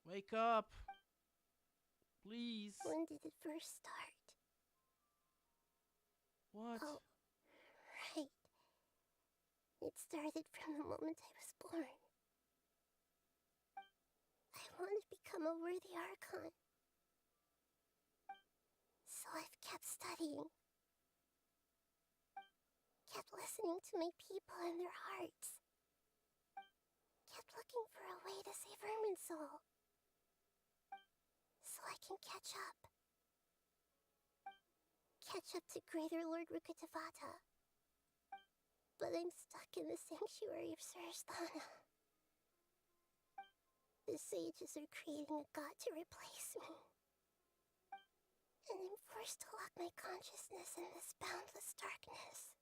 Wake up! Please. When did it first start? What? Oh, right. It started from the moment I was born. I want to become a worthy Archon. So I've kept studying. Kept listening to my people and their hearts. Kept looking for a way to save Irminsul. So I can catch up. Catch up to Greater Lord Rukkhadevata. But I'm stuck in the sanctuary of Surasthana. The sages are creating a god to replace me. And I'm forced to lock my consciousness in this boundless darkness.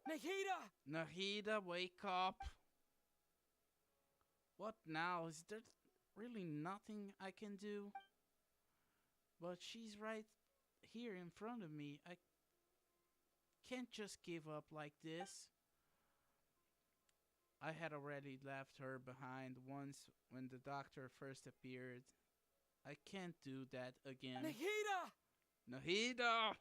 Nahida! Nahida, wake up. What now? Is there really nothing I can do? But she's right here in front of me. I can't just give up like this. I had already left her behind once when the doctor first appeared. I can't do that again. Nahida! Nahida!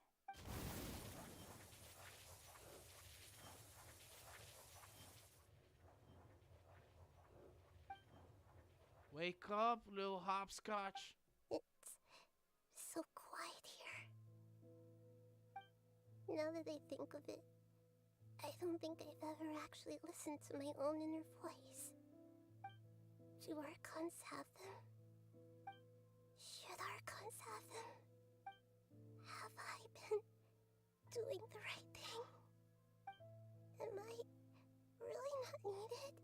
Wake up, little hopscotch. It's so quiet here. Now that I think of it, I don't think I've ever actually listened to my own inner voice. Do Archons have them? Should Archons have them? Have I been doing the right thing? Am I really not needed?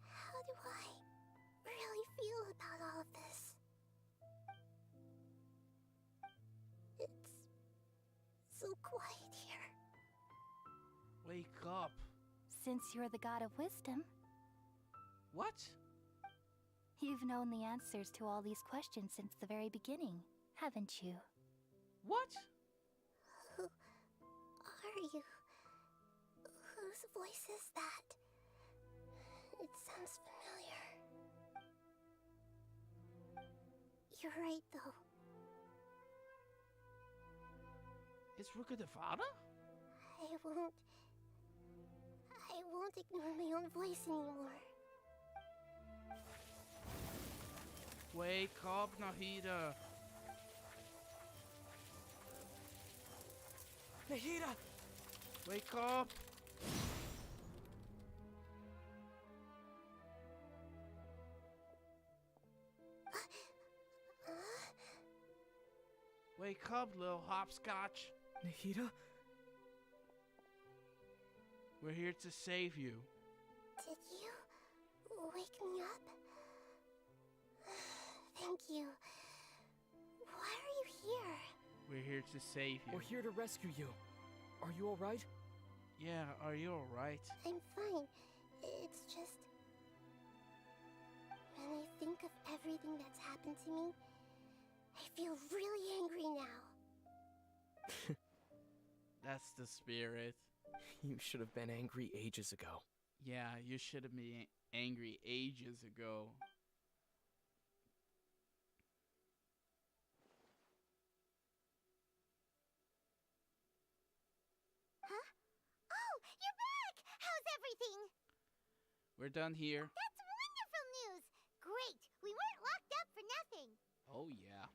How do I really feel about all of this? It's so quiet here. Wake up. Since you're the god of wisdom, What? you've known the answers to all these questions since the very beginning, haven't you? What? Who are you? Whose voice is that? It sounds familiar. You're right, though. It's Rukadavada? I won't ignore my own voice anymore. Wake up, Nahida. Nahida! Wake up. Wake up, little hopscotch. Nahida? We're here to save you. Did you wake me up? Thank you. Why are you here? We're here to save you. We're here to rescue you. Are you alright? Yeah, are you alright? I'm fine. It's just... when I think of everything that's happened to me, I feel really angry now. That's the spirit. You should have been angry ages ago. Yeah, you should have been angry ages ago. Huh? Oh, you're back! How's everything? We're done here. That's wonderful news! Great! We weren't locked up for nothing. Oh, yeah.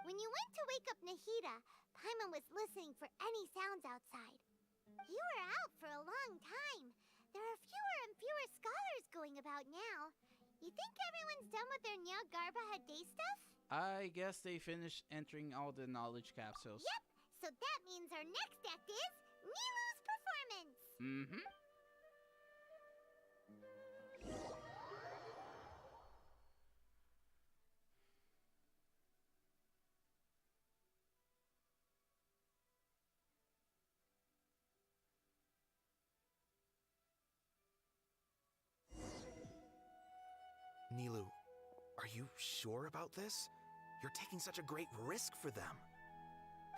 When you went to wake up Nahida, Paimon was listening for any sounds outside. You were out for a long time. There are fewer and fewer scholars going about now. You think everyone's done with their Nyagarbaha day stuff? I guess they finished entering all the knowledge capsules. Yep! So that means our next act is Nilu's performance! Mm-hmm. Nilu, are you sure about this? You're taking such a great risk for them.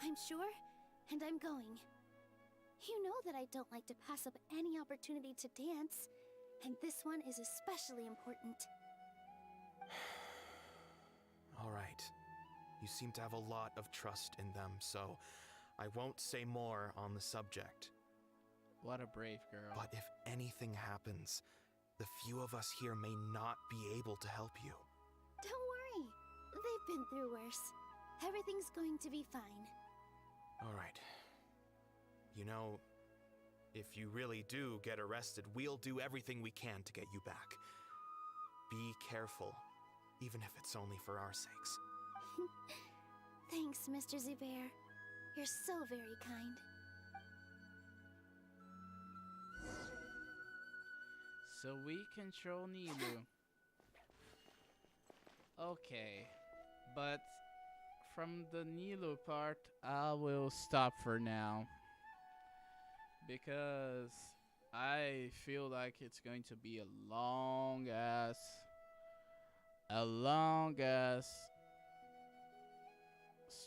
I'm sure, and I'm going. You know that I don't like to pass up any opportunity to dance, and this one is especially important. All right. You seem to have a lot of trust in them, so I won't say more on the subject. What a brave girl. But if anything happens, the few of us here may not be able to help you. Don't worry. They've been through worse. Everything's going to be fine. All right. You know, if you really do get arrested, we'll do everything we can to get you back. Be careful, even if it's only for our sakes. Thanks, Mr. Zubair. You're so very kind. So we control Nilu. Okay. But from the Nilu part, I will stop for now. Because I feel like it's going to be a long ass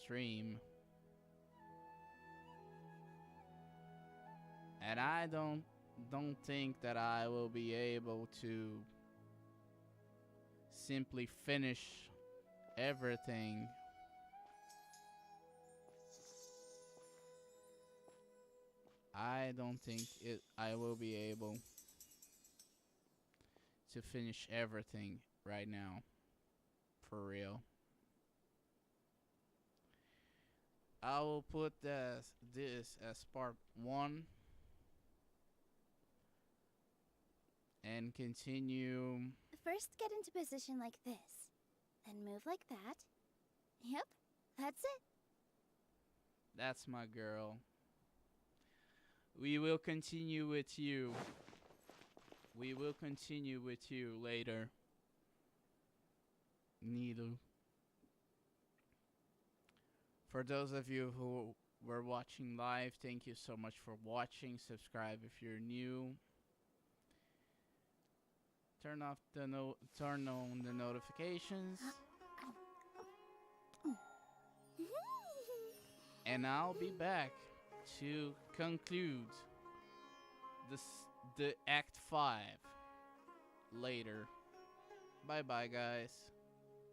stream. And I don't don't think that I will be able to simply finish everything. I don't think I will be able to finish everything right now. For real. I will put this as part 1 and continue. First, get into position like this, then move like that. Yep, that's it. That's my girl. We will continue with you. We will continue with you later, Needle. For those of you who were watching live, thank you so much for watching. Subscribe if you're new. Turn on the notifications. And I'll be back to conclude the Act 5 later. Bye bye, guys.